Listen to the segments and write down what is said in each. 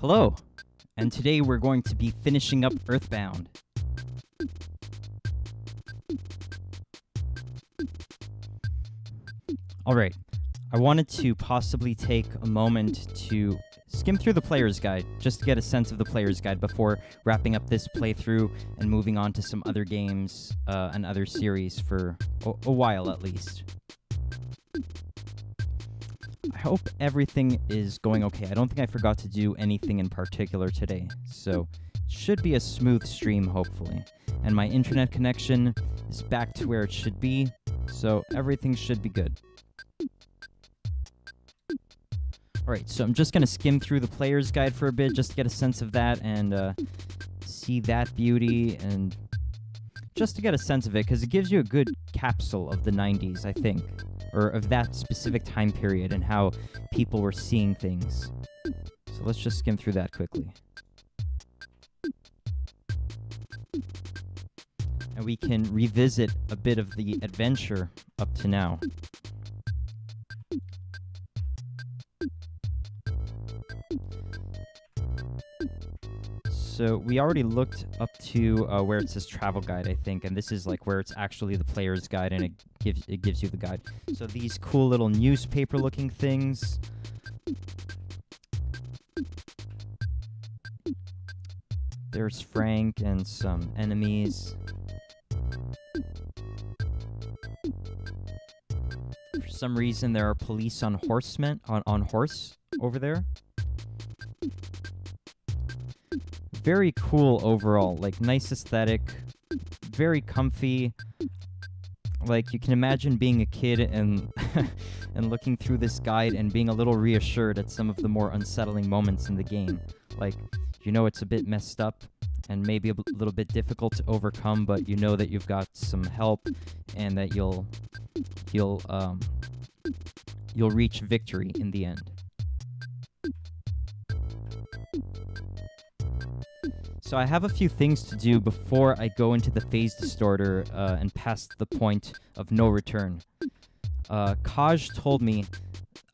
Hello, and today we're going to be finishing up EarthBound. Alright, I wanted to possibly take a moment to skim through the player's guide, just to get a sense of the player's guide before wrapping up this playthrough and moving on to some other games and other series for a while at least. I hope everything is going okay. I don't think I forgot to do anything in particular today, so it should be a smooth stream, hopefully. And my internet connection is back to where it should be, so everything should be good. Alright, so I'm just going to skim through the player's guide for a bit, just to get a sense of that and see that beauty, and just to get a sense of it, because it gives you a good capsule of the 90s, I think. Or of that specific time period and how people were seeing things. So let's just skim through that quickly. And we can revisit a bit of the adventure up to now. So we already looked up to where it says travel guide, I think, and this is like where it's actually the player's guide, and it gives you the guide. So these cool little newspaper-looking things. There's Frank and some enemies. For some reason, there are police on horsemen on horse over there. Very cool overall, like nice aesthetic, very comfy. Like you can imagine being a kid and and looking through this guide and being a little reassured at some of the more unsettling moments in the game. Like, you know, it's a bit messed up and maybe a little bit difficult to overcome, but you know that you've got some help and that you'll reach victory in the end. So I have a few things to do before I go into the phase distorter and past the point of no return. Kaj told me,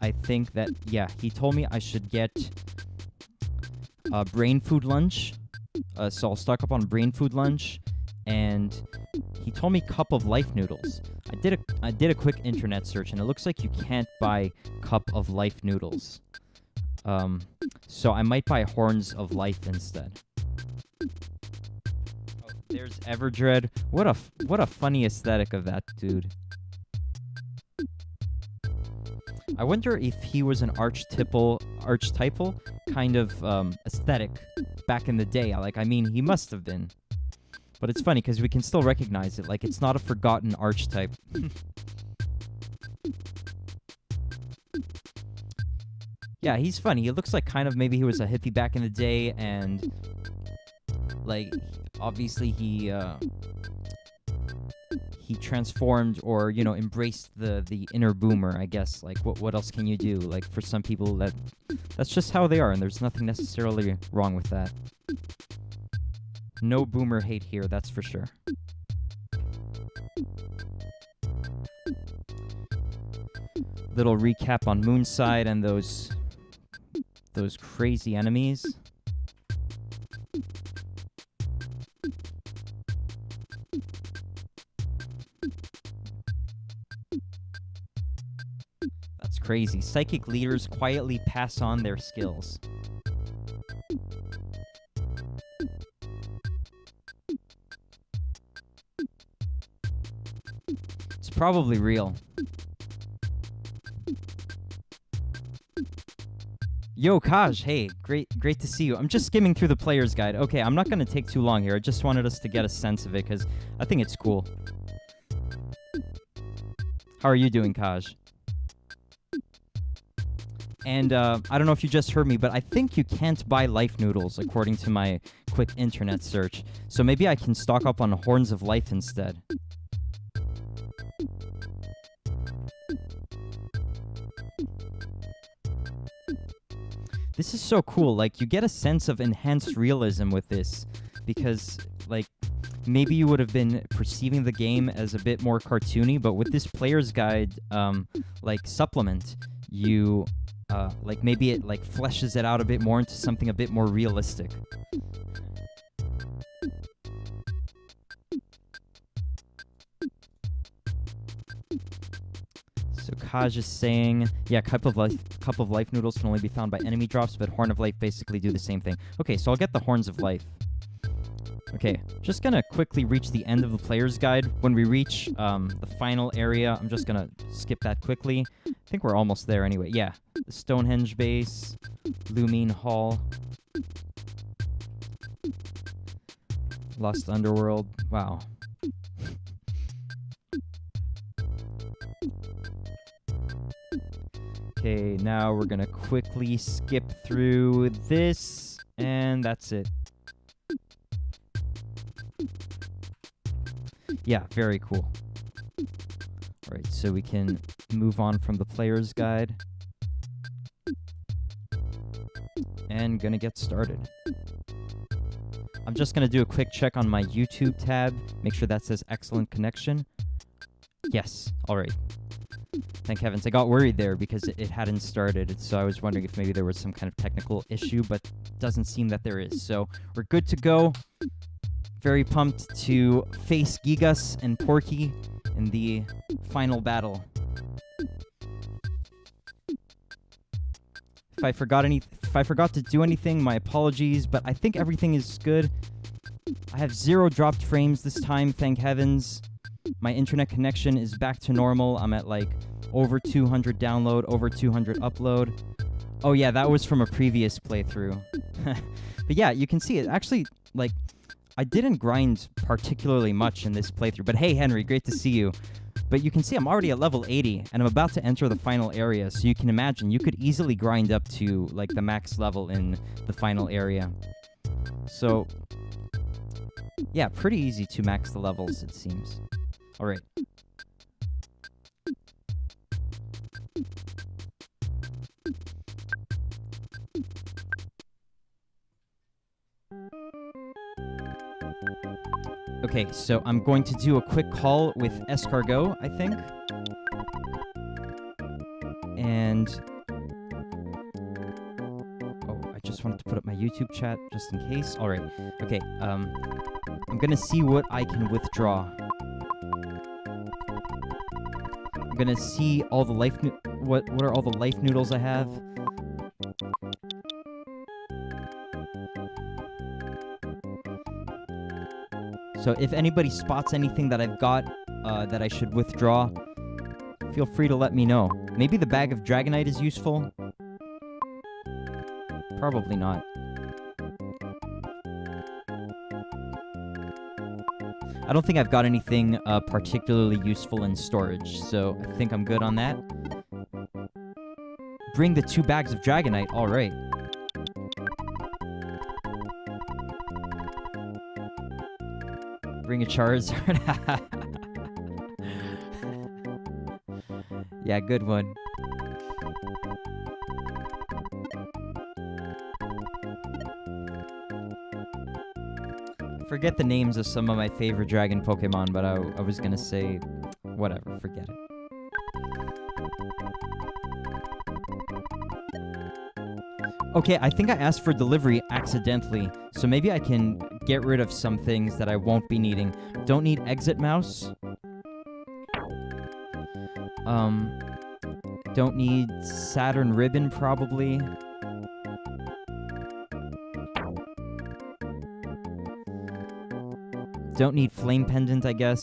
I think that, yeah, he told me I should get brain food lunch. So I'll stock up on brain food lunch, and he told me cup of life noodles. I did a quick internet search, and it looks like you can't buy cup of life noodles. So I might buy horns of life instead. Oh, there's Everdread. What a funny aesthetic of that dude. I wonder if he was an archetypal kind of aesthetic back in the day. Like, I mean, he must have been. But it's funny because we can still recognize it. Like, it's not a forgotten archetype. Yeah, he's funny. He looks like kind of maybe he was a hippie back in the day, and like obviously he transformed, or you know, embraced the inner boomer, I guess. Like what else can you do? Like for some people that's just how they are, and there's nothing necessarily wrong with that. No boomer hate here, that's for sure. Little recap on Moonside and those crazy enemies. That's crazy. Psychic leaders quietly pass on their skills. It's probably real. Yo, Kaj, hey, great to see you. I'm just skimming through the player's guide. Okay, I'm not going to take too long here. I just wanted us to get a sense of it, because I think it's cool. How are you doing, Kaj? And I don't know if you just heard me, but I think you can't buy life noodles according to my quick internet search. So maybe I can stock up on horns of life instead. This is so cool. Like, you get a sense of enhanced realism with this because, like, maybe you would have been perceiving the game as a bit more cartoony, but with this player's guide, like, supplement, you, like, maybe it, like, fleshes it out a bit more into something a bit more realistic. So Kaj is saying, yeah, cup of life noodles can only be found by enemy drops, but horn of life basically do the same thing. Okay, so I'll get the horns of life. Okay, just gonna quickly reach the end of the player's guide. When we reach the final area, I'm just gonna skip that quickly. I think we're almost there anyway. Yeah, the Stonehenge base, Lumine Hall, Lost Underworld. Wow. Okay, now we're gonna quickly skip through this, and that's it. Yeah, very cool. Alright, so we can move on from the player's guide. And gonna get started. I'm just gonna do a quick check on my YouTube tab, make sure that says excellent connection. Yes, alright. Thank heavens. I got worried there because it hadn't started, so I was wondering if maybe there was some kind of technical issue, but doesn't seem that there is. So we're good to go. Very pumped to face Gigas and Porky in the final battle. If I forgot to do anything, my apologies, but I think everything is good. I have 0 dropped frames this time, thank heavens. My internet connection is back to normal. I'm at like over 200 download, over 200 upload. Oh yeah, that was from a previous playthrough. But yeah, you can see it. Actually, like, I didn't grind particularly much in this playthrough. But hey, Henry, great to see you. But you can see I'm already at level 80, and I'm about to enter the final area. So you can imagine, you could easily grind up to like the max level in the final area. So yeah, pretty easy to max the levels, it seems. All right. Okay, so I'm going to do a quick call with Escargot, I think. And oh, I just wanted to put up my YouTube chat just in case. All right. Okay. I'm gonna see what I can withdraw. I'm gonna see all the life. What are all the life noodles I have? So if anybody spots anything that I've got that I should withdraw, feel free to let me know. Maybe the bag of Dragonite is useful. Probably not. I don't think I've got anything particularly useful in storage, so I think I'm good on that. Bring the 2 bags of Dragonite, alright. Bring a Charizard. Yeah, good one. I forget the names of some of my favorite dragon Pokemon, but I was gonna say, whatever, forget it. Okay, I think I asked for delivery accidentally, so maybe I can get rid of some things that I won't be needing. Don't need exit mouse. Don't need Saturn ribbon, probably. Don't need flame pendant, I guess.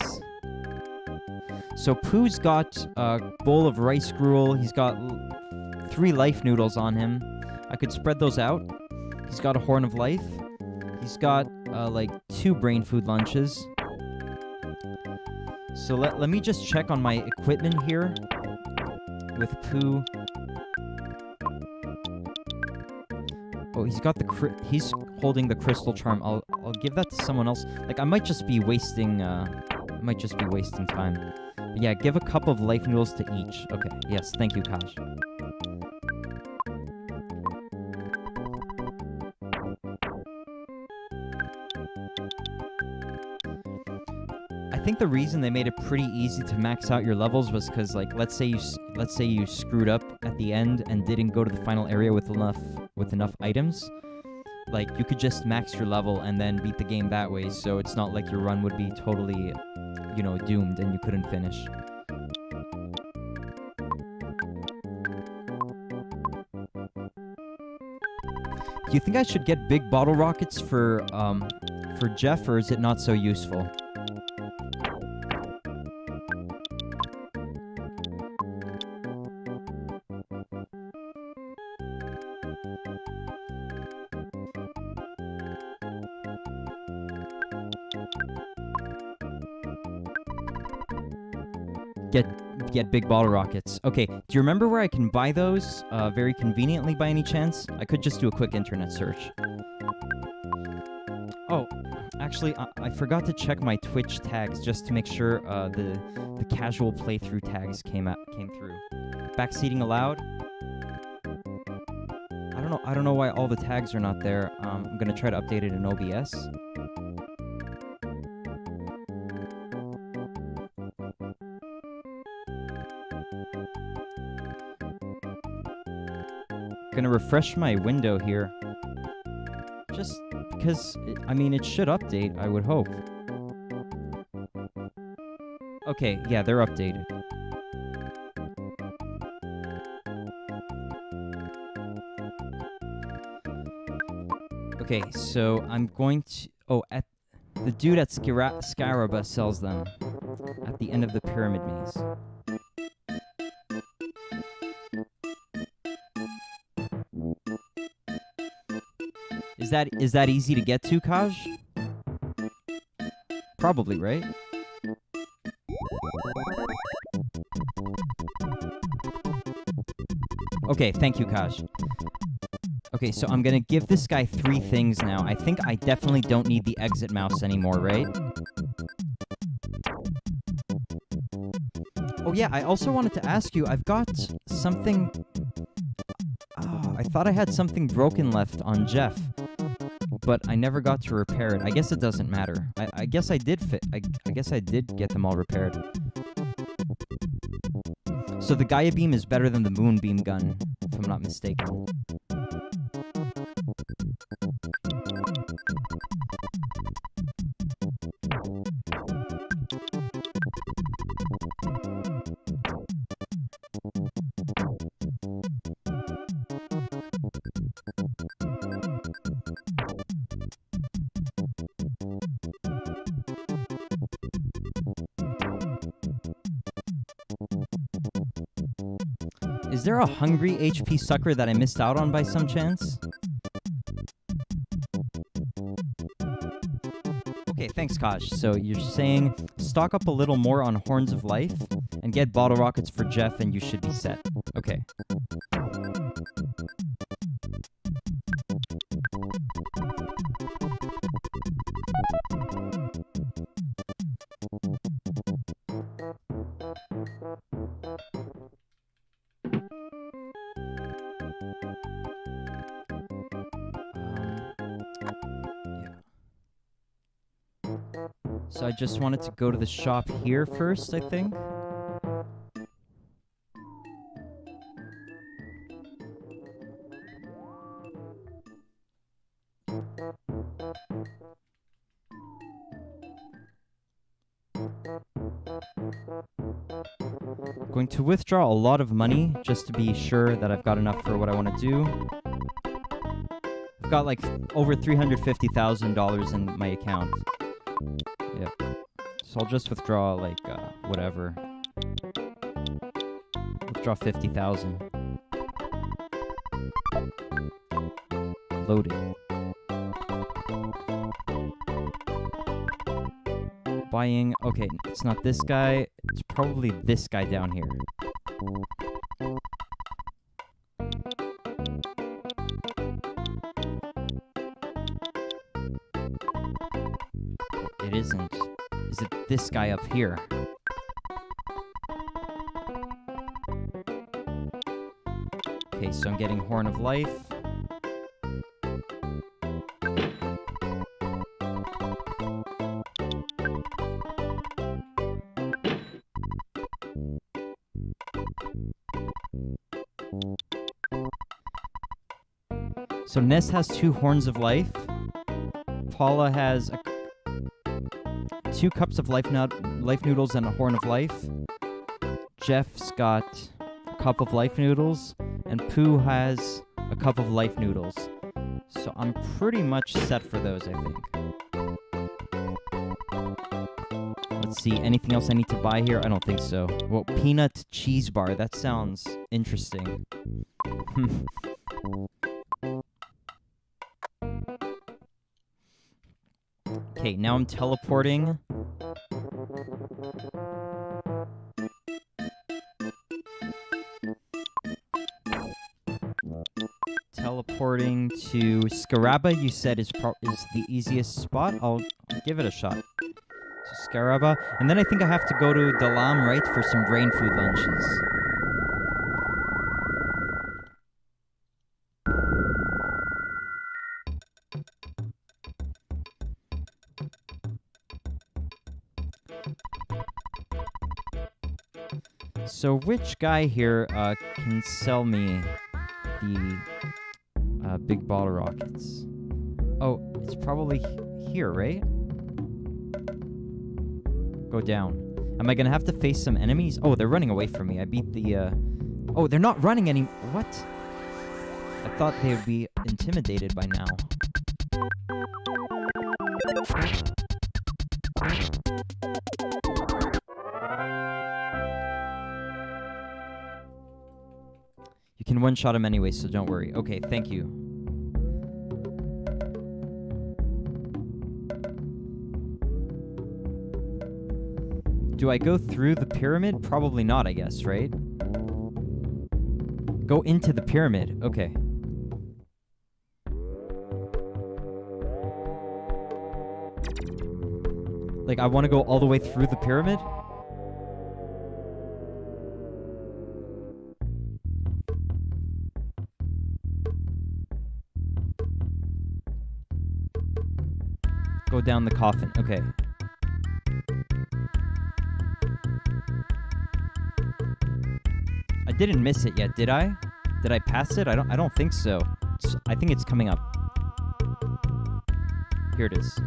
So Pooh's got a bowl of rice gruel. He's got 3 life noodles on him. I could spread those out. He's got a horn of life. He's got like 2 brain food lunches. So let me just check on my equipment here with Pooh. Oh, he's got the he's holding the crystal charm. I'll give that to someone else. Like, I might just be wasting time. But yeah, give a cup of life noodles to each. Okay, yes, thank you, Kaj. I think the reason they made it pretty easy to max out your levels was because, like, let's say you screwed up at the end and didn't go to the final area with enough items. Like, you could just max your level and then beat the game that way, so it's not like your run would be totally, you know, doomed and you couldn't finish. Do you think I should get big bottle rockets for Jeff, or is it not so useful? Get big bottle rockets. Okay, do you remember where I can buy those very conveniently by any chance? I could just do a quick internet search. Oh, actually, I forgot to check my Twitch tags just to make sure the casual playthrough tags came through. Backseating allowed? I don't know why all the tags are not there. I'm gonna try to update it in OBS. Gonna refresh my window here, just because I mean it should update, I would hope. Okay, yeah, they're updated. Okay, so I'm going to at the dude at Scaraba sells them at the end of the pyramid maze. Is that easy to get to, Kaj? Probably, right? Okay, thank you, Kaj. Okay, so I'm gonna give this guy 3 things now. I think I definitely don't need the exit mouse anymore, right? Oh yeah, I also wanted to ask you, I've got something... Oh, I thought I had something broken left on Jeff, but I never got to repair it. I guess it doesn't matter. I guess I did I guess I did get them all repaired. So the Gaia beam is better than the moonbeam gun, if I'm not mistaken. Is there a hungry HP sucker that I missed out on by some chance? Okay, thanks, Kosh. So you're saying stock up a little more on Horns of Life and get bottle rockets for Jeff and you should be set. Okay. So I just wanted to go to the shop here first, I think. Going to withdraw a lot of money just to be sure that I've got enough for what I want to do. I've got like over $350,000 in my account. Yep. So I'll just withdraw like whatever. Withdraw 50,000. Loaded. Buying. Okay, it's not this guy. It's probably this guy down here. it isn't. Is it this guy up here? Okay, so I'm getting Horn of Life. So Ness has 2 Horns of Life. Paula has 2 cups of life noodles and a Horn of Life. Jeff's got a cup of life noodles, and Pooh has a cup of life noodles. So I'm pretty much set for those, I think. Let's see, anything else I need to buy here? I don't think so. Well, peanut cheese bar, that sounds interesting. Okay, now I'm teleporting. Teleporting to Scaraba, you said is the easiest spot. I'll give it a shot. So Scaraba, and then I think I have to go to Dalam, right, for some brain food lunches. So which guy here can sell me the big bottle rockets? Oh, it's probably here, right? Go down. Am I gonna have to face some enemies? Oh, they're running away from me. I beat the... Oh, they're not running any... What? I thought they would be intimidated by now. You can one-shot him anyway, so don't worry. Okay, thank you. Do I go through the pyramid? Probably not, I guess, right? Go into the pyramid. Okay. Like, I want to go all the way through the pyramid? Go down the coffin. Okay. I didn't miss it yet, did I? Did I pass it? I don't think so. I think it's coming up. Here it is.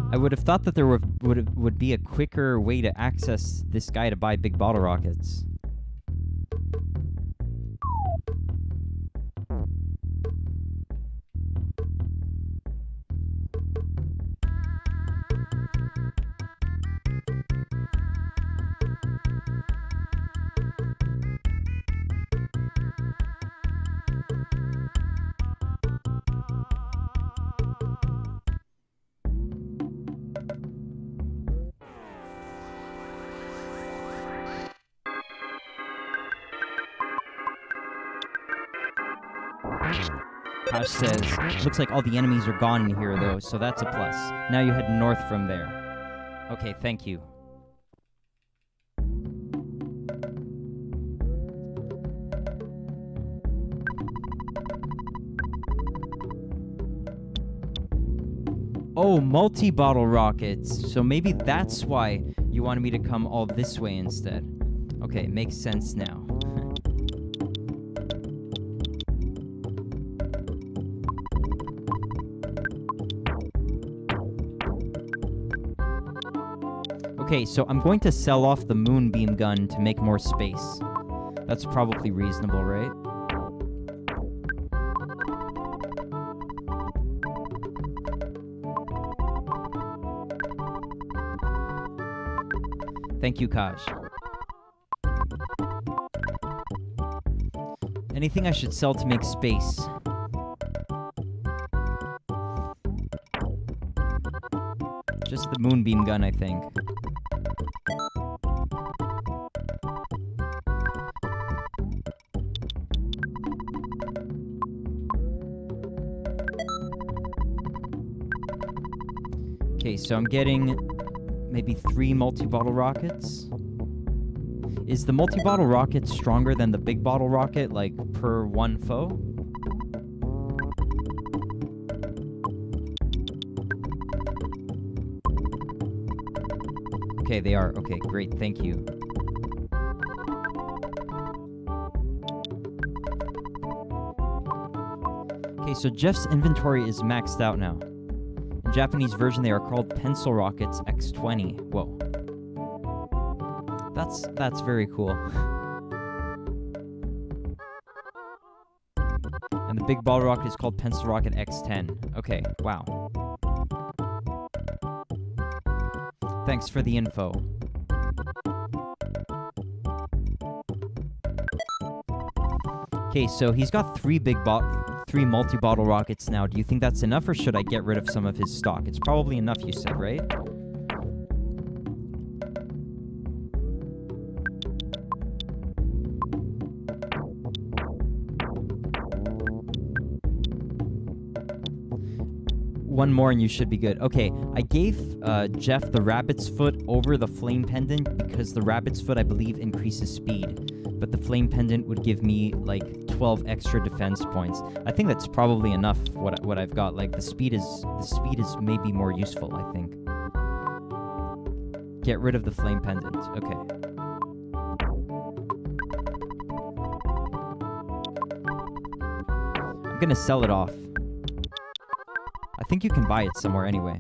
I would have thought that there would be a quicker way to access this guy to buy big bottle rockets. Josh says, looks like all the enemies are gone in here, though, so that's a plus. Now you head north from there. Okay, thank you. Oh, multi-bottle rockets. So maybe that's why you wanted me to come all this way instead. Okay, makes sense now. Okay, so I'm going to sell off the moonbeam gun to make more space. That's probably reasonable, right? Thank you, Kaj. Anything I should sell to make space? Just the moonbeam gun, I think. so I'm getting maybe 3 multi-bottle rockets. Is the multi-bottle rocket stronger than the big bottle rocket, like, per one foe? Okay, they are. Okay, great, thank you. Okay, so Jeff's inventory is maxed out now. In Japanese version, they are called pencil rockets X20. Whoa. That's very cool. And the big bottle rocket is called pencil rocket X10. Okay, wow. Thanks for the info. Okay, so he's got 3 multi-bottle rockets now. Do you think that's enough, or should I get rid of some of his stock? It's probably enough, you said, right? One more and you should be good. Okay, I gave Jeff the rabbit's foot over the flame pendant because the rabbit's foot, I believe, increases speed. But the flame pendant would give me, like, 12 extra defense points. I think that's probably enough, what I've got. Like, the speed is maybe more useful, I think. Get rid of the flame pendant. Okay. I'm gonna sell it off. I think you can buy it somewhere anyway.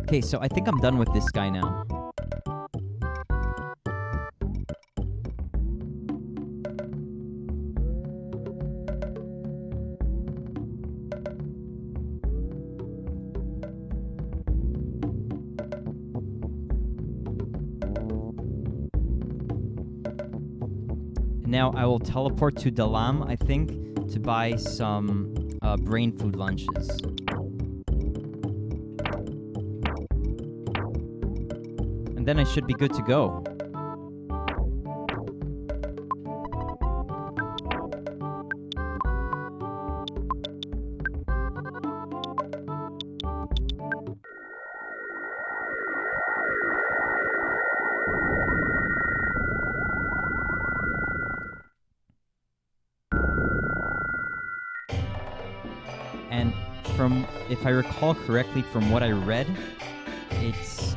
Okay, so I think I'm done with this guy now. Now I will teleport to Dalam, I think, to buy some brain food lunches. And then I should be good to go. And if I recall correctly from what I read, it's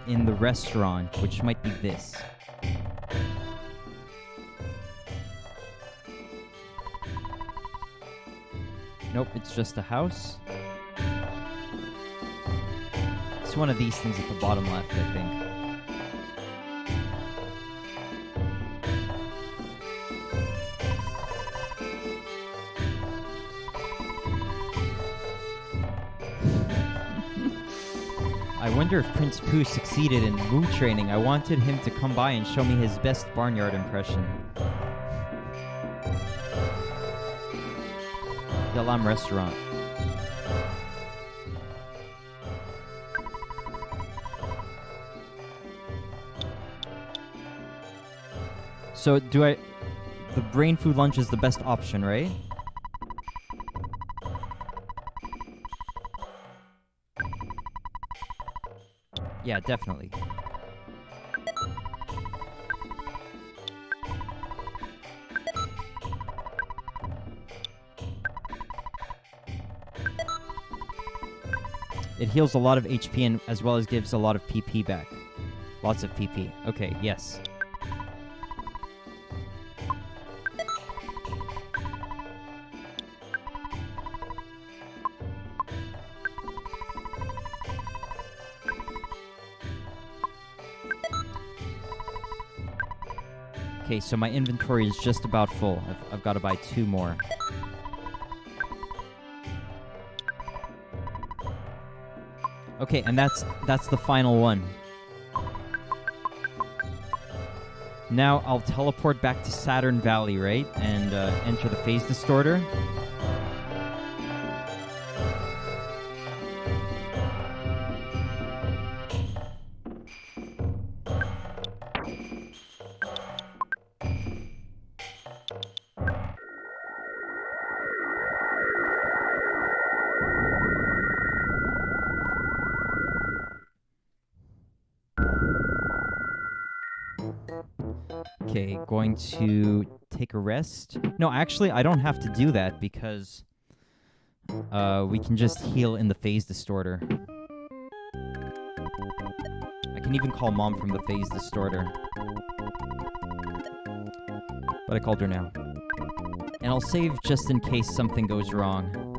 in the restaurant, which might be this. Nope, it's just a house. It's one of these things at the bottom left, I think. I wonder if Prince Pooh succeeded in Wu training. I wanted him to come by and show me his best barnyard impression. Dalam restaurant. So the brain food lunch is the best option, right? Yeah, definitely. It heals a lot of HP and as well as gives a lot of PP back. Lots of PP. Okay, yes. Okay, so my inventory is just about full. I've got to buy 2 more. Okay, and that's the final one. Now I'll teleport back to Saturn Valley, right? And enter the phase distorter. Okay, going to take a rest. No, actually, I don't have to do that because we can just heal in the phase distorter. I can even call Mom from the phase distorter. But I called her now. And I'll save just in case something goes wrong.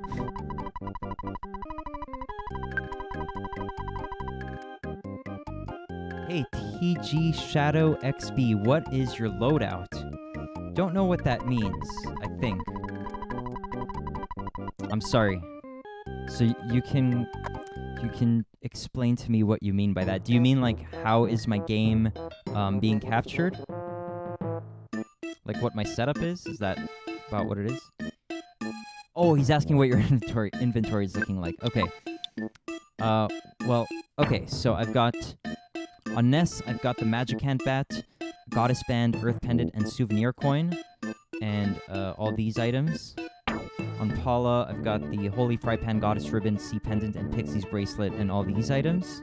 Hey, TG Shadow XB, what is your loadout? Don't know what that means, I think. I'm sorry. So you can explain to me what you mean by that. Do you mean like how is my game being captured? Like what my setup is? Is that about what it is? Oh, he's asking what your inventory is looking like. Okay. Well, okay, so I've got on Ness, I've got the Magic Hand Bat, Goddess Band, Earth Pendant, and Souvenir Coin, and all these items. On Paula, I've got the Holy Fry Pan, Goddess Ribbon, Sea Pendant, and Pixie's Bracelet, and all these items.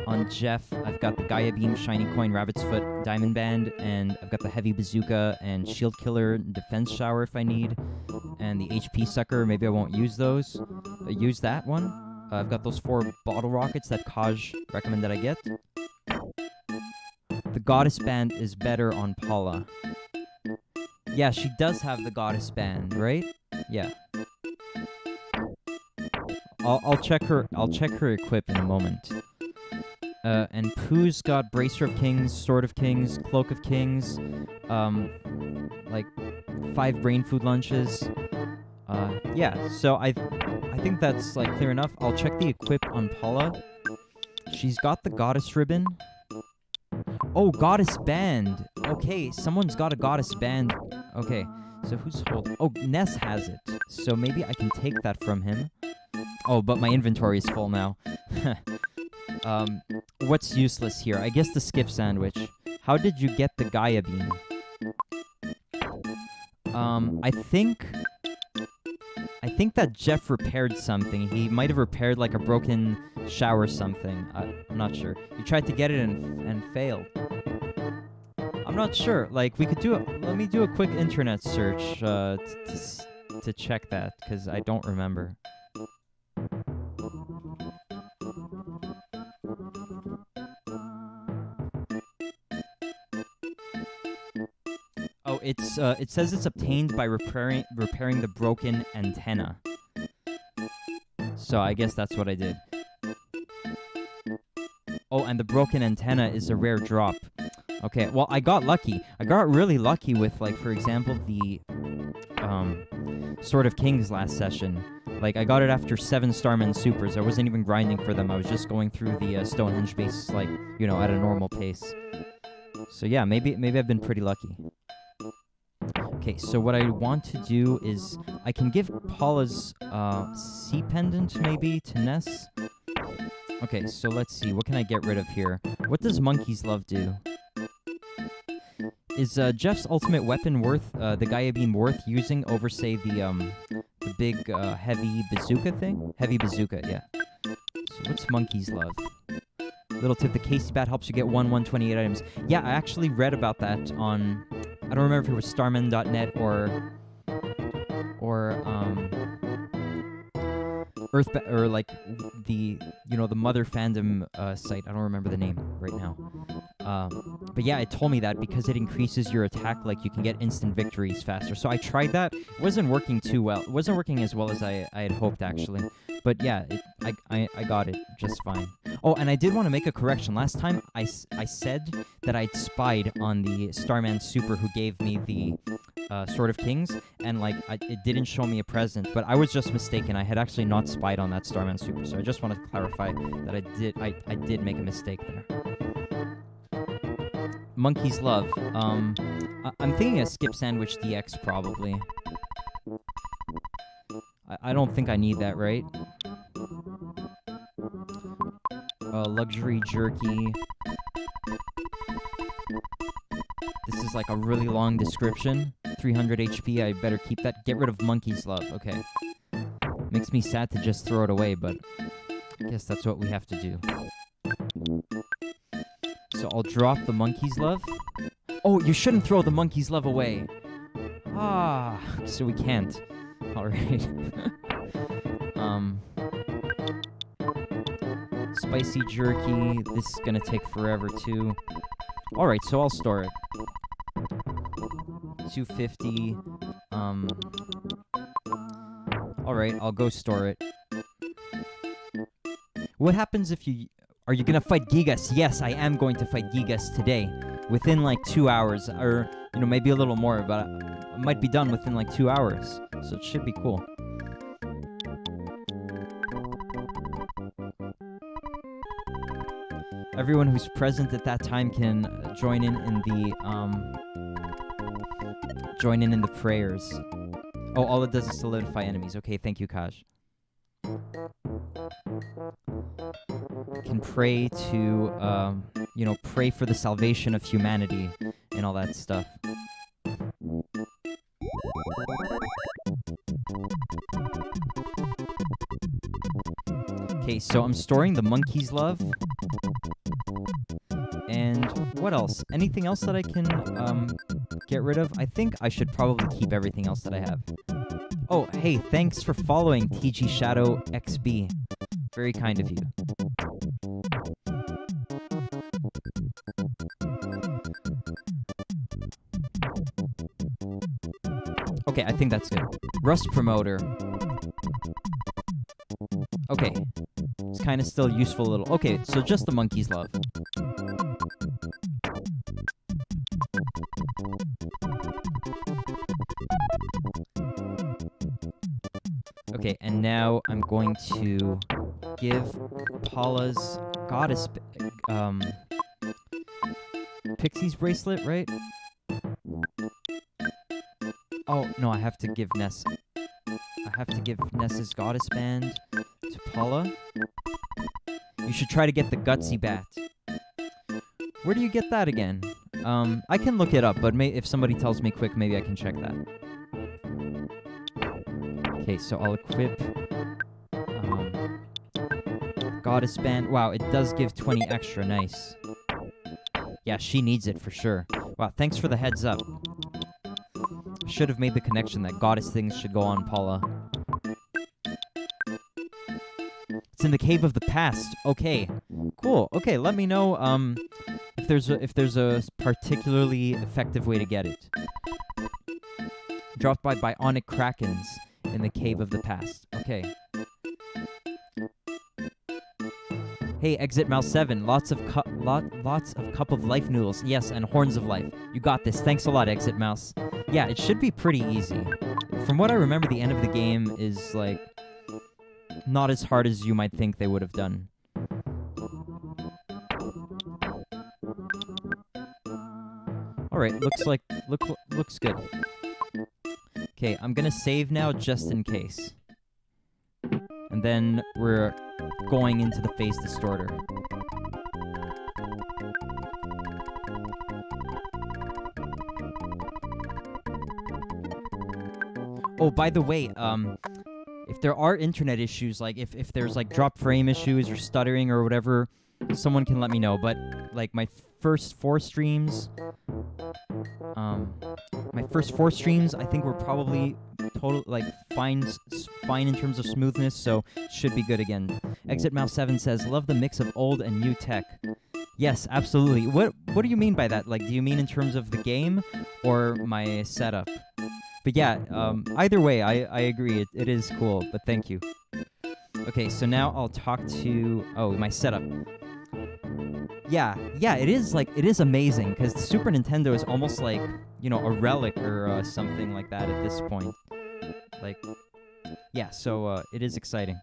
On Jeff, I've got the Gaia Beam, Shiny Coin, Rabbit's Foot, Diamond Band, and I've got the Heavy Bazooka and Shield Killer, Defense Shower if I need, and the HP Sucker. Maybe I won't use those. Use that one. I've got those 4 bottle rockets that Kaj recommended I get. The Goddess Band is better on Paula. Yeah, she does have the Goddess Band, right? Yeah. I'll check her equip in a moment. And Pooh's got Bracer of Kings, Sword of Kings, Cloak of Kings, like 5 brain food lunches. Yeah, so I think that's like clear enough. I'll check the equip on Paula. She's got the Goddess Ribbon. Oh, Goddess Band. Okay, someone's got a Goddess Band. Okay, so who's holding? Oh, Ness has it. So maybe I can take that from him. Oh, but my inventory is full now. What's useless here? I guess the skip sandwich. How did you get the Gaia Beam? I think that Jeff repaired something. He might have repaired like a broken shower or something. I'm not sure. You tried to get it and failed. I'm not sure. Like, we could do it. Let me do a quick internet search to check that, because I don't remember. Oh, it says it's obtained by repairing the broken antenna. So I guess that's what I did. Oh, and the broken antenna is a rare drop. Okay, well, I got lucky. I got really lucky with, like, for example, the Sword of Kings last session. Like, I got it after 7 Starman Supers. I wasn't even grinding for them. I was just going through the Stonehenge base, like, you know, at a normal pace. So yeah, maybe I've been pretty lucky. Okay, so what I want to do is I can give Paula's Sea Pendant maybe to Ness. Okay, so let's see. What can I get rid of here? What does Monkey's Love do? Is Jeff's ultimate weapon worth the Gaia Beam worth using over, say, the big heavy bazooka thing? Heavy bazooka, yeah. So what's Monkey's Love? Little tip: the Casey Bat helps you get 128 items. Yeah, I actually read about that on. I don't remember if it was Starman.net or EarthBound, or like the the Mother Fandom site. I don't remember the name right now. But yeah, it told me that because it increases your attack, like you can get instant victories faster. So I tried that. It wasn't working too well. It wasn't working as well as I had hoped, actually. But yeah, I got it just fine. Oh, and I did want to make a correction. Last time I said that I'd spied on the Starman Super who gave me the Sword of Kings, and like it didn't show me a present, but I was just mistaken. I had actually not spied on that Starman Super, so I just wanted to clarify that I did make a mistake there. Monkey's Love. I'm thinking a Skip Sandwich DX probably. I don't think I need that, right? Luxury Jerky. This is like a really long description. 300 HP, I better keep that. Get rid of Monkey's Love, okay. Makes me sad to just throw it away, but I guess that's what we have to do. So I'll drop the monkey's love. Oh, you shouldn't throw the monkey's love away. Ah, so we can't. All right. Spicy jerky. This is gonna take forever too. All right, so I'll store it. 250. All right, I'll go store it. What happens if you... Are you gonna fight Gigas? Yes, I am going to fight Gigas today. Within like 2 hours, or, you know, maybe a little more, but I might be done within like 2 hours. So it should be cool. Everyone who's present at that time can join in the prayers. Oh, all it does is solidify enemies. Okay, thank you, Kaj. Can pray to, you know, pray for the salvation of humanity and all that stuff. Okay, so I'm storing the monkey's love. And what else? Anything else that I can get rid of? I think I should probably keep everything else that I have. Oh, hey, thanks for following TG Shadow XB. Very kind of you. Okay, I think that's good. Rust Promoter. Okay. It's kind of still useful a little. Okay, so just the monkey's love. Okay, and now I'm going to give Paula's goddess Pixie's bracelet, right? Oh, no, I have to give Ness. I have to give Ness's goddess band to Paula. You should try to get the Gutsy Bat. Where do you get that again? I can look it up, but if somebody tells me quick, maybe I can check that. Okay, so I'll equip Goddess Band. Wow, it does give 20 extra. Nice. Yeah, she needs it for sure. Wow, thanks for the heads up. Should have made the connection that goddess things should go on Paula. It's in the Cave of the Past. Okay, cool. Okay, let me know if there's a particularly effective way to get it. Dropped by Bionic Krakens in the Cave of the Past. Okay. Hey, Exit Mouse 7. Lots of Cup of Life noodles. Yes, and Horns of Life. You got this. Thanks a lot, Exit Mouse. Yeah, it should be pretty easy. From what I remember, the end of the game is like not as hard as you might think they would have done. All right, looks good. Okay, I'm gonna save now just in case. And then we're going into the phase distorter. Oh, by the way, if there are internet issues, like if there's like drop frame issues or stuttering or whatever, someone can let me know. But like my first four streams, I think were probably fine in terms of smoothness, so should be good again. Exit Mouse 7 says, "Love the mix of old and new tech." Yes, absolutely. What do you mean by that? Like, do you mean in terms of the game or my setup? But yeah, either way, I agree. It is cool, but thank you. Okay, so now I'll talk to... Oh, my setup. Yeah, it is amazing, because the Super Nintendo is almost like, you know, a relic or something like that at this point. Like, yeah, so it is exciting.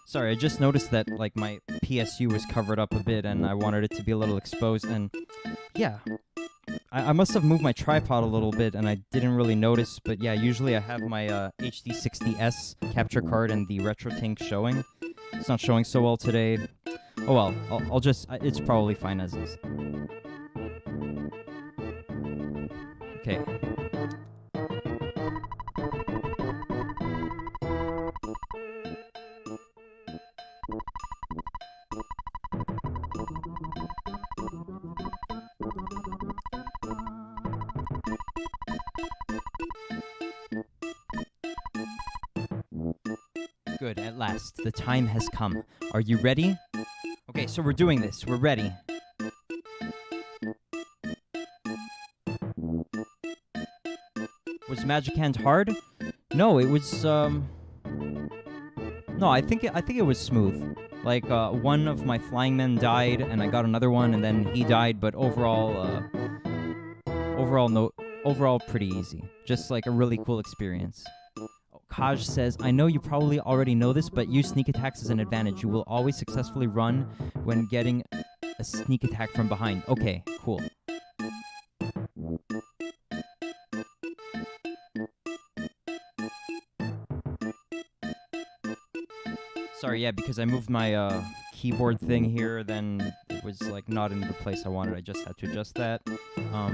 Sorry, I just noticed that, like, my PSU was covered up a bit, and I wanted it to be a little exposed, and yeah. I must have moved my tripod a little bit, and I didn't really notice, but yeah, usually I have my HD60S capture card and the RetroTink showing. It's not showing so well today. Oh well, I'll just... it's probably fine as is. Okay. Good, at last. The time has come. Are you ready? Okay, so we're doing this. We're ready. Was Magic Hand hard? No, it was, No, I think it was smooth. Like, one of my flying men died, and I got another one, and then he died, but overall, overall pretty easy. Just, like, a really cool experience. Kaj says, I know you probably already know this, but use sneak attacks as an advantage. You will always successfully run when getting a sneak attack from behind. Okay, cool. Sorry, yeah, because I moved my keyboard thing here, then it was like not in the place I wanted. I just had to adjust that. I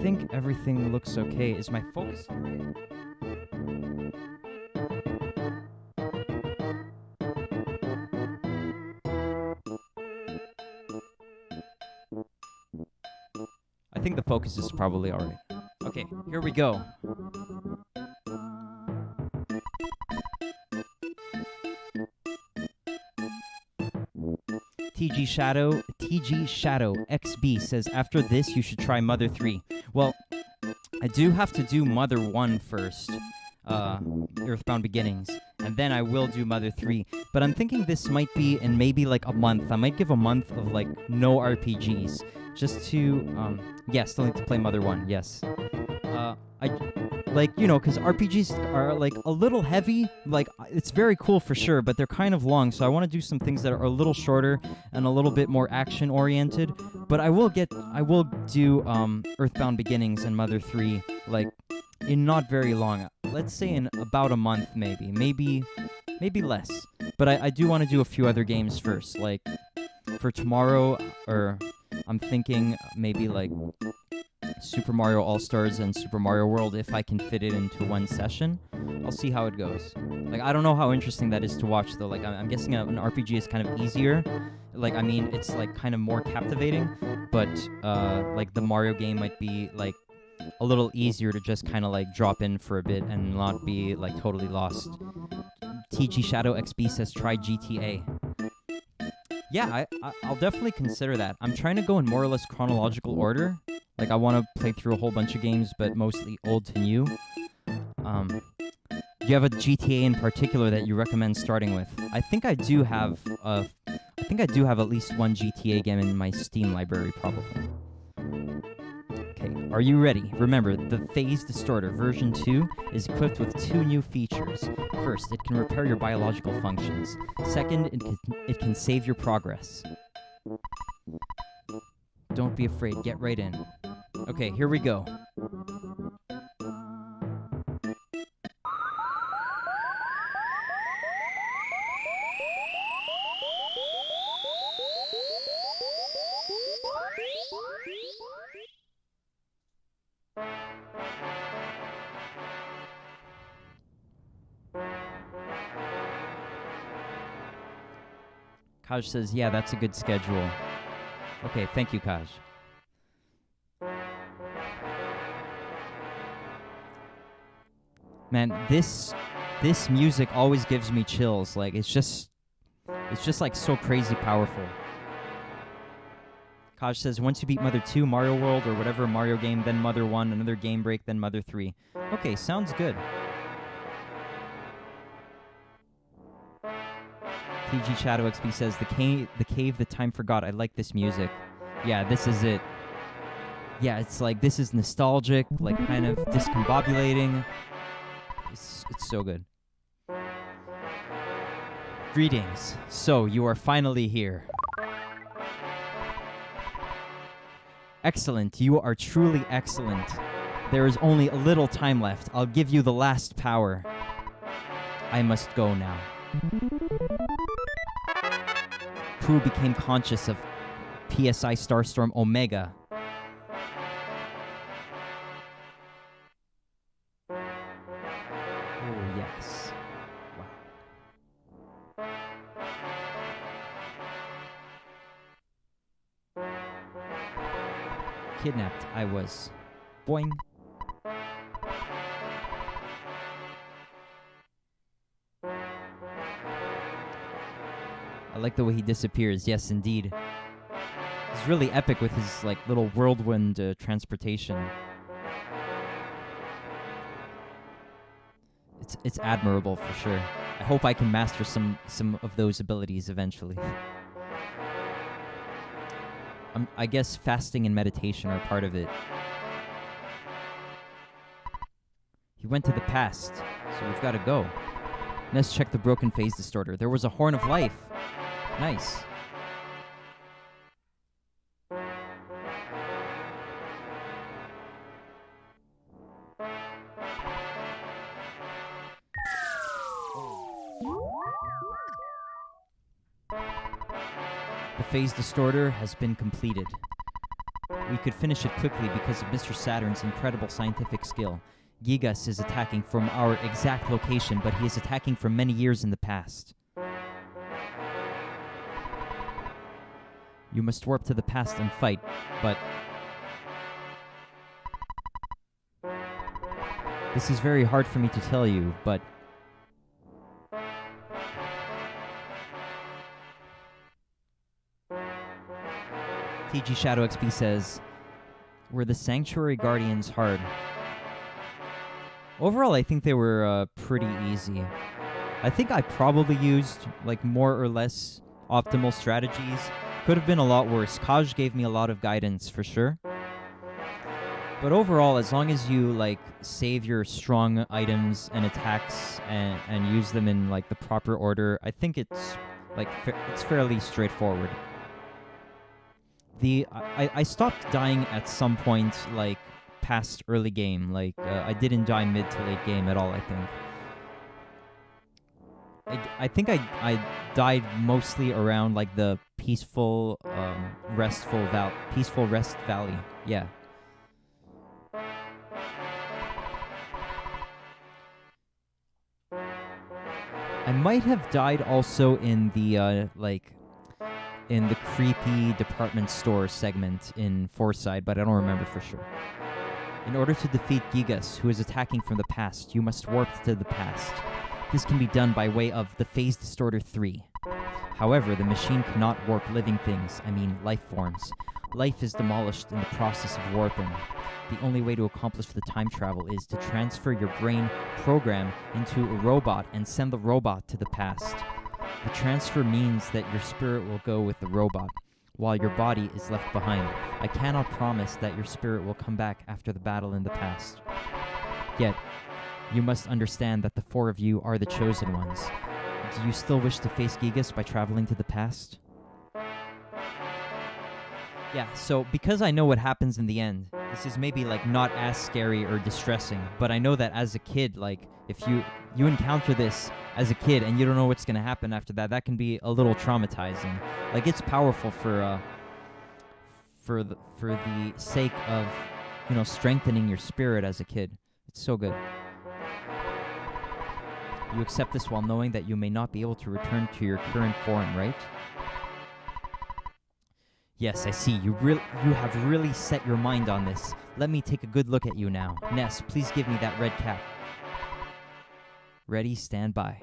think everything looks okay. Is my focus alright? I think the focus is probably alright. Okay, here we go. TG Shadow XB says, after this, you should try Mother 3. Well, I do have to do Mother 1 first, Earthbound Beginnings, and then I will do Mother 3. But I'm thinking this might be in maybe like a month. I might give a month of like no RPGs, just to, yeah, still need to play Mother 1, yes. Like, you know, because RPGs are, like, a little heavy. Like, it's very cool for sure, but they're kind of long, so I want to do some things that are a little shorter and a little bit more action-oriented. But I will do, Earthbound Beginnings and Mother 3, like, in not very long. Let's say in about a month, maybe. Maybe less. But I do want to do a few other games first. Like, for tomorrow, or I'm thinking maybe, like, Super Mario All-Stars and Super Mario World, if I can fit it into one session. I'll see how it goes. Like, I don't know how interesting that is to watch, though. Like, I'm guessing an RPG is kind of easier. Like, I mean, it's, like, kind of more captivating, but, like, the Mario game might be, like, a little easier to just kind of, like, drop in for a bit and not be, like, totally lost. TG Shadow XB says, try GTA. Yeah, I'll definitely consider that. I'm trying to go in more or less chronological order. Like, I want to play through a whole bunch of games, but mostly old to new. Do you have a GTA in particular that you recommend starting with? I think I do have at least one GTA game in my Steam library, probably. Okay, are you ready? Remember, the Phase Distorter version 2 is equipped with 2 new features. First, it can repair your biological functions. Second, it can save your progress. Don't be afraid, get right in. Okay, here we go. Kaj says, yeah, that's a good schedule. Okay, thank you, Kaj. Man, this music always gives me chills. Like, it's just like so crazy powerful. Kaj says, once you beat Mother 2, Mario World, or whatever Mario game, then Mother 1, another game break, then Mother 3. Okay, sounds good. TG Shadow XP says, the cave that time forgot. I like this music. Yeah, this is it. Yeah, it's like, this is nostalgic, like kind of discombobulating. It's so good. Greetings. So, you are finally here. Excellent. You are truly excellent. There is only a little time left. I'll give you the last power. I must go now. Prue became conscious of PSI Starstorm Omega. Oh, yes. Wow. Kidnapped, I was. Boing. I like the way he disappears. Yes, indeed. He's really epic with his like little whirlwind transportation. It's admirable for sure. I hope I can master some of those abilities eventually. I guess fasting and meditation are part of it. He went to the past, so we've got to go. Let's check the broken phase distorter. There was a horn of life. Nice. The phase distorter has been completed. We could finish it quickly because of Mr. Saturn's incredible scientific skill. Gigas is attacking from our exact location, but he is attacking from many years in the past. You must warp to the past and fight, but... This is very hard for me to tell you, but... TG Shadow XP says, were the Sanctuary Guardians hard? Overall, I think they were pretty easy. I think I probably used like more or less optimal strategies. Could have been a lot worse. Kaj gave me a lot of guidance for sure. But overall, as long as you like save your strong items and attacks and use them in like the proper order, I think it's like it's fairly straightforward. I stopped dying at some point, like past early game. Like I didn't die mid to late game at all. I think I died mostly around like the peaceful rest valley. Yeah. I might have died also in the in the creepy department store segment in Forside, but I don't remember for sure. In order to defeat Gigas, who is attacking from the past, you must warp to the past. This can be done by way of the Phase Distorter 3. However, the machine cannot warp living things, life forms. Life is demolished in the process of warping. The only way to accomplish the time travel is to transfer your brain program into a robot and send the robot to the past. The transfer means that your spirit will go with the robot, while your body is left behind. I cannot promise that your spirit will come back after the battle in the past. Yet, you must understand that the four of you are the chosen ones. Do you still wish to face Gigas by traveling to the past? Yeah, so because I know what happens in the end, this is maybe like not as scary or distressing, but I know that as a kid, like if you encounter this as a kid and you don't know what's going to happen after that, that can be a little traumatizing. Like it's powerful for the sake of, strengthening your spirit as a kid. It's so good. You accept this while knowing that you may not be able to return to your current form, right? Yes, I see. You have really set your mind on this. Let me take a good look at you now. Ness, please give me that red cap. Ready, stand by.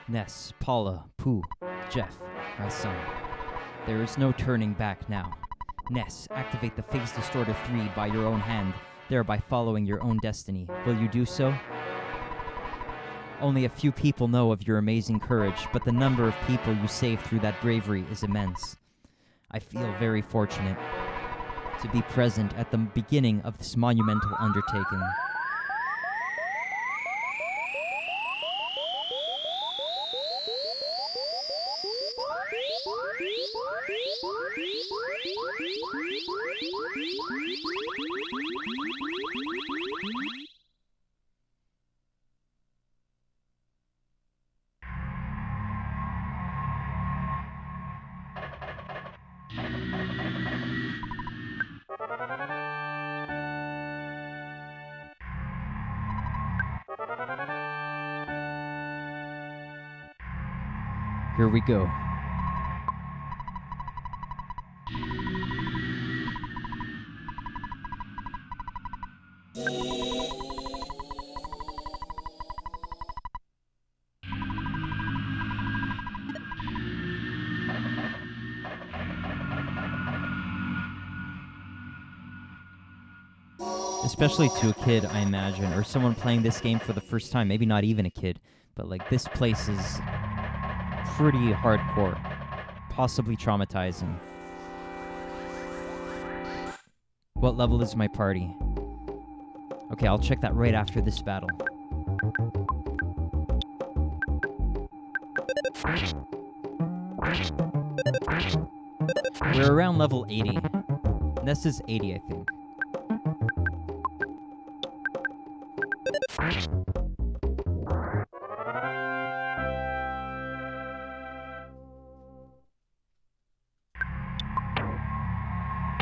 Ness, Paula, Pooh, Jeff, my son. There is no turning back now. Ness, activate the Phase Distorter 3 by your own hand, thereby following your own destiny. Will you do so? Only a few people know of your amazing courage, but the number of people you saved through that bravery is immense. I feel very fortunate to be present at the beginning of this monumental undertaking. Here we go. Especially to a kid, I imagine, or someone playing this game for the first time. Maybe not even a kid, but like this place is pretty hardcore, possibly traumatizing. What level is my party? Okay, I'll check that right after this battle. We're around level 80. Ness is 80, I think.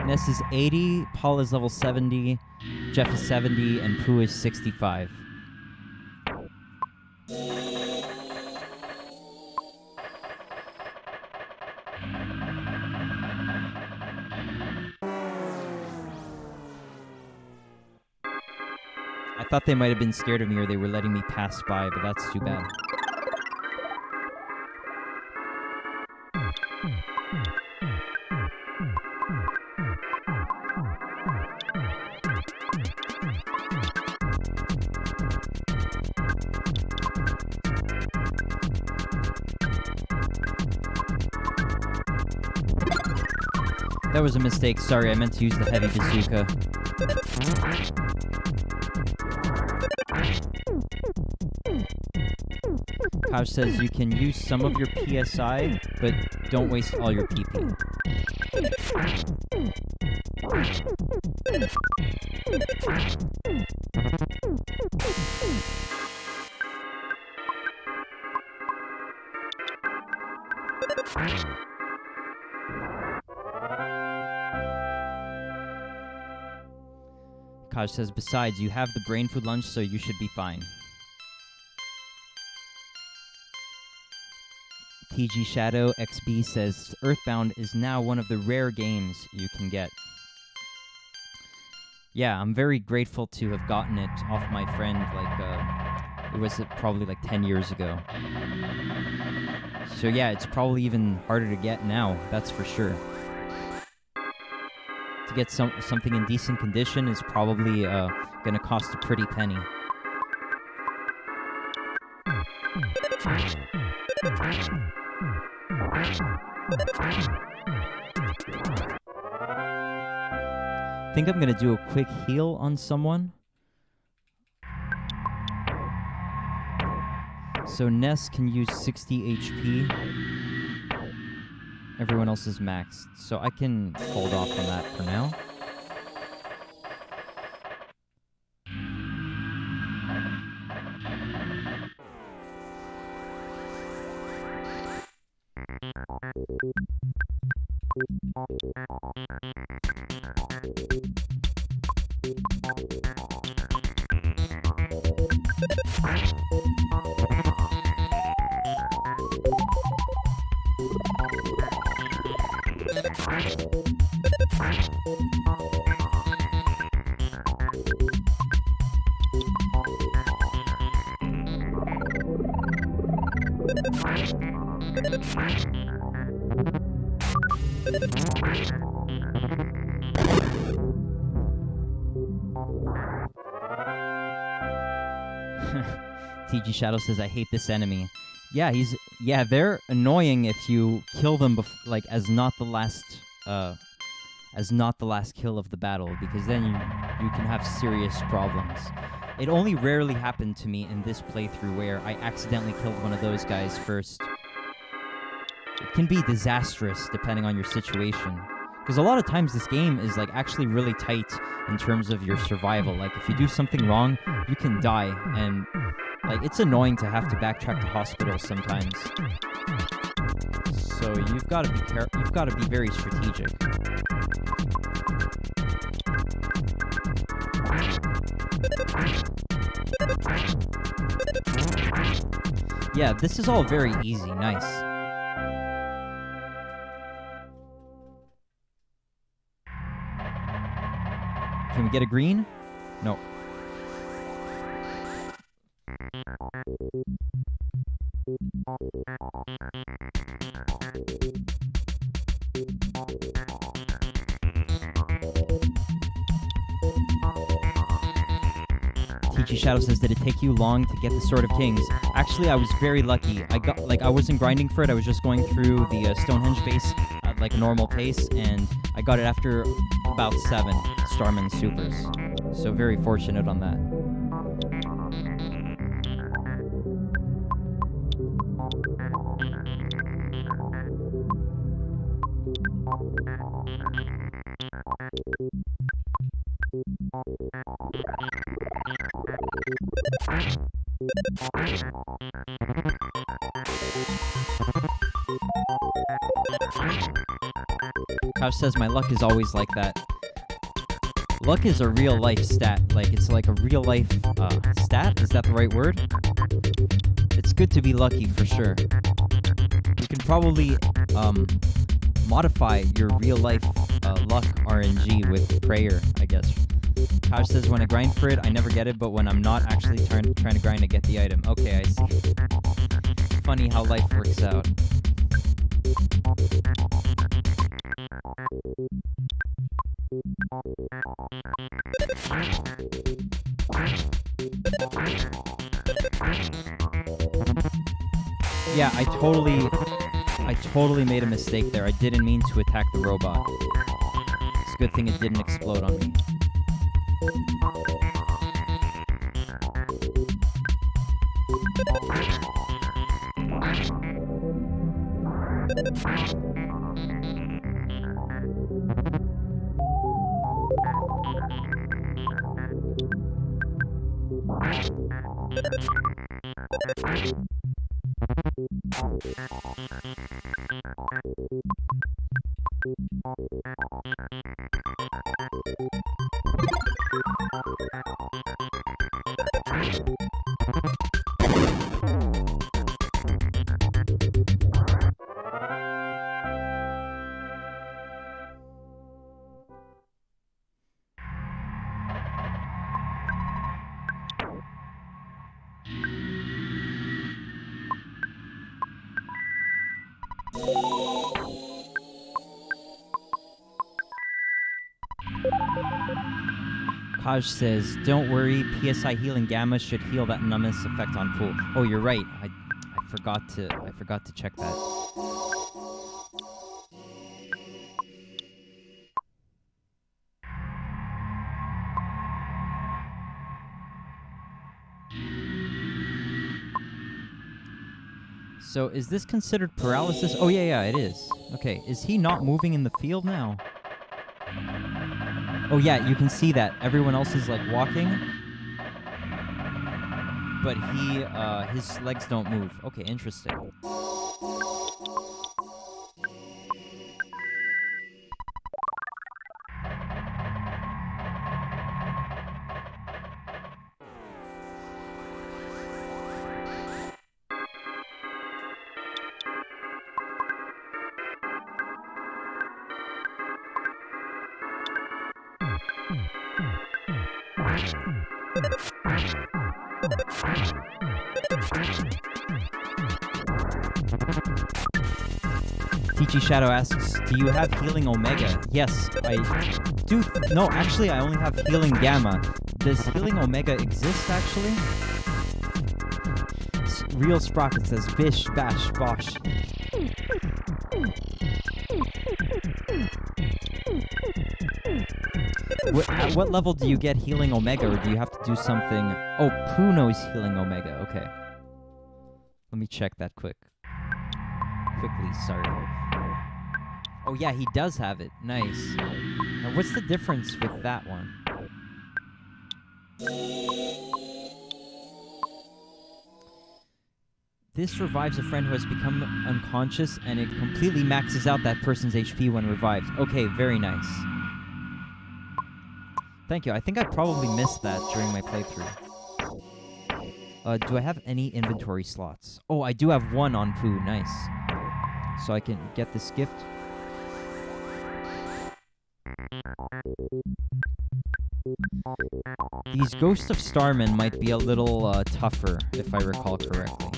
Ness is 80, Paul is level 70, Jeff is 70, and Pooh is 65. I thought they might have been scared of me or they were letting me pass by, but that's too bad. That was a mistake. Sorry, I meant to use the heavy bazooka. Kaj says you can use some of your PSI, but don't waste all your PP. Kaj says, besides, you have the brain food lunch, so you should be fine. TG Shadow XB says, EarthBound is now one of the rare games you can get. Yeah, I'm very grateful to have gotten it off my friend, like, it was probably like 10 years ago. So yeah, it's probably even harder to get now, that's for sure. To get something in decent condition is probably gonna cost a pretty penny. I think I'm gonna do a quick heal on someone. So Ness can use 60 HP. Everyone else is maxed, so I can hold off on that for now. TG Shadow says, I hate this enemy. Yeah, they're annoying if you kill them as not the last kill of the battle, because then you can have serious problems. It only rarely happened to me in this playthrough where I accidentally killed one of those guys first. can be disastrous depending on your situation. Because a lot of times this game is like actually really tight in terms of your survival. Like if you do something wrong, you can die, and like it's annoying to have to backtrack to hospitals sometimes. So you've got to be you've got to be very strategic. Yeah, this is all very easy. Nice. Can we get a green? No. TG Shadow says, did it take you long to get the Sword of Kings? Actually, I was very lucky. I wasn't grinding for it. I was just going through the Stonehenge base at like a normal pace, and I got it after about 7 Starman Supers. So very fortunate on that. Kosh says my luck is always like that. Luck is a real life stat. Like it's like a real life stat? Is that the right word? It's good to be lucky for sure. You can probably modify your real life luck RNG with prayer, I guess. Kosh says when I grind for it, I never get it, but when I'm not actually trying to grind, I get the item. Okay, I see. Funny how life works out. Yeah, I totally made a mistake there. I didn't mean to attack the robot. It's a good thing it didn't explode on me. Kaj says, don't worry, PSI healing gamma should heal that numbness effect on pool. Oh, you're right. I forgot to check that. So is this considered paralysis? Oh yeah, it is. Okay, is he not moving in the field now? Oh yeah, you can see that everyone else is like walking, but his legs don't move. Okay, interesting. TG Shadow asks, do you have Healing Omega? Yes, I do. No, actually, I only have Healing Gamma. Does Healing Omega exist, actually? Real Sprocket says, bish, bash, bosh. At what level do you get Healing Omega, or do you have to do something? Oh, Pooh knows Healing Omega. Okay. Let me check that quick. quickly, sorry. Oh yeah, he does have it. Nice. Now what's the difference with that one? This revives a friend who has become unconscious, and it completely maxes out that person's HP when revived. Okay, very nice. Thank you. I think I probably missed that during my playthrough. Do I have any inventory slots? Oh, I do have one on Pooh. Nice. So I can get this gift. These Ghost of Starmen might be a little tougher, if I recall correctly.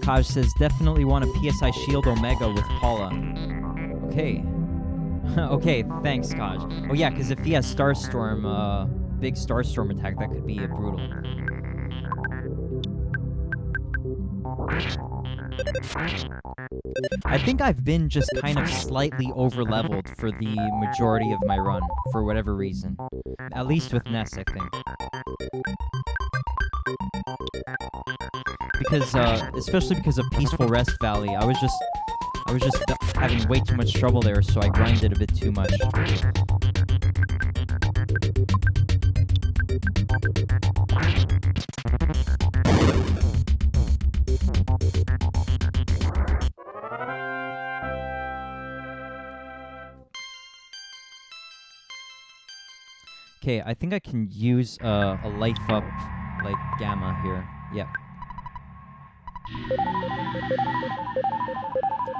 Kaj says, definitely want a PSI Shield Omega with Paula. Okay. Okay, thanks, Kaj. Oh yeah, because if he has Starstorm, big Starstorm attack, that could be brutal. I think I've been just kind of slightly over-leveled for the majority of my run, for whatever reason. At least with Ness, I think. Because, especially because of Peaceful Rest Valley, I was just having way too much trouble there, so I grinded a bit too much. Okay, I think I can use a life up, like, Gamma here. Yep.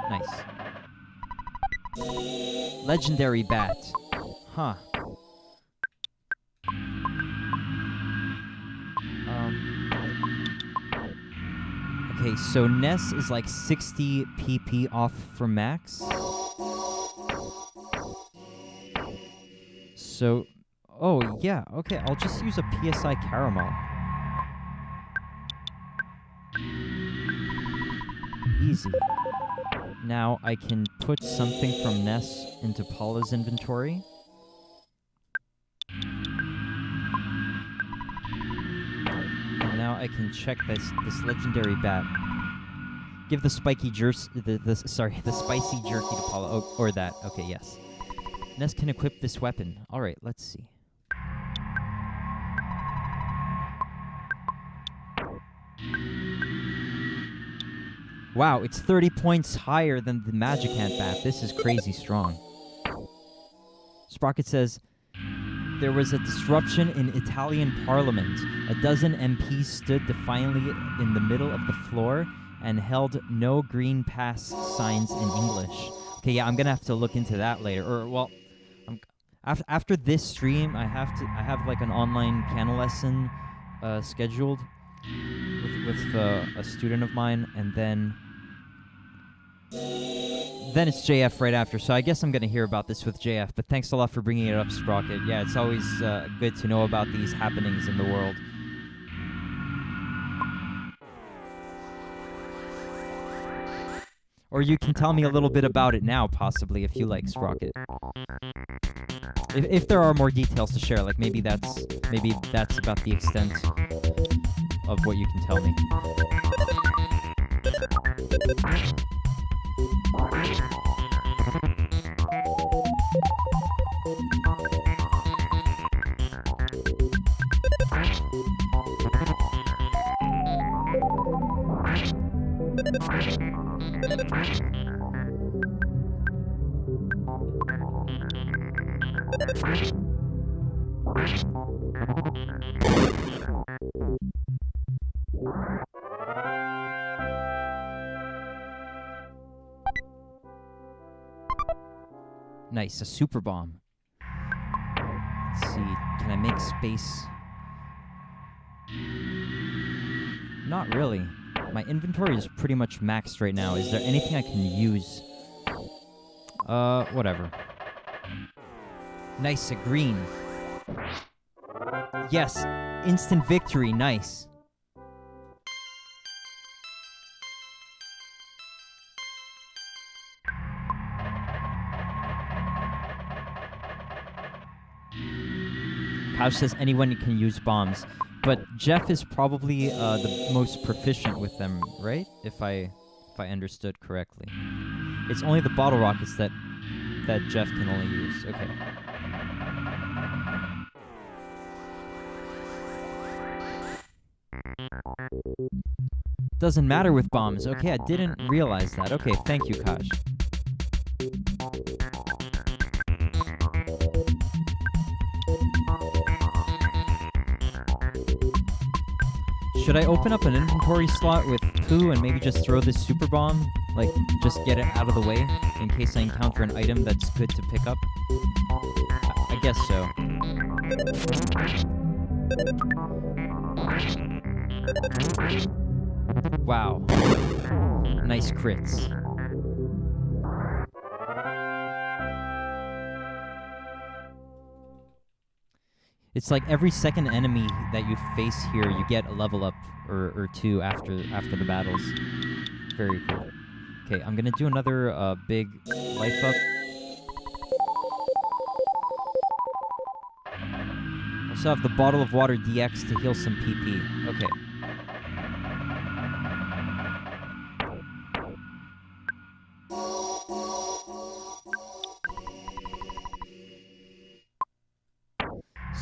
Nice. Legendary Bat. Huh. Okay, so Ness is like 60 PP off from max. So... Oh, yeah, okay, I'll just use a PSI Caramel. Easy. Now I can put something from Ness into Paula's inventory. And now I can check this legendary bat. Give the spicy jerky to Paula. Oh, or that. Okay, yes. Ness can equip this weapon. Alright, let's see. Wow, it's 30 points higher than the Magicant bat. This is crazy strong. Sprocket says, there was a disruption in Italian parliament. A dozen MPs stood defiantly in the middle of the floor and held no green pass signs in English. Okay, yeah, I'm gonna have to look into that later. Or, well, after this stream, I have like an online piano lesson scheduled with a student of mine, and then it's JF right after. So I guess I'm gonna hear about this with JF. But thanks a lot for bringing it up, Sprocket. Yeah, it's always good to know about these happenings in the world. Or you can tell me a little bit about it now, possibly, if you like, Sprocket. If there are more details to share, like maybe that's about the extent of what you can tell me. Nice, a super bomb. Let's see, can I make space? Not really. My inventory is pretty much maxed right now. Is there anything I can use? Whatever. Nice, a green. Yes, instant victory, nice. Kosh says anyone can use bombs, but Jeff is probably the most proficient with them, right? If I understood correctly. It's only the bottle rockets that Jeff can only use. Okay. Doesn't matter with bombs. Okay, I didn't realize that. Okay, thank you, Kosh. Should I open up an inventory slot with Pooh and maybe just throw this super bomb? Like, just get it out of the way in case I encounter an item that's good to pick up? I guess so. Wow. Nice crits. It's like every second enemy that you face here, you get a level up or two after the battles. Very cool. Okay, I'm gonna do another big life up. Also have the bottle of water DX to heal some PP. Okay.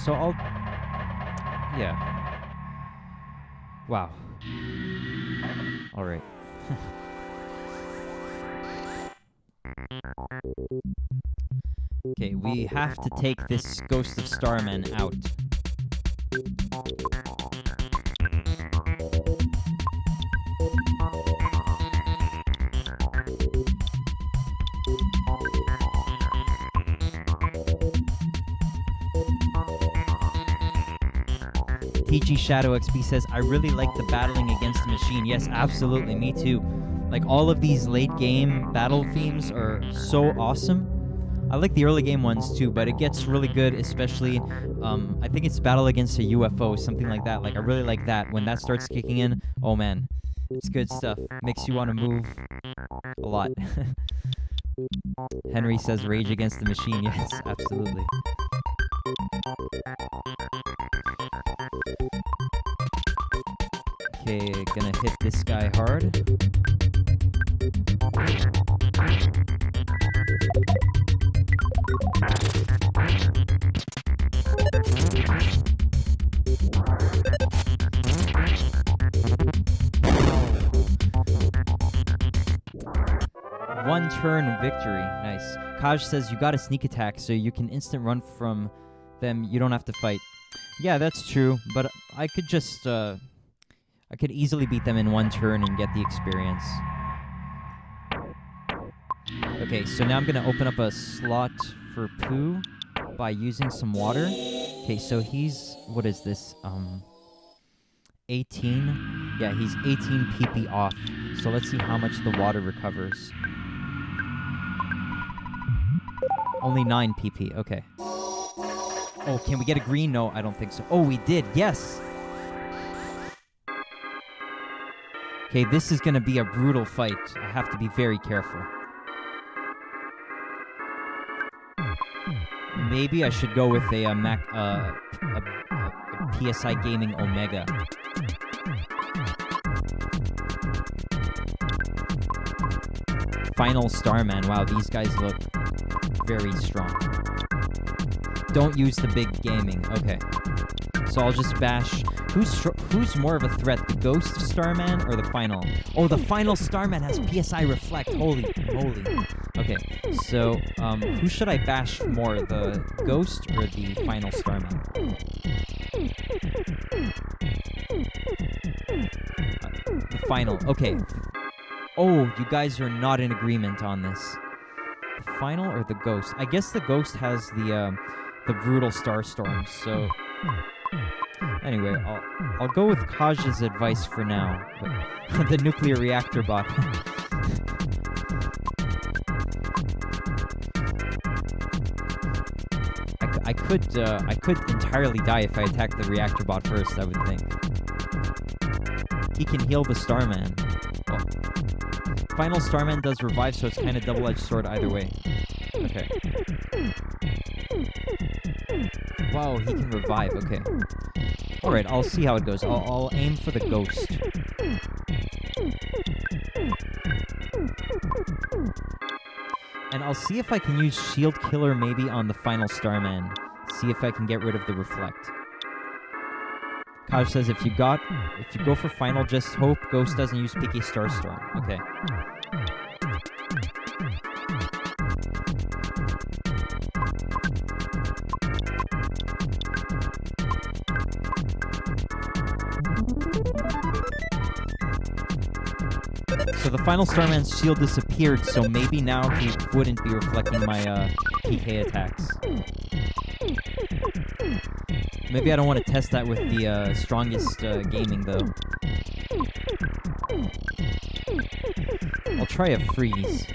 So I'll... Yeah. Wow. Alright. Okay, we have to take this Ghost of Starman out. PG Shadow XP says, I really like the battling against the machine. Yes, absolutely, me too. Like, all of these late game battle themes are so awesome. I like the early game ones too, but it gets really good, especially, I think it's Battle Against a UFO, something like that. Like, I really like that. When that starts kicking in, oh man, it's good stuff. Makes you want to move a lot. Henry says, rage against the machine. Yes, absolutely. Okay, gonna hit this guy hard. One turn victory. Nice. Kaj says you got a sneak attack, so you can instant run from them. You don't have to fight. Yeah, that's true, but I could just... I could easily beat them in one turn and get the experience. Okay, so now I'm gonna open up a slot for Pooh by using some water. Okay, so he's... What is this? 18? Yeah, he's 18 PP off. So let's see how much the water recovers. Only 9 PP, okay. Oh, can we get a green? No, I don't think so. Oh, we did, yes! Okay, this is going to be a brutal fight. I have to be very careful. Maybe I should go with a PSI Gaming Omega. Final Starman. Wow, these guys look very strong. Don't use the big gaming. Okay. So I'll just bash... Who's more of a threat, the Ghost of Starman or the Final? Oh, the Final Starman has PSI Reflect. Holy. Okay, so who should I bash more, the Ghost or the Final Starman? The Final. Okay. Oh, you guys are not in agreement on this. The Final or the Ghost? I guess the Ghost has the brutal Starstorm, so... Anyway, I'll go with Kaj's advice for now. The nuclear reactor bot. I could entirely die if I attacked the reactor bot first, I would think. He can heal the Starman. Well, Final Starman does revive, so it's kind of double-edged sword either way. Okay. Whoa, he can revive. Okay. All right, I'll see how it goes. I'll aim for the ghost. And I'll see if I can use Shield Killer maybe on the final Starman. See if I can get rid of the Reflect. Kaj says if you go for final, just hope Ghost doesn't use PK Starstorm. Okay. So the final Starman's shield disappeared, so maybe now he wouldn't be reflecting my PK attacks. Maybe I don't want to test that with the strongest gaming, though. I'll try a freeze.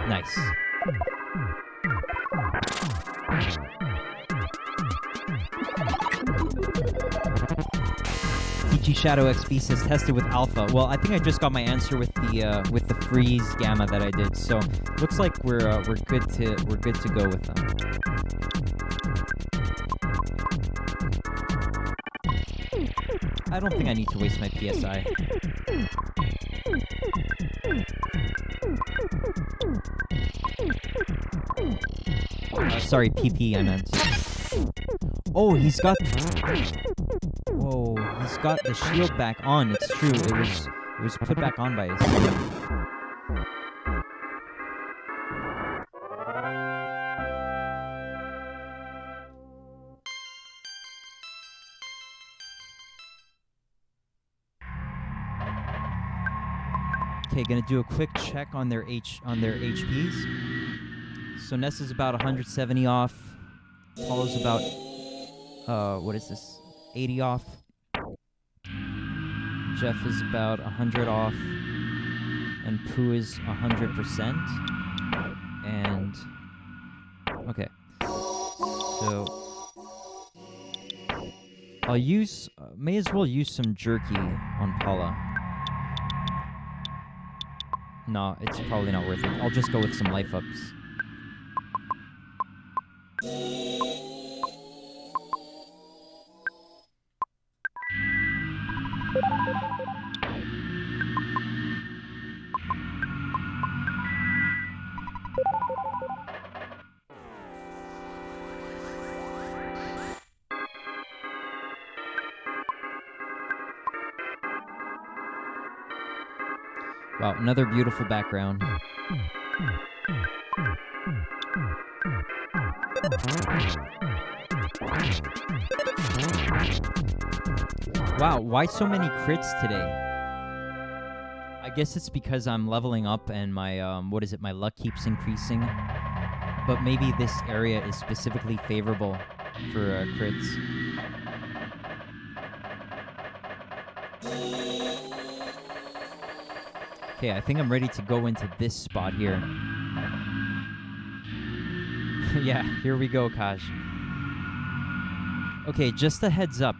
Nice. PG Shadow XP says tested with alpha. Well, I think I just got my answer with the freeze gamma that I did. So looks like we're good to go with them. I don't think I need to waste my PSI. Sorry, PP I meant. Oh, he's got... Whoa, he's got the shield back on. It's true. It was put back on by his... Okay, gonna do a quick check on their HPs. So Ness is about 170 off. Paula's about what is this? 80 off. Jeff is about 100 off. And Pooh is 100%. And okay. So I'll use may as well use some jerky on Paula. No, it's probably not worth it. I'll just go with some life ups. Wow, another beautiful background. Wow, why so many crits today? I guess it's because I'm leveling up and my, my luck keeps increasing. But maybe this area is specifically favorable for crits. Okay, I think I'm ready to go into this spot here. Yeah, here we go, Kaj. Okay, just a heads up.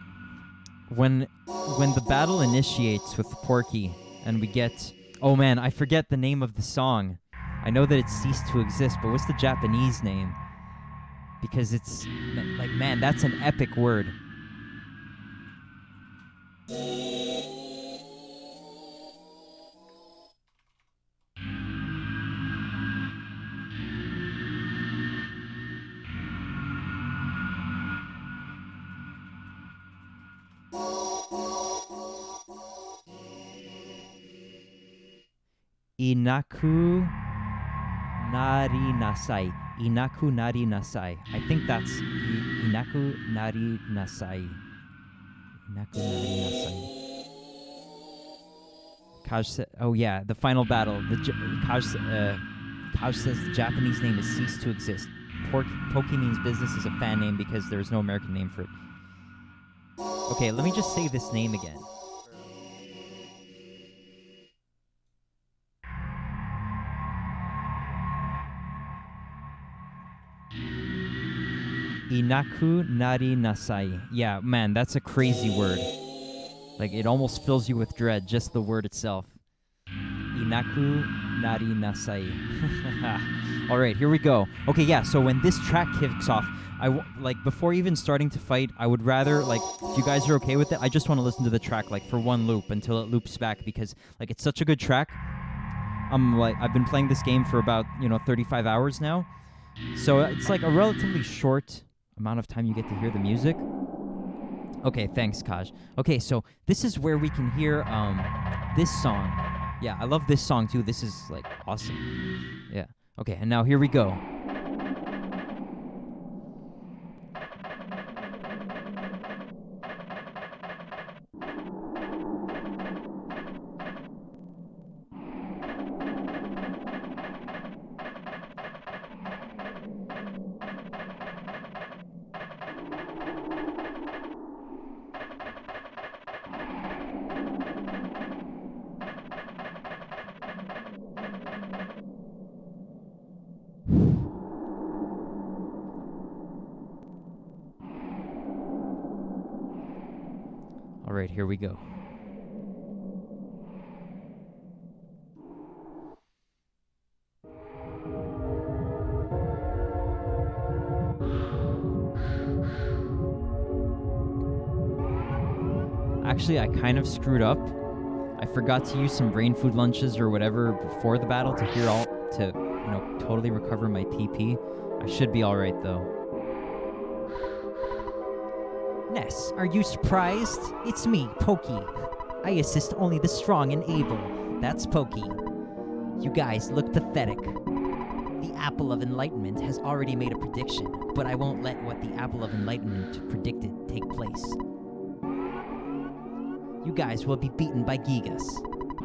When the battle initiates with Porky and we get... Oh man, I forget the name of the song. I know that it ceased to exist, but what's the Japanese name? Because it's... Like, man, that's an epic word. Inaku nari nasai. Inaku nari nasai. I think that's Inaku nari nasai. Inaku nari nasai. Kaj said, oh yeah, the final battle. Kaj says the Japanese name has ceased to exist. Poki means business is a fan name because there is no American name for it. Okay, let me just say this name again. Inaku nari nasai. Yeah, man, that's a crazy word. Like, it almost fills you with dread, just the word itself. Inaku nari nasai. All right, here we go. Okay, yeah, so when this track kicks off, like, before even starting to fight, I would rather, like, if you guys are okay with it, I just want to listen to the track, like, for one loop until it loops back, because, like, it's such a good track. I've been playing this game for about, 35 hours now. So it's, like, a relatively short amount of time you get to hear the music. Okay, thanks, Kaj. Okay, so this is where we can hear this song. Yeah, I love this song too. This is like awesome. Yeah. Okay, and now here we go. All right, here we go. Actually, I kind of screwed up. I forgot to use some brain food lunches or whatever before the battle to totally recover my TP. I should be all right though. Ness, are you surprised? It's me, Pokey. I assist only the strong and able. That's Pokey. You guys look pathetic. The Apple of Enlightenment has already made a prediction, but I won't let what the Apple of Enlightenment predicted take place. You guys will be beaten by Gigas.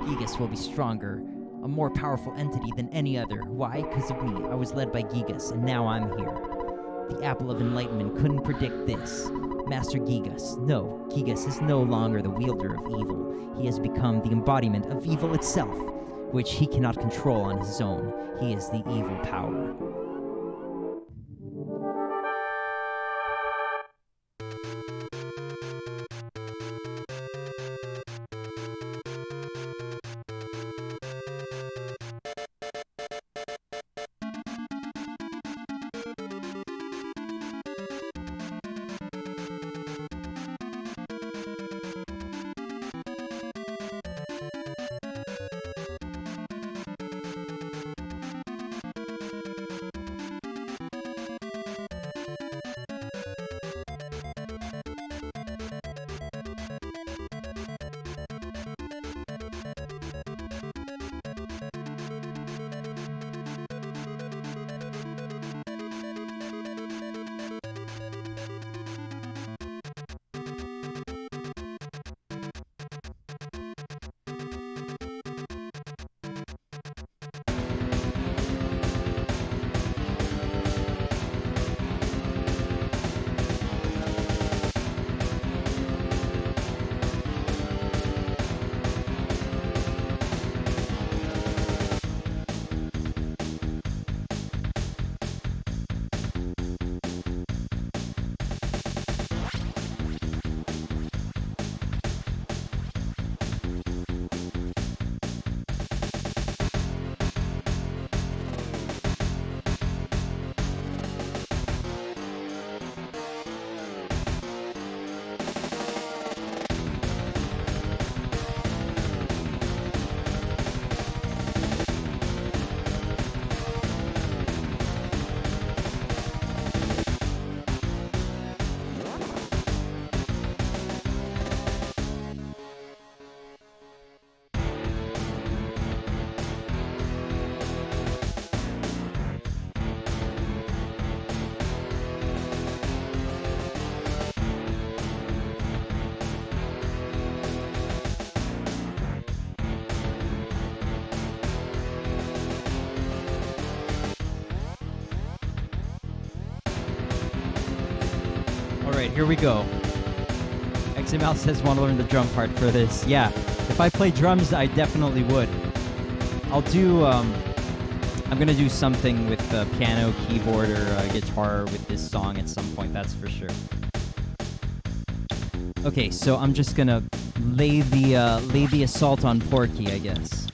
Gigas will be stronger, a more powerful entity than any other. Why? Because of me. I was led by Gigas, and now I'm here. The Apple of Enlightenment couldn't predict this. Master Gigas. No, Gigas is no longer the wielder of evil. He has become the embodiment of evil itself, which he cannot control on his own. He is the evil power. Alright, here we go. XML says want to learn the drum part for this. Yeah, if I play drums, I definitely would. I'll do I'm gonna do something with the piano, keyboard, or guitar with this song at some point, that's for sure. Okay, so I'm just gonna lay the assault on Porky, I guess.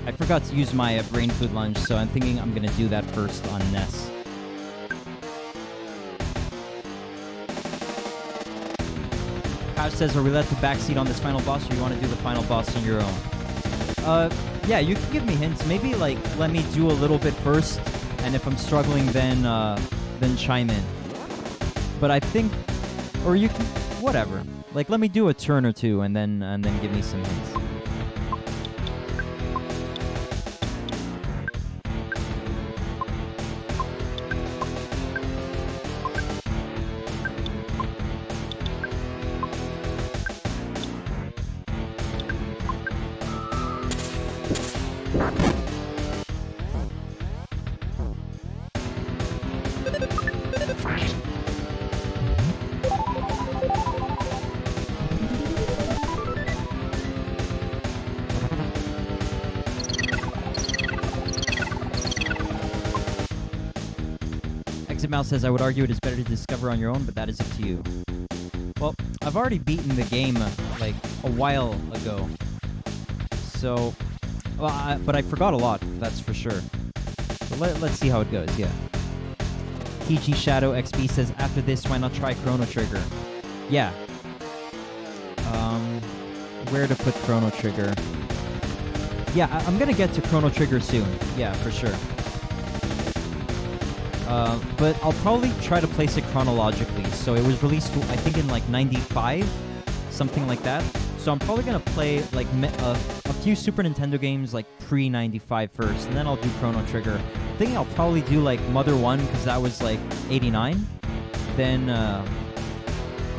I forgot to use my brain food lunge, so I'm thinking I'm gonna do that first on Ness. Kyle says, are we let the backseat on this final boss, or you want to do the final boss on your own? Yeah, you can give me hints. Maybe, like, let me do a little bit first, and if I'm struggling, then chime in. But I think, or you can, whatever. Like, let me do a turn or two, and then give me some hints. Mouse says, I would argue it is better to discover on your own, but that is up to you. Well, I've already beaten the game, like, a while ago. So, well, but I forgot a lot, that's for sure. So let's see how it goes, yeah. TG Shadow XP says, after this, why not try Chrono Trigger? Yeah. Where to put Chrono Trigger? Yeah, I'm gonna get to Chrono Trigger soon. Yeah, for sure. But I'll probably try to place it chronologically. So it was released, I think, in like 95, something like that. So I'm probably gonna play like a few Super Nintendo games like pre-95 first, and then I'll do Chrono Trigger. I think I'll probably do like Mother 1, because that was like 89. Then,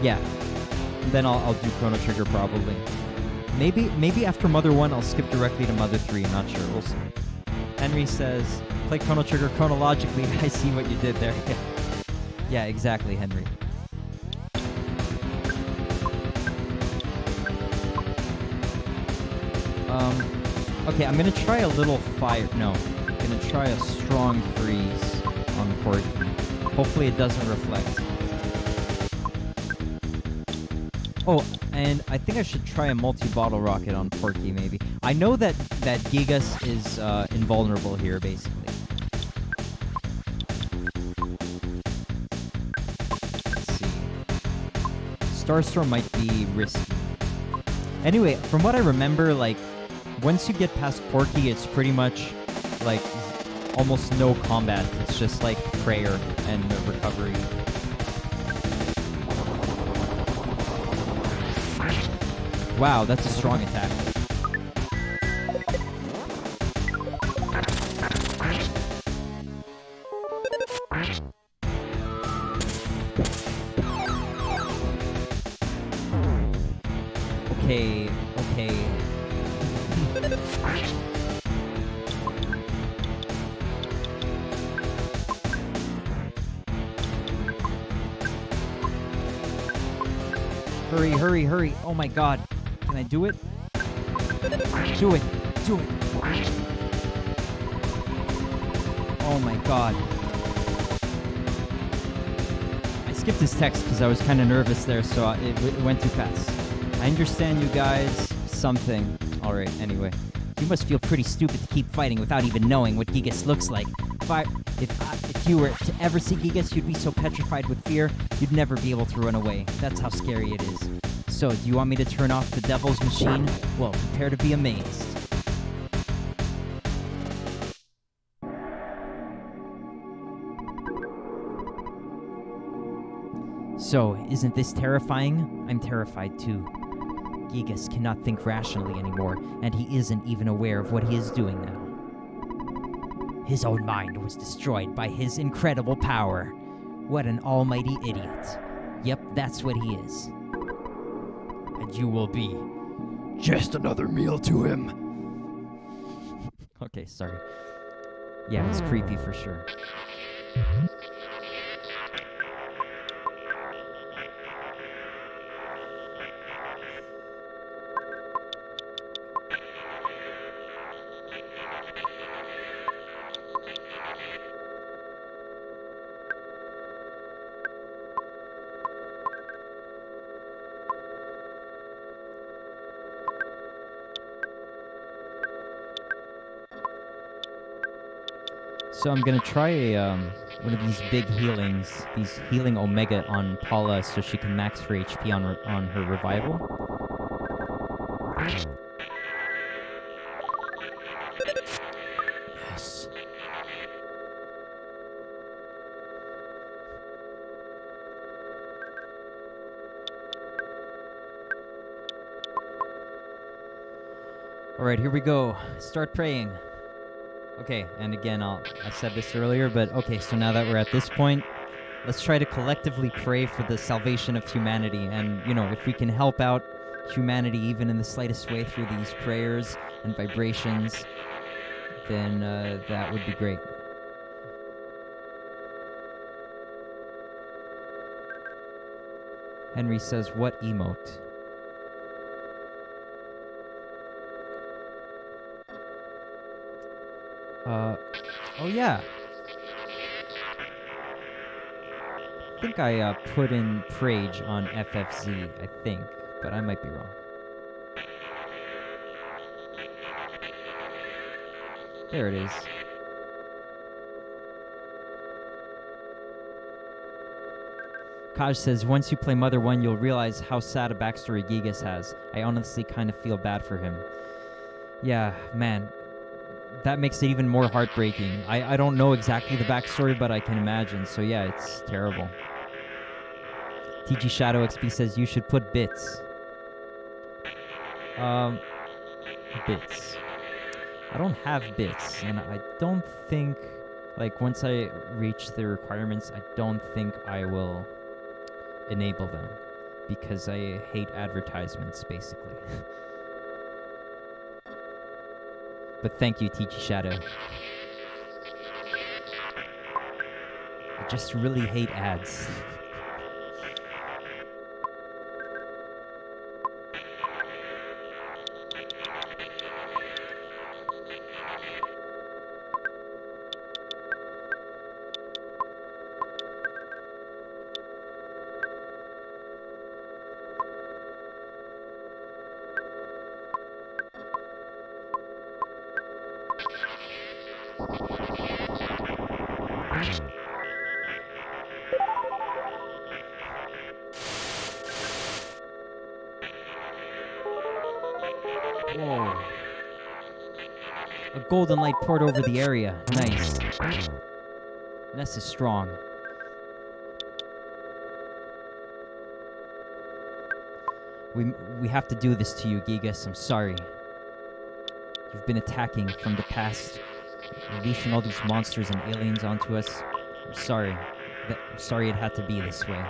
yeah. Then I'll do Chrono Trigger probably. Maybe after Mother 1, I'll skip directly to Mother 3. I'm not sure. We'll see. Henry says, play Chrono Trigger chronologically. I see what you did there. Yeah, exactly, Henry. Okay, I'm gonna try a little fire. No, I'm gonna try a strong freeze on Porky. Hopefully it doesn't reflect. Oh, and I think I should try a multi-bottle rocket on Porky, maybe. I know that Gigas is invulnerable here, basically. Let's see. Starstorm might be risky. Anyway, from what I remember, like, once you get past Porky, it's pretty much, like, almost no combat. It's just, like, prayer and recovery. Wow, that's a strong attack. Okay. Hurry. Oh my god. Can I do it? Do it. Oh my god. I skipped this text because I was kind of nervous there, so it went too fast. I understand you guys. Something. Alright, anyway. You must feel pretty stupid to keep fighting without even knowing what Gigas looks like. If you were to ever see Gigas, you'd be so petrified with fear, you'd never be able to run away. That's how scary it is. So, do you want me to turn off the devil's machine? Well, prepare to be amazed. So, isn't this terrifying? I'm terrified too. Gigas cannot think rationally anymore, and he isn't even aware of what he is doing now. His own mind was destroyed by his incredible power. What an almighty idiot. Yep, that's what he is. And you will be just another meal to him. Okay, sorry. Yeah, it's creepy for sure. So I'm gonna try one of these big healings, these healing omega on Paula, so she can max her HP on her revival. Yes. All right, here we go. Start praying. Okay, and again, I said this earlier, but okay, so now that we're at this point, let's try to collectively pray for the salvation of humanity. And, you know, if we can help out humanity even in the slightest way through these prayers and vibrations, then that would be great. Henry says, what emote? Oh yeah. I think I put in Prage on FFZ, I think, but I might be wrong. There it is. Kaj says, once you play Mother 1, you'll realize how sad a backstory Gigas has. I honestly kind of feel bad for him. Yeah, man. That makes it even more heartbreaking. I don't know exactly the backstory, but I can imagine. So yeah, it's terrible. TG Shadow XP says you should put bits. Bits. I don't have bits, and I don't think, like, once I reach the requirements, I don't think I will enable them, because I hate advertisements, basically. But thank you, TG Shadow. I just really hate ads. Whoa. A golden light poured over the area. Nice. Ness is strong. We have to do this to you, Gigas. I'm sorry. You've been attacking from the past, unleashing all these monsters and aliens onto us. I'm sorry. I'm sorry it had to be this way.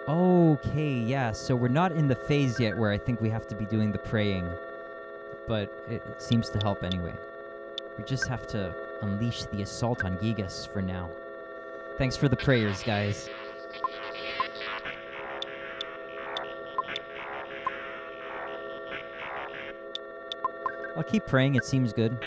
Okay, yeah, so we're not in the phase yet where I think we have to be doing the praying, but it seems to help anyway. We just have to unleash the assault on Gigas for now. Thanks for the prayers, guys. I'll keep praying, it seems good.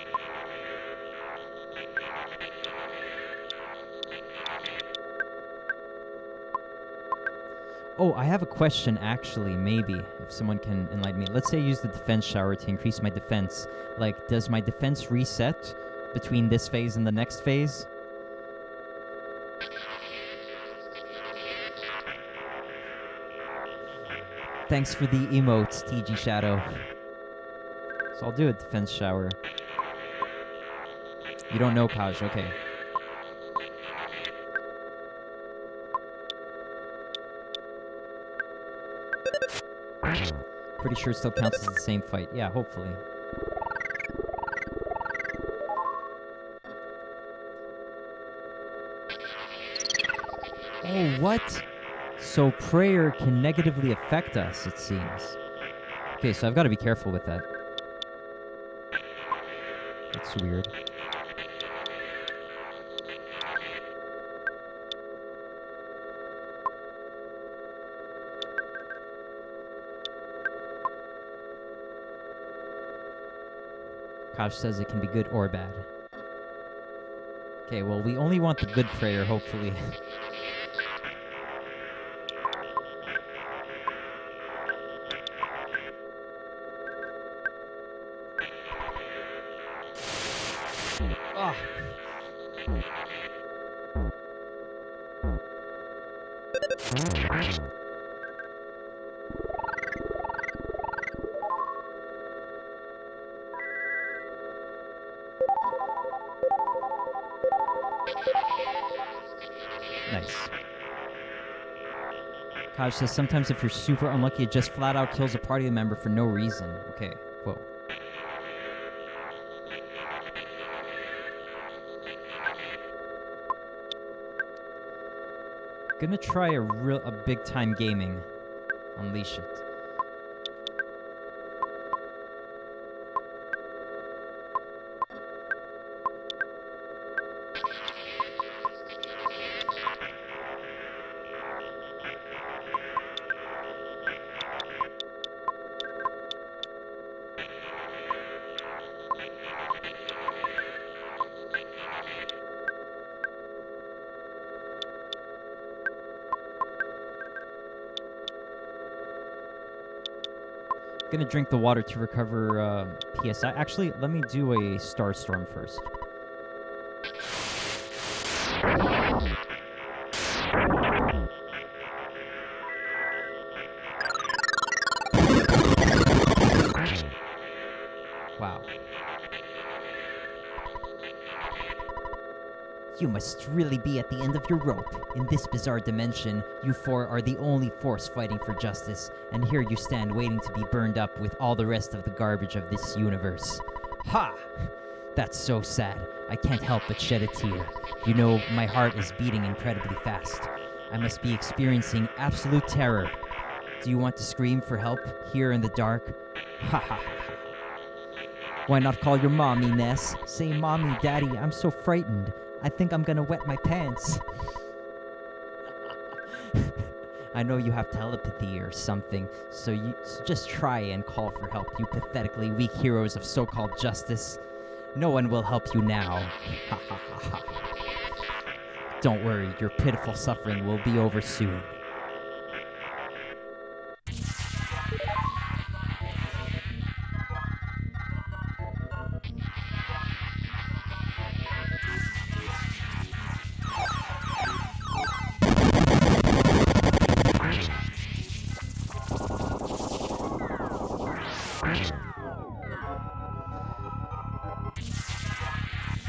Oh, I have a question, actually, maybe, if someone can enlighten me. Let's say I use the defense shower to increase my defense. Like, does my defense reset between this phase and the next phase? Thanks for the emotes, TG Shadow. So I'll do a defense shower. You don't know, Kaj, okay. Pretty sure it still counts as the same fight. Yeah, hopefully. Oh, what? So prayer can negatively affect us, it seems. Okay, so I've got to be careful with that. That's weird. Kosh says it can be good or bad. Okay, well, we only want the good prayer, hopefully. Ah. Nice. Kaj says sometimes if you're super unlucky, it just flat out kills a party member for no reason. Okay, whoa. Gonna try a big time gaming. Unleash it. Gonna drink the water to recover PSI. Actually, let me do a star storm first. Wow. You must really be at the end of your rope. In this bizarre dimension, you four are the only force fighting for justice, and here you stand waiting to be burned up with all the rest of the garbage of this universe. Ha! That's so sad. I can't help but shed a tear. You know, my heart is beating incredibly fast. I must be experiencing absolute terror. Do you want to scream for help here in the dark? Ha ha ha. Why not call your mommy, Ness? Say, Mommy, Daddy, I'm so frightened. I think I'm gonna wet my pants. I know you have telepathy or something, so just try and call for help, you pathetically weak heroes of so-called justice. No one will help you now. Ha ha ha ha. Don't worry, your pitiful suffering will be over soon.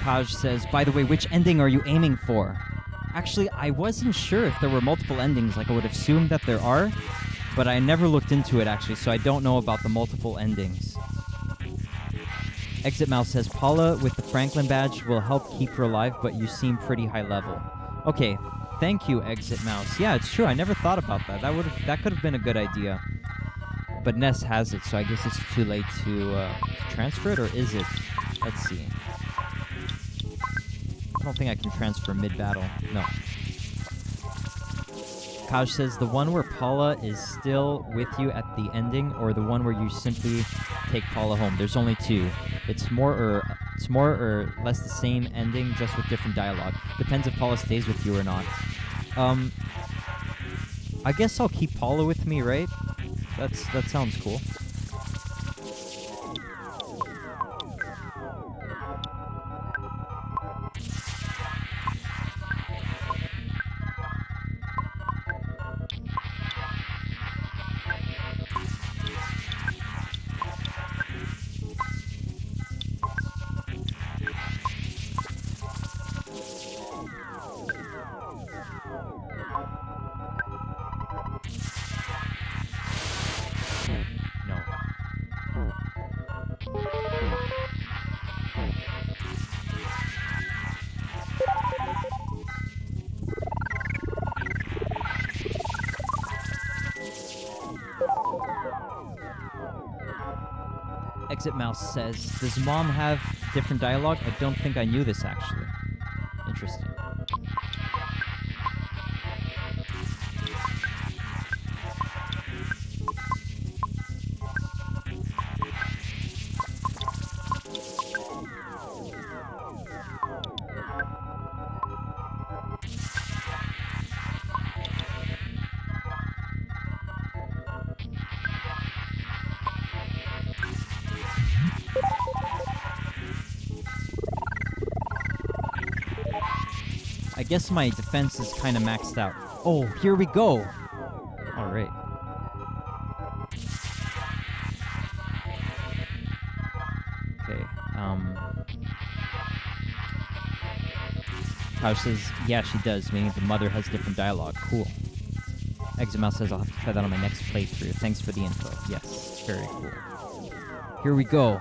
Kaj says, by the way, which ending are you aiming for? Actually, I wasn't sure if there were multiple endings. Like, I would assume that there are, but I never looked into it, actually, so I don't know about the multiple endings. Exit Mouse says, Paula with the Franklin badge will help keep her alive, but you seem pretty high level. Okay, thank you, Exit Mouse. Yeah, it's true. I never thought about that. That could have been a good idea. But Ness has it, so I guess it's too late to transfer it, or is it? Let's see. I don't think I can transfer mid-battle. No. Kaj says, the one where Paula is still with you at the ending, or the one where you simply take Paula home? There's only two. It's more or less the same ending, just with different dialogue. Depends if Paula stays with you or not. I guess I'll keep Paula with me, right? That sounds cool. No. Exit Mouse says, does Mom have different dialogue? I don't think I knew this, actually. Interesting. I guess my defense is kind of maxed out. Oh, here we go! Alright. Okay, Couch says, yeah, she does, meaning the mother has different dialogue. Cool. Exit Mouse says, I'll have to try that on my next playthrough. Thanks for the info. Yes, very cool. Here we go.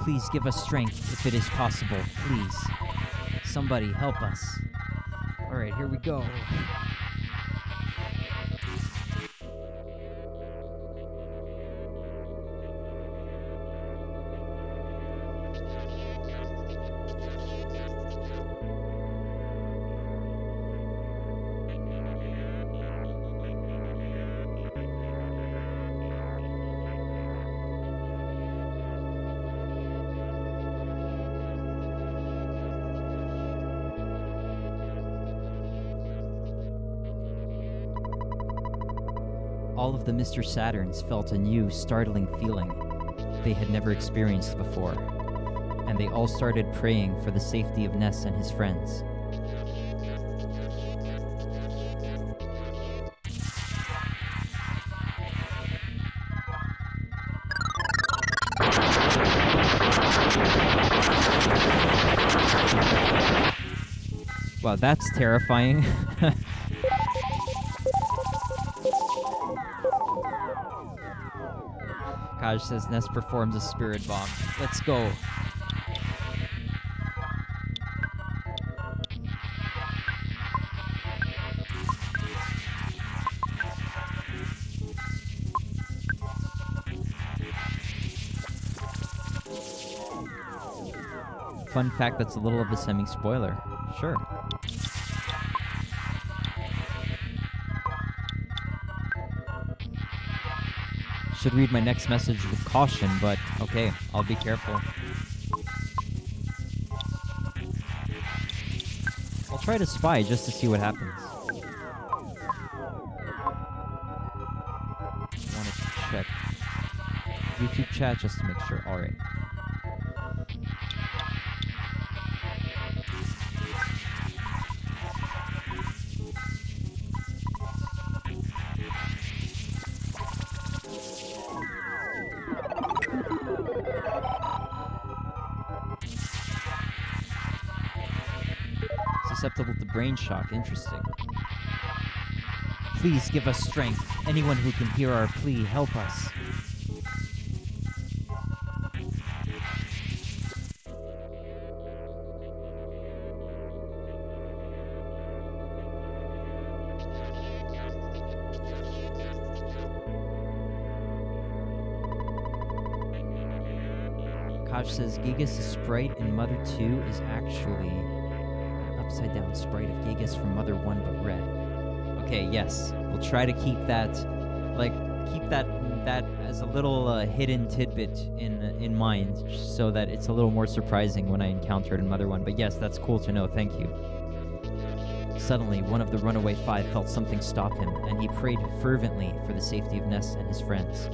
Please give us strength if it is possible. Please. Somebody help us. Alright, here we go. All of the Mr. Saturns felt a new, startling feeling they had never experienced before, and they all started praying for the safety of Ness and his friends. Wow, that's terrifying. Kaj says Ness performs a spirit bomb. Let's go. Fun fact that's a little of a semi-spoiler. Sure. Should read my next message with caution, but okay, I'll be careful. I'll try to spy just to see what happens. I wanted to check YouTube chat just to make sure. Alright. Susceptible to brain shock. Interesting. Please give us strength. Anyone who can hear our plea, help us. Kosh says Gigas' sprite in Mother 2 is actually upside down sprite of Gigas from Mother 1 but red. Okay, yes. We'll try to keep that that as a little hidden tidbit in mind so that it's a little more surprising when I encounter it in Mother 1. But yes, that's cool to know. Thank you. Suddenly, one of the runaway five felt something stop him, and he prayed fervently for the safety of Ness and his friends.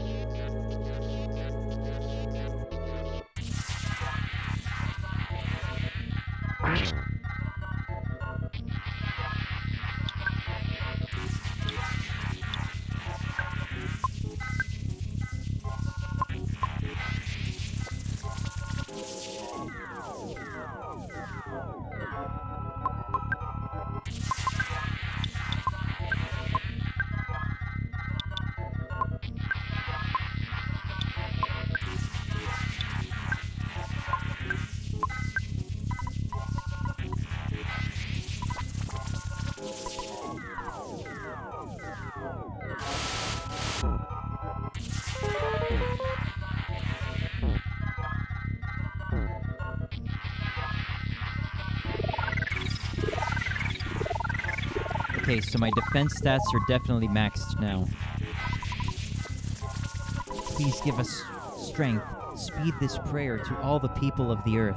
Okay, so my defense stats are definitely maxed now. Please give us strength. Speed this prayer to all the people of the earth.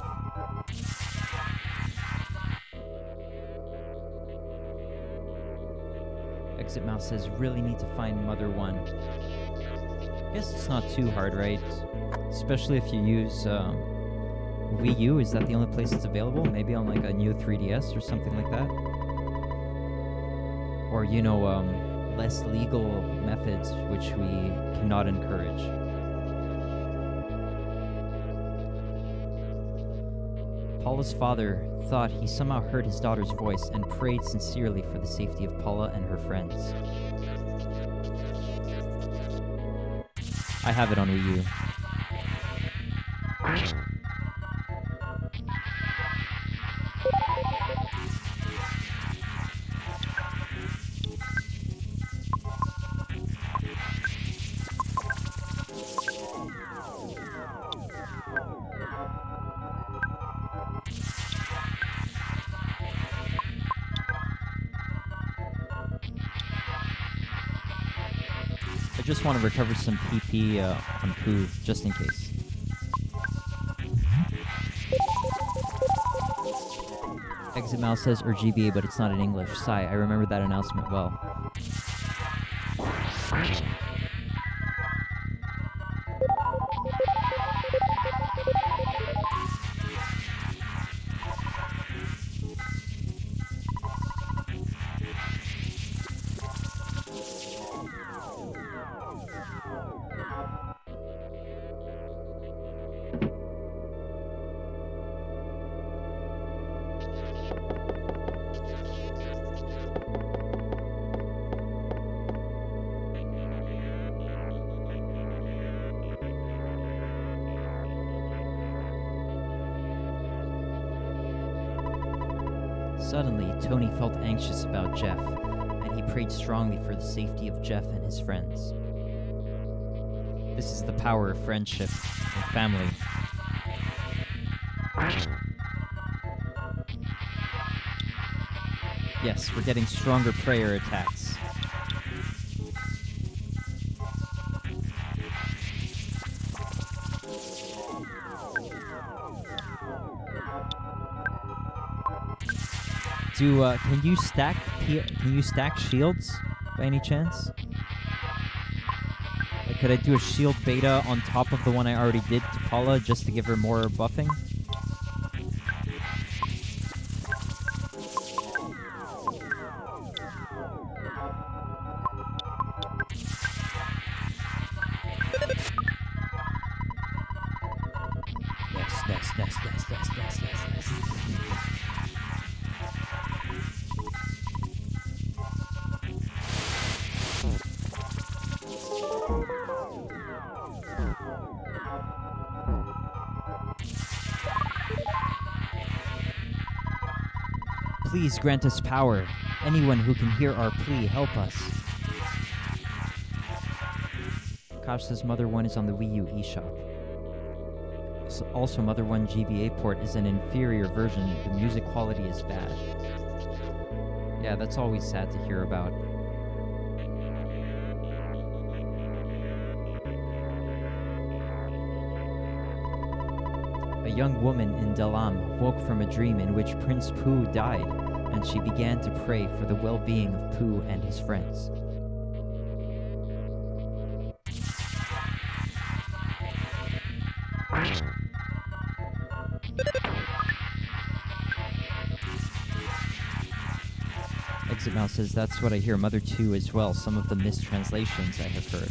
Exit Mouse says, really need to find Mother 1. I guess it's not too hard, right? Especially if you use Wii U. Is that the only place it's available? Maybe on like a new 3DS or something like that? Or, you know, less legal methods which we cannot encourage. Paula's father thought he somehow heard his daughter's voice and prayed sincerely for the safety of Paula and her friends. I have it on Wii U. I just want to recover some PP on Pooh, just in case. Exit Mouse says GBA, but it's not in English. Sigh, I remember that announcement well. Suddenly, Tony felt anxious about Jeff, and he prayed strongly for the safety of Jeff and his friends. This is the power of friendship and family. Yes, we're getting stronger prayer attacks. Can you stack shields by any chance? Like, could I do a shield beta on top of the one I already did to Paula just to give her more buffing? Yes. Please grant us power. Anyone who can hear our plea, help us. Kosh says Mother 1 is on the Wii U eShop. Also, Mother 1 GBA port is an inferior version. The music quality is bad. Yeah, that's always sad to hear about. A young woman in Dalam woke from a dream in which Prince Pooh died, and she began to pray for the well-being of Pooh and his friends. Exit Mouse says that's what I hear Mother 2 as well, some of the mistranslations I have heard.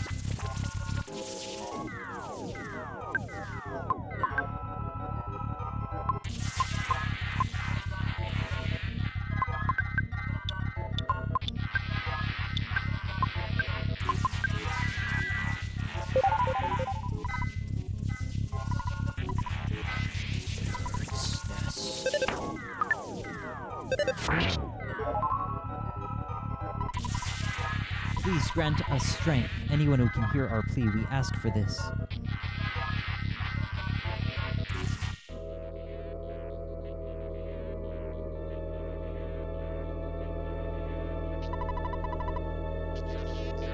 Please grant us strength. Anyone who can hear our plea, we ask for this.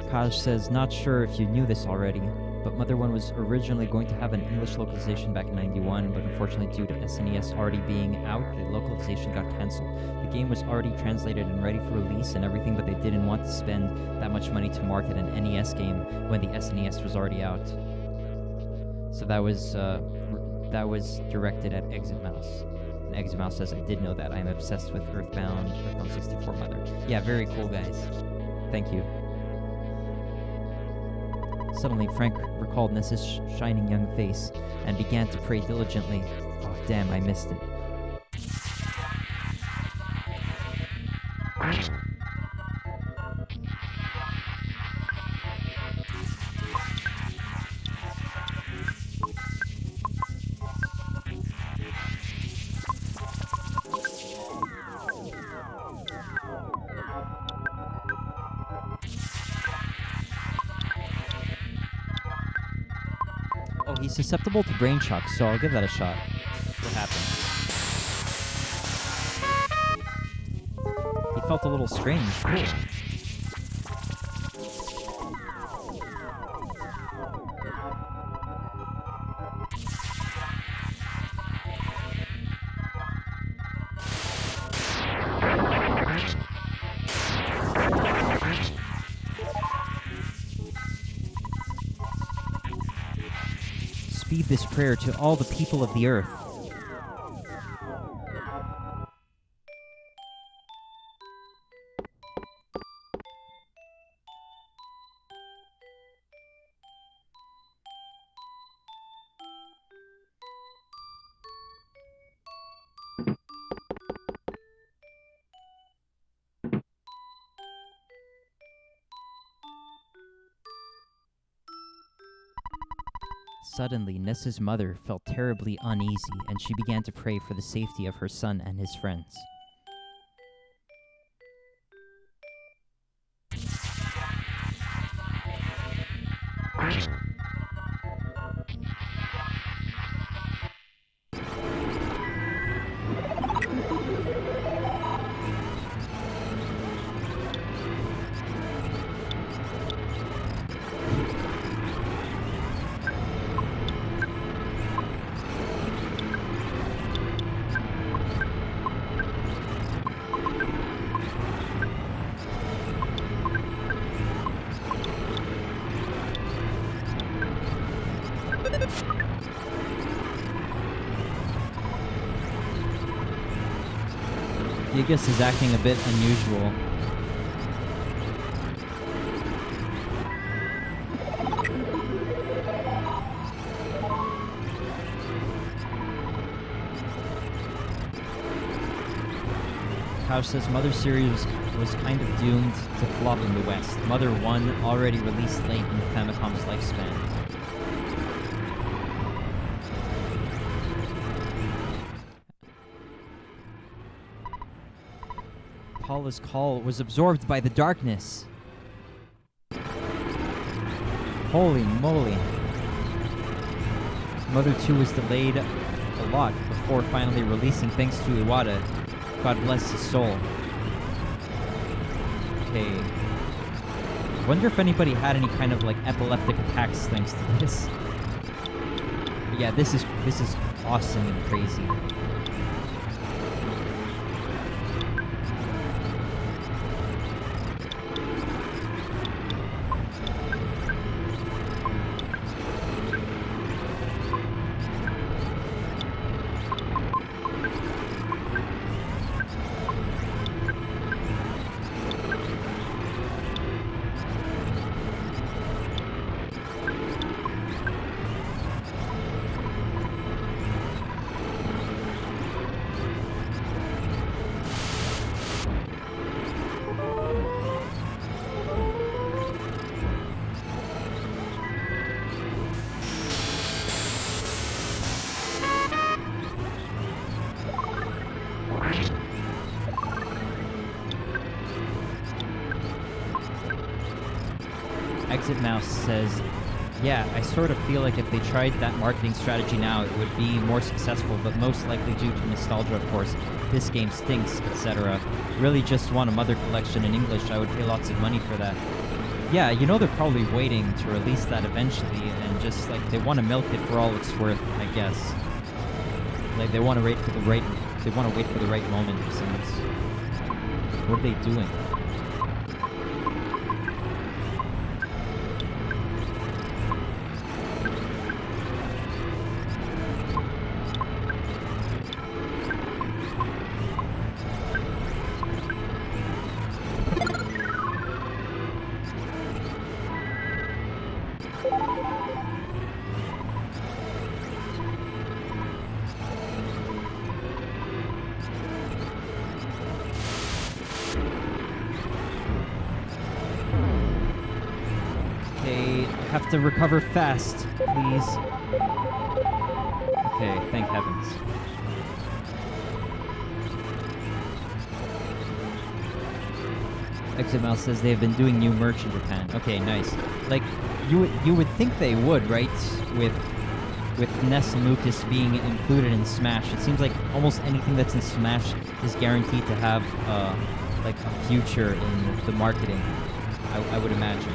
Kaj says, not sure if you knew this already, but Mother 1 was originally going to have an English localization back in '91, but unfortunately due to SNES already being out, the localization got cancelled. The game was already translated and ready for release and everything, but they didn't want to spend that much money to market an NES game when the SNES was already out. So that was directed at Exit Mouse. And Exit Mouse says, I did know that. I am obsessed with EarthBound 64 Mother. Yeah, very cool, guys. Thank you. Suddenly, Frank recalled Ness's shining young face and began to pray diligently. Oh, damn, I missed it. Oh, he's susceptible to brain shock, so I'll give that a shot. What happened? He felt a little strange. Cool. Speed this prayer to all the people of the earth. Suddenly, Nessa's mother felt terribly uneasy, and she began to pray for the safety of her son and his friends. Gigas is acting a bit unusual. Couch says Mother series was kind of doomed to flop in the West. Mother 1 already released late in the Famicom's lifespan. Paula's call was absorbed by the darkness. Holy moly. Mother 2 was delayed a lot before finally releasing thanks to Iwata. God bless his soul. Okay. Wonder if anybody had any kind of like epileptic attacks thanks to this. But yeah, this is awesome and crazy. Exit Mouse says, yeah, I sort of feel like if they tried that marketing strategy now, it would be more successful, but most likely due to nostalgia, of course. This game stinks, etc. Really just want a Mother collection in English. I would pay lots of money for that. Yeah, you know they're probably waiting to release that eventually, and just like they want to milk it for all it's worth, I guess. Like they want to wait for the right moment. It seems. What are they doing? Have to recover fast, please. Okay, thank heavens. Exit Mouse says they have been doing new merch in Japan. Okay, nice. Like you would think they would, right? With Ness and Lucas being included in Smash, it seems like almost anything that's in Smash is guaranteed to have like a future in the marketing. I would imagine.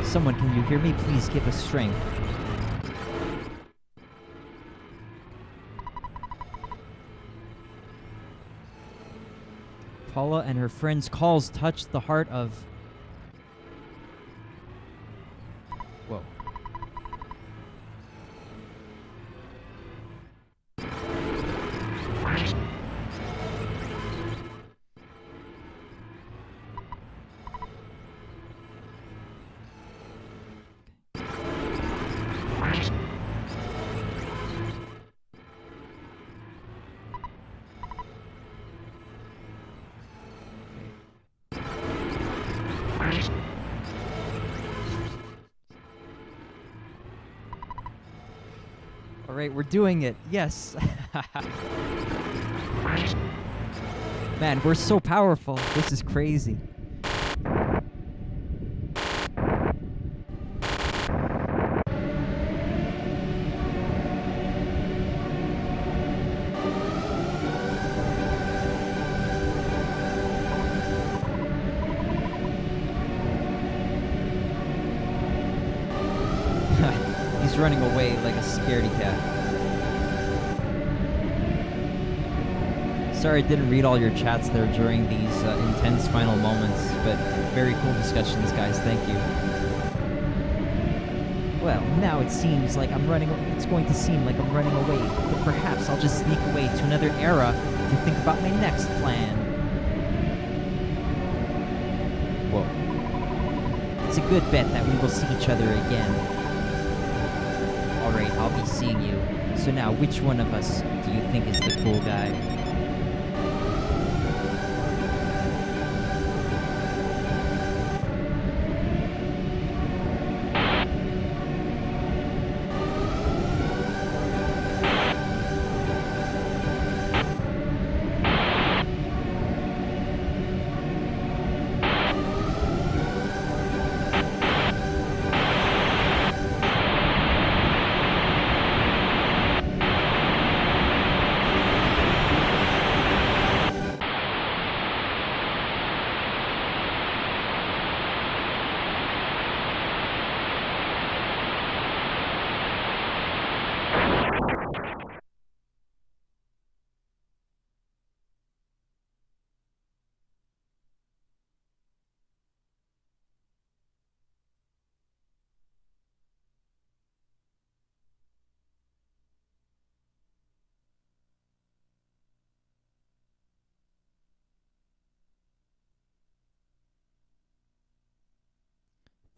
Someone, can you hear me? Please give us strength. Paula and her friend's calls touched the heart of... Whoa. All right, we're doing it. Yes. Man, we're so powerful. This is crazy. He's running away like a scaredy cat. Sorry I didn't read all your chats there during these intense final moments, but very cool discussions, guys. Thank you. Well, now it seems like it's going to seem like I'm running away, but perhaps I'll just sneak away to another era to think about my next plan. Whoa. It's a good bet that we will see each other again. Alright, I'll be seeing you. So now, which one of us do you think is the cool guy?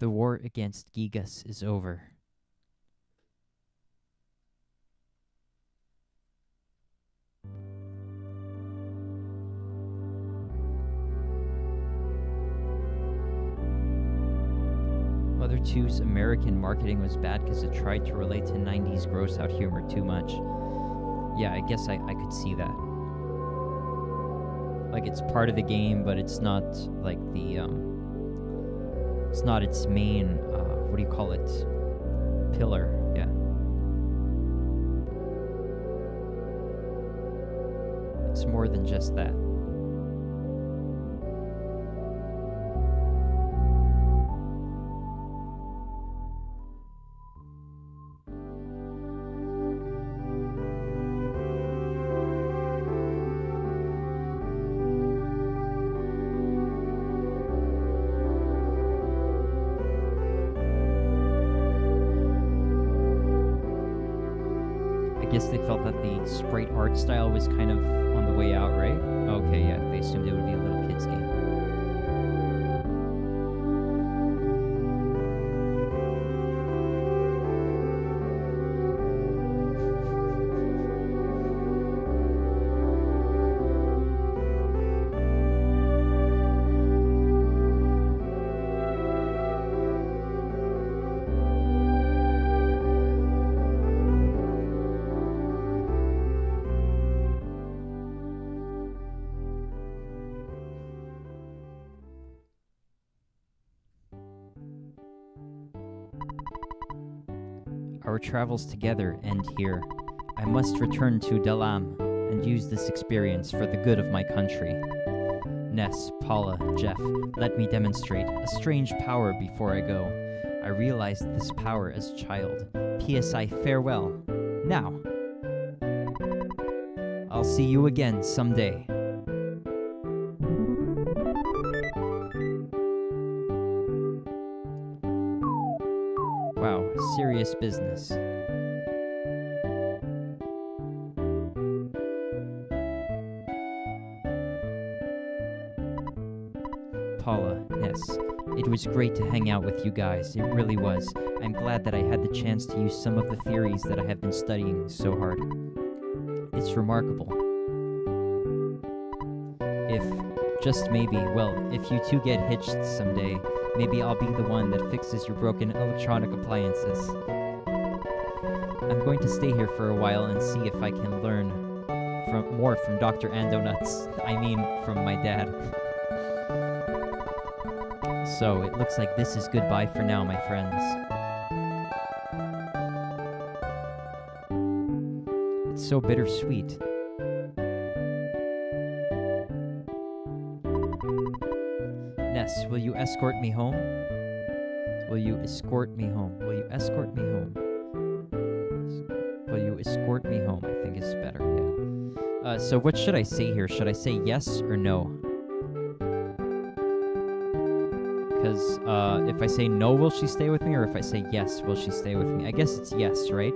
The war against Gigas is over. Mother 2's American marketing was bad because it tried to relate to 90s gross out humor too much. Yeah, I guess I could see that. Like, it's part of the game, but it's not like the it's not its main what do you call it, pillar. Yeah, it's more than just that. guess they felt that the sprite art style was kind of on the way out, right? Okay, yeah, they assumed it would be a little kid's game. Our travels together end here. I must return to Dalam and use this experience for the good of my country. Ness, Paula, Jeff, let me demonstrate a strange power before I go. I realized this power as a child. PSI farewell. Now. I'll see you again someday. Wow, serious business. Paula, Ness, it was great to hang out with you guys. It really was. I'm glad that I had the chance to use some of the theories that I have been studying so hard. It's remarkable. If, just maybe, well, if you two get hitched someday, maybe I'll be the one that fixes your broken electronic appliances. I'm going to stay here for a while and see if I can learn more from Dr. Andonuts. I mean, from my dad. So, it looks like this is goodbye for now, my friends. It's so bittersweet. Ness, will you escort me home? Will you escort me home? Will you escort me home? Will you escort me home? I think is better, yeah. So what should I say here? Should I say yes or no? Because if I say no, will she stay with me? Or if I say yes, will she stay with me? I guess it's yes, right?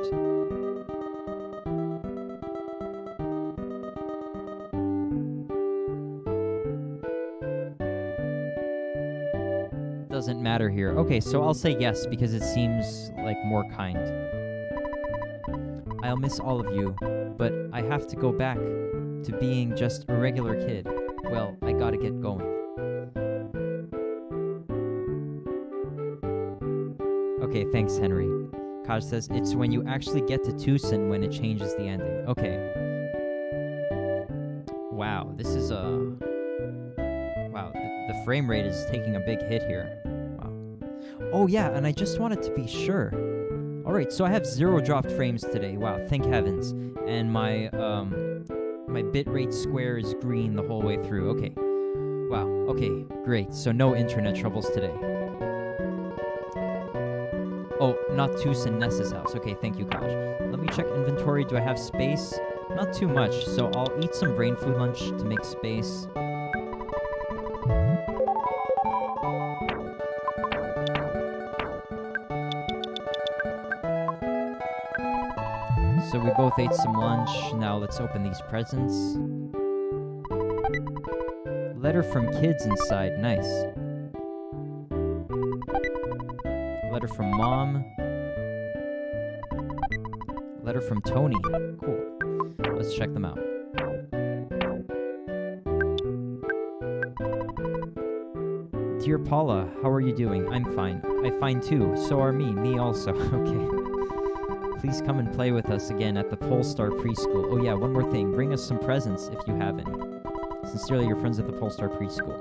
Doesn't matter here. Okay, so I'll say yes because it seems like more kind. I'll miss all of you, but I have to go back to being just a regular kid. Well, I gotta get going. Okay, thanks, Henry. Kaj says, it's when you actually get to Tucson when it changes the ending. Okay. Wow, this is Wow, the frame rate is taking a big hit here. Wow. Oh yeah, and I just wanted to be sure. Alright, so I have 0 dropped frames today. Wow, thank heavens. And my bitrate square is green the whole way through. Okay. Wow, okay, great. So no internet troubles today. Oh, not Tucson, Ness's house. Okay, thank you, Kaj. Let me check inventory. Do I have space? Not too much, so I'll eat some brain food lunch to make space. So we both ate some lunch. Now let's open these presents. Letter from kids inside. Nice. Letter from Mom. Letter from Tony. Cool. Let's check them out. Dear Paula, how are you doing? I'm fine. I'm fine too. So are me. Me also. Okay. Please come and play with us again at the Polestar Preschool. Oh yeah, one more thing. Bring us some presents if you have any. Sincerely, your friends at the Polestar Preschool.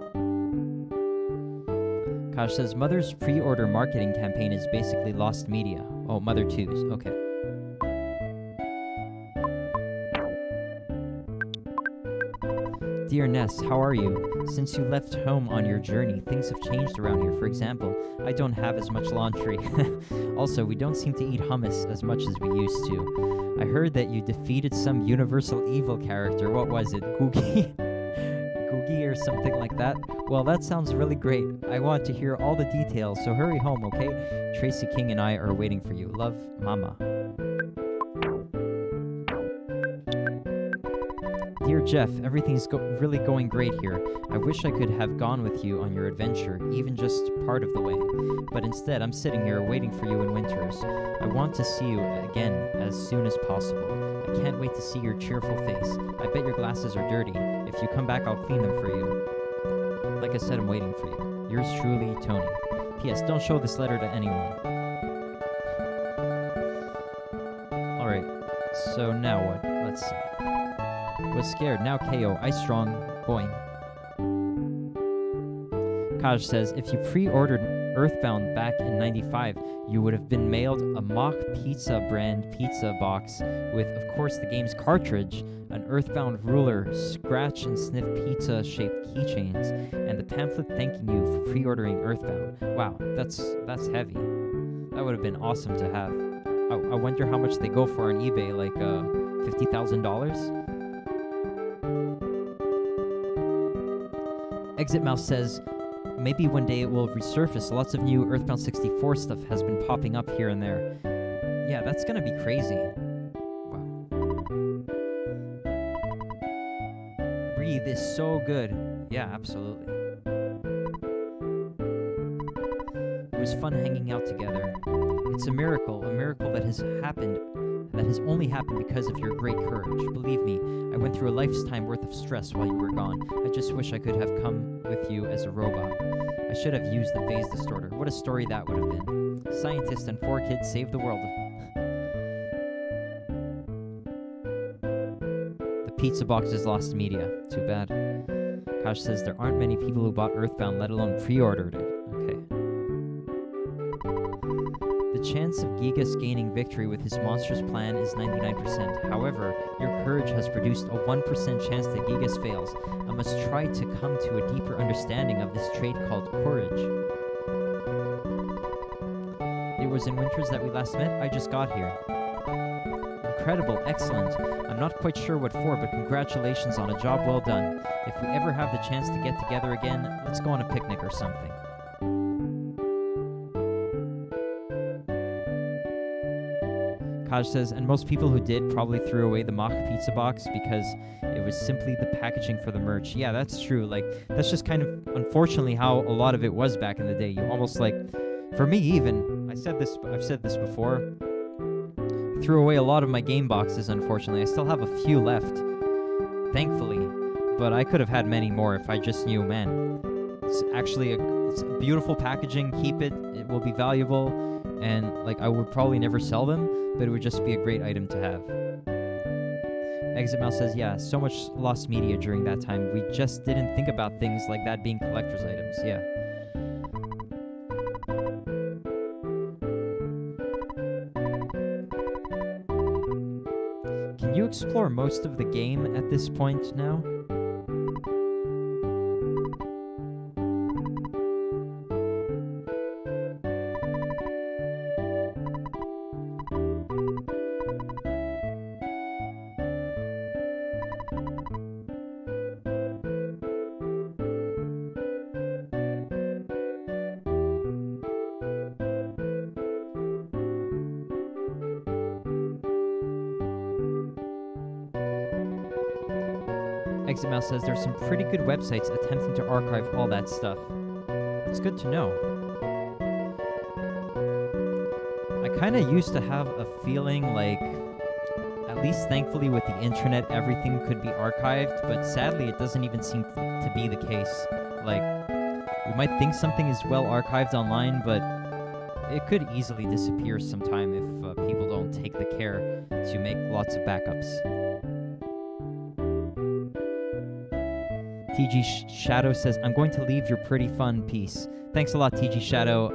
Kaj says, Mother's pre-order marketing campaign is basically lost media. Oh, Mother 2's. Okay. Dear Ness, how are you? Since you left home on your journey, things have changed around here. For example, I don't have as much laundry. Also, we don't seem to eat hummus as much as we used to. I heard that you defeated some universal evil character. What was it? Googie? Googie or something like that? Well, that sounds really great. I want to hear all the details, so hurry home, okay? Tracy King and I are waiting for you. Love, Mama. Dear Jeff, everything's really going great here. I wish I could have gone with you on your adventure, even just part of the way. But instead, I'm sitting here waiting for you in Winters. I want to see you again as soon as possible. I can't wait to see your cheerful face. I bet your glasses are dirty. If you come back, I'll clean them for you. Like I said, I'm waiting for you. Yours truly, Tony. P.S. Don't show this letter to anyone. Alright, so now what? Let's see. Was scared, now KO. Ice strong. Boing. Kaj says, if you pre-ordered EarthBound back in 95, you would have been mailed a mock pizza brand pizza box with, of course, the game's cartridge, an EarthBound ruler, scratch and sniff pizza shaped keychains, and the pamphlet thanking you for pre-ordering EarthBound. Wow, that's heavy. That would have been awesome to have. I wonder how much they go for on eBay, like $50,000? Exit Mouse says, maybe one day it will resurface. Lots of new EarthBound 64 stuff has been popping up here and there. Yeah, that's gonna be crazy. Wow. Breathe is so good. Yeah, absolutely. It was fun hanging out together. It's a miracle that has happened, that has only happened because of your great courage. Believe me, I went through a lifetime worth of stress while you were gone. I just wish I could have come with you as a robot. I should have used the phase distorter. What a story that would have been. Scientist and 4 kids saved the world. The pizza box is lost media. Too bad. Kosh says there aren't many people who bought EarthBound, let alone pre-ordered it. Okay. The chance of Gigas gaining victory with his monstrous plan is 99%. However, your courage has produced a 1% chance that Gigas fails. I must try to come to a deeper understanding of this trait called courage. It was in Winters that we last met. I just got here. Incredible, excellent. I'm not quite sure what for, but congratulations on a job well done. If we ever have the chance to get together again, let's go on a picnic or something. Kaj says, and most people who did probably threw away the mock pizza box because it was simply the packaging for the merch. Yeah, that's true. Like, that's just kind of, unfortunately, how a lot of it was back in the day. You almost like, for me even, I've said this before, threw away a lot of my game boxes, unfortunately. I still have a few left, thankfully, but I could have had many more if I just knew, man. It's actually it's a beautiful packaging. Keep it. It will be valuable. And, like, I would probably never sell them, but it would just be a great item to have. Exit Mouse says, yeah, so much lost media during that time. We just didn't think about things like that being collector's items. Yeah. Can you explore most of the game at this point now? Exit Mouse says there's some pretty good websites attempting to archive all that stuff. It's good to know. I kind of used to have a feeling like, at least thankfully with the internet, everything could be archived, but sadly it doesn't even seem to be the case. Like, we might think something is well archived online, but it could easily disappear sometime if people don't take the care to make lots of backups. TG Shadow says, I'm going to leave your pretty fun. Peace. Thanks a lot, TG Shadow.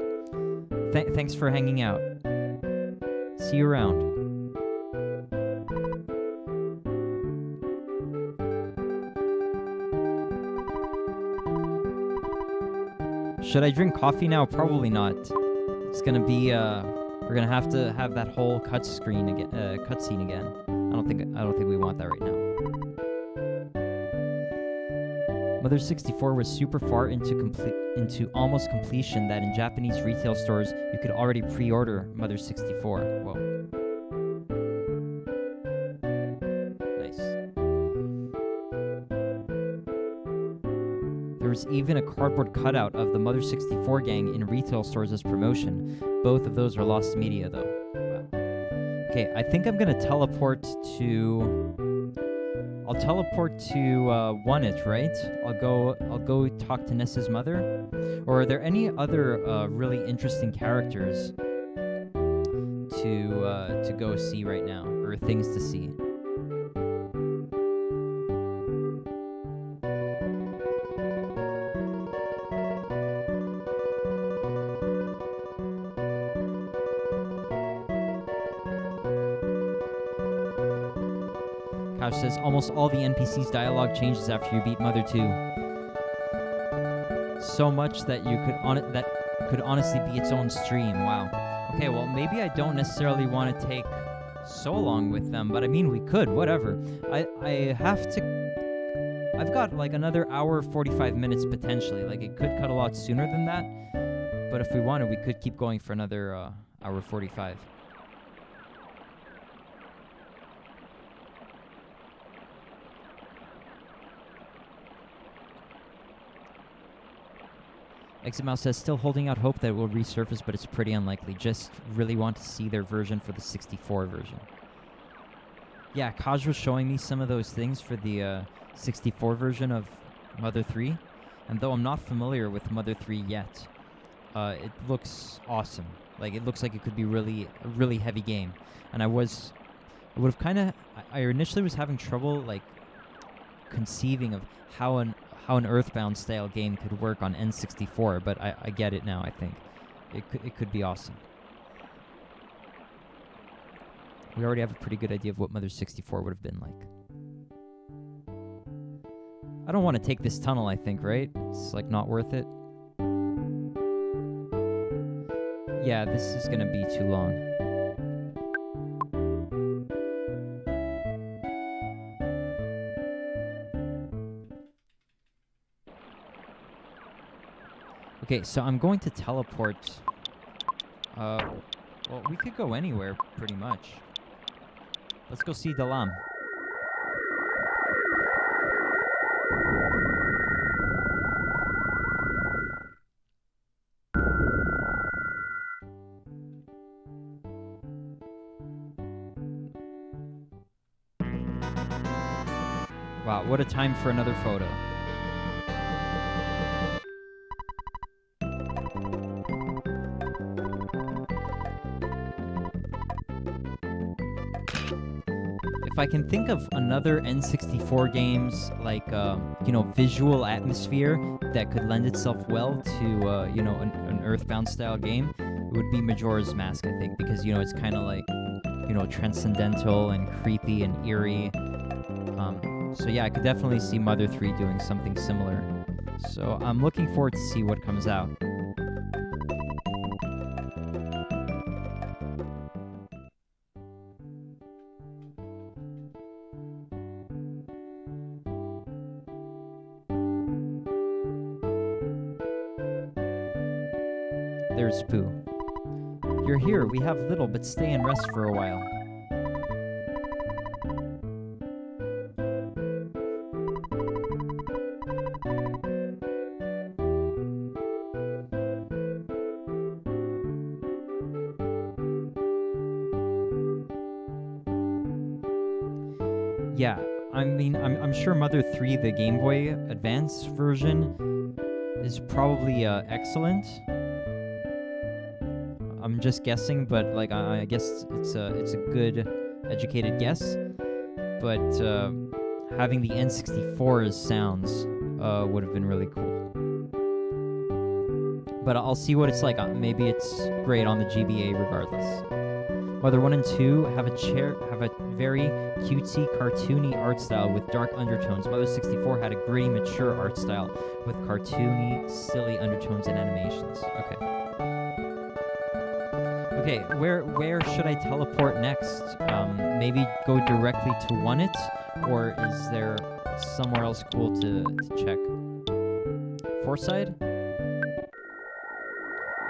Thanks for hanging out. See you around. Should I drink coffee now? Probably not. It's gonna be we're gonna have to have that whole cutscene again. I don't think we want that right now. Mother 64 was super far into almost completion that in Japanese retail stores you could already pre-order Mother 64. Whoa. Nice. was even a cardboard cutout of the Mother 64 gang in retail stores as promotion. Both of those are lost media, though. Wow. Okay, I think I'm gonna teleport to... I'll teleport to One It, right? I'll go talk to Nessa's mother. Or are there any other really interesting characters to go see right now, or things to see? Couch says almost all the NPC's dialogue changes after you beat Mother 2. So much that could honestly be its own stream. Wow. Okay, well maybe I don't necessarily want to take so long with them, but I mean we could, whatever. I've got like another hour 45 minutes potentially. Like it could cut a lot sooner than that, but if we wanted we could keep going for another hour 45. Exit Mouse says, still holding out hope that it will resurface, but it's pretty unlikely. Just really want to see their version for the 64 version. Yeah, Kaj was showing me some of those things for the 64 version of Mother 3. And though I'm not familiar with Mother 3 yet, it looks awesome. Like, it looks like it could be a really heavy game. And I initially was having trouble, like, conceiving of how an EarthBound style game could work on N64, but I get it now. I think it could be awesome. We already have a pretty good idea of what Mother 64 would have been like. I don't want to take this tunnel, I think, right? It's like not worth it. Yeah, this is gonna be too long. Okay, so I'm going to teleport. Well, we could go anywhere, pretty much. Let's go see Dalam. Wow, what a time for another photo. If I can think of another N64 games, like, visual atmosphere that could lend itself well to, an EarthBound style game, it would be Majora's Mask, I think, because, it's kind of like, transcendental and creepy and eerie. So yeah, I could definitely see Mother 3 doing something similar. So I'm looking forward to see what comes out. There's Pooh. You're here, we have little, but stay and rest for a while. Yeah, I mean, I'm sure Mother 3, the Game Boy Advance version, is probably excellent. I'm just guessing, but like I guess it's a good, educated guess. But having the N64's sounds would have been really cool. But I'll see what it's like. Maybe it's great on the GBA regardless. Mother 1 and 2 have a very cutesy, cartoony art style with dark undertones. Mother 64 had a gritty, mature art style with cartoony, silly undertones and animations. Okay, where should I teleport next? Maybe go directly to One It, or is there somewhere else cool to check? Forside?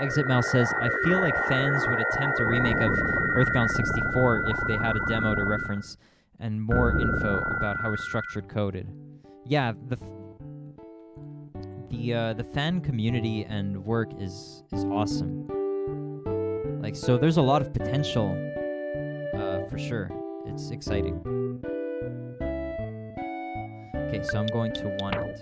Exit Mouse says, I feel like fans would attempt a remake of EarthBound 64 if they had a demo to reference and more info about how it's structured coded. Yeah, the the fan community and work is awesome. Like, so there's a lot of potential, for sure. It's exciting. Okay, so I'm going to want it.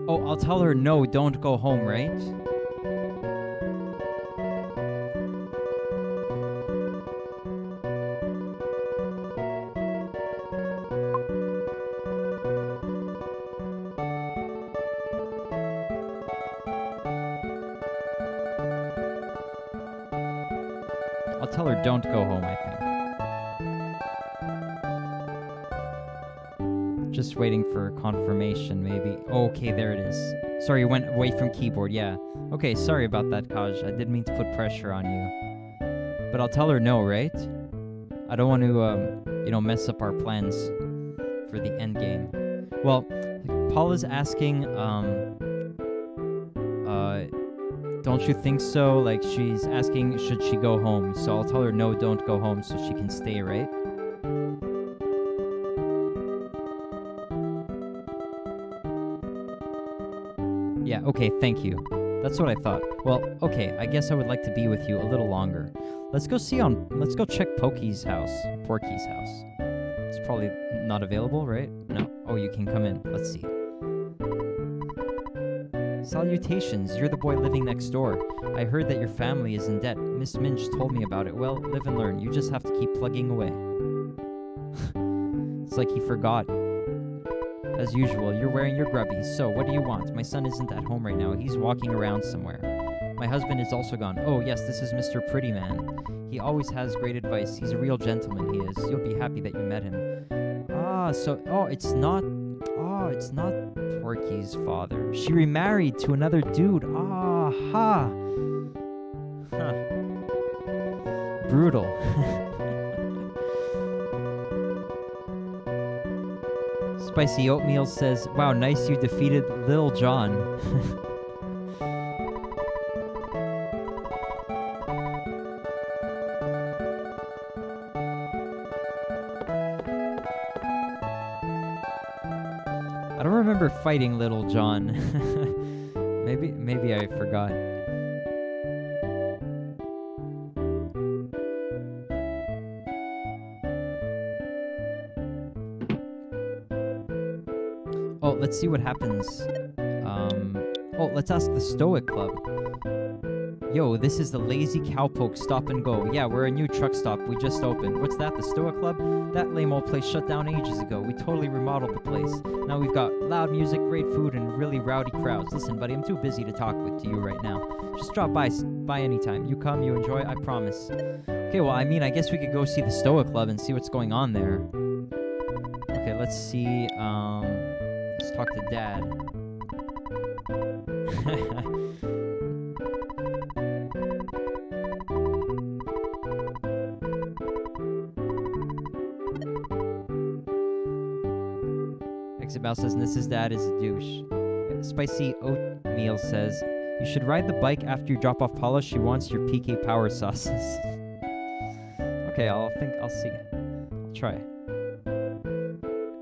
Oh, I'll tell her no, don't go home, right? I'll tell her don't go home, I think. Just waiting for confirmation, maybe. Oh, okay, there it is. Sorry, you went away from keyboard, yeah. Okay, sorry about that, Kaj. I didn't mean to put pressure on you. But I'll tell her no, right? I don't want to, mess up our plans for the end game. Well, Paula's asking, don't you think so? Like, she's asking, should she go home? So I'll tell her no, don't go home, so she can stay, right? Yeah, okay, thank you. That's what I thought. Well, okay, I guess I would like to be with you a little longer. Let's go check Porky's house. It's probably not available, right? No? Oh, you can come in. Let's see. Salutations, you're the boy living next door. I heard that your family is in debt. Miss Minch told me about it. Well, live and learn. You just have to keep plugging away. It's like he forgot. As usual, you're wearing your grubbies. So, what do you want? My son isn't at home right now. He's walking around somewhere. My husband is also gone. Oh, yes, this is Mr. Prettyman. He always has great advice. He's a real gentleman, he is. You'll be happy that you met him. It's not Porky's father. She remarried to another dude. Ha. Huh. Brutal. Spicy Oatmeal says, wow, nice you defeated Lil Jon. I don't remember fighting Little John. maybe I forgot. Oh, let's see what happens. Let's ask the Stoic Club. Yo, this is the Lazy Cowpoke Stop and Go. Yeah, we're a new truck stop. We just opened. What's that, the Stoic Club? That lame old place shut down ages ago. We totally remodeled the place. Now we've got loud music, great food, and really rowdy crowds. Listen, buddy, I'm too busy to talk to you right now. Just drop by anytime. You come, you enjoy, I promise. Okay, well, I guess we could go see the Stoic Club and see what's going on there. Okay, let's see, let's talk to Dad. Exit Mouse says, Mrs. Dad is a douche. Spicy Oatmeal says, you should ride the bike after you drop off Paula. She wants your PK power sauces. Okay, I'll see. I'll try.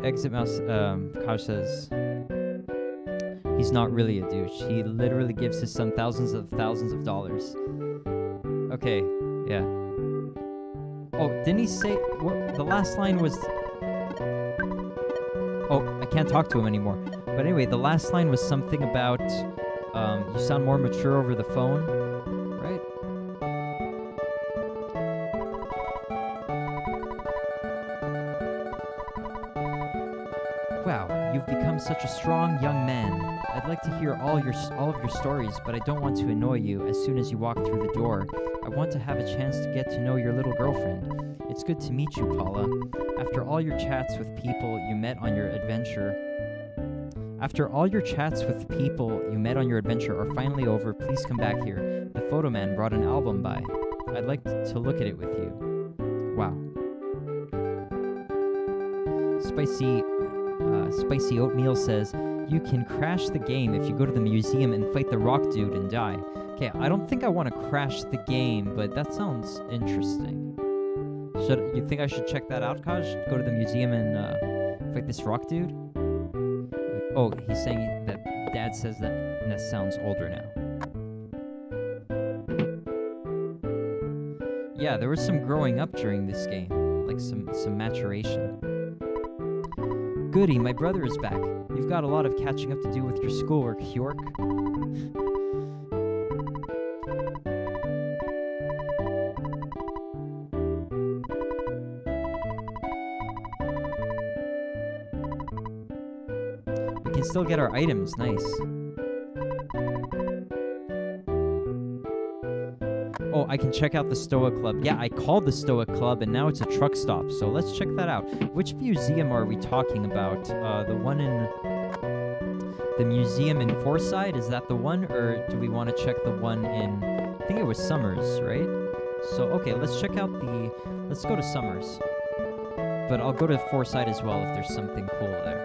Exit Mouse, Kaj says, he's not really a douche. He literally gives his son thousands of dollars. Okay, yeah. Oh, didn't he say... What, the last line was... Oh, I can't talk to him anymore. But anyway, the last line was something about... you sound more mature over the phone, right? Wow, you've become such a strong young man. I'd like to hear all of your stories, but I don't want to annoy you as soon as you walk through the door. I want to have a chance to get to know your little girlfriend. It's good to meet you, Paula. After all your chats with people you met on your adventure are finally over, please come back here. The photo man brought an album by. I'd like to look at it with you. Wow. Spicy Oatmeal says, you can crash the game if you go to the museum and fight the rock dude and die. Okay, I don't think I want to crash the game, but that sounds interesting. You think I should check that out, Kaj? Go to the museum and fight this rock dude? Oh, he's saying that Dad says that sounds older now. Yeah, there was some growing up during this game, like some maturation. Goody, my brother is back. You've got a lot of catching up to do with your schoolwork, Hjork. We can still get our items, nice. Oh, I can check out the Stoa Club. Yeah, I called the Stoa Club, and now it's a truck stop, so let's check that out. Which museum are we talking about? The one in... The museum in Forsyth, is that the one? Or do we want to check the one in... I think it was Summers, right? So, okay, let's check out the... Let's go to Summers. But I'll go to Forsyth as well if there's something cool there.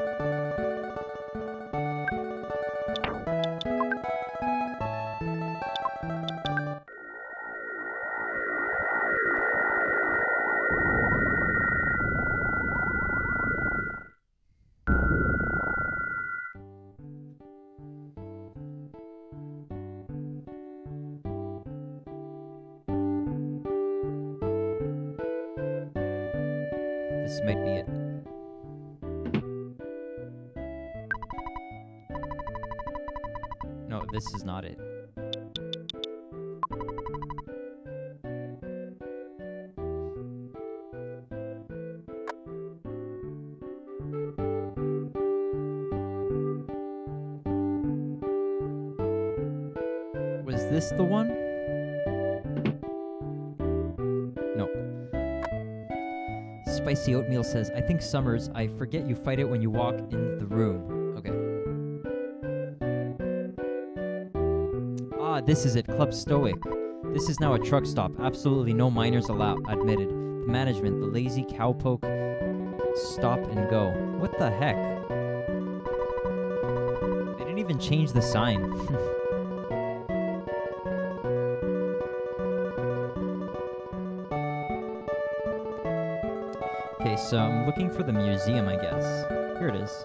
This might be it. No, this is not it. Was this the one? No. Spicy Oatmeal says, I think Summers, I forget you fight it when you walk in the room. Okay. Ah, this is it, Club Stoic. This is now a truck stop. Absolutely no minors allowed, admitted. The management, the lazy cowpoke, stop and go. What the heck? They didn't even change the sign. Okay, so I'm looking for the museum, I guess. Here it is.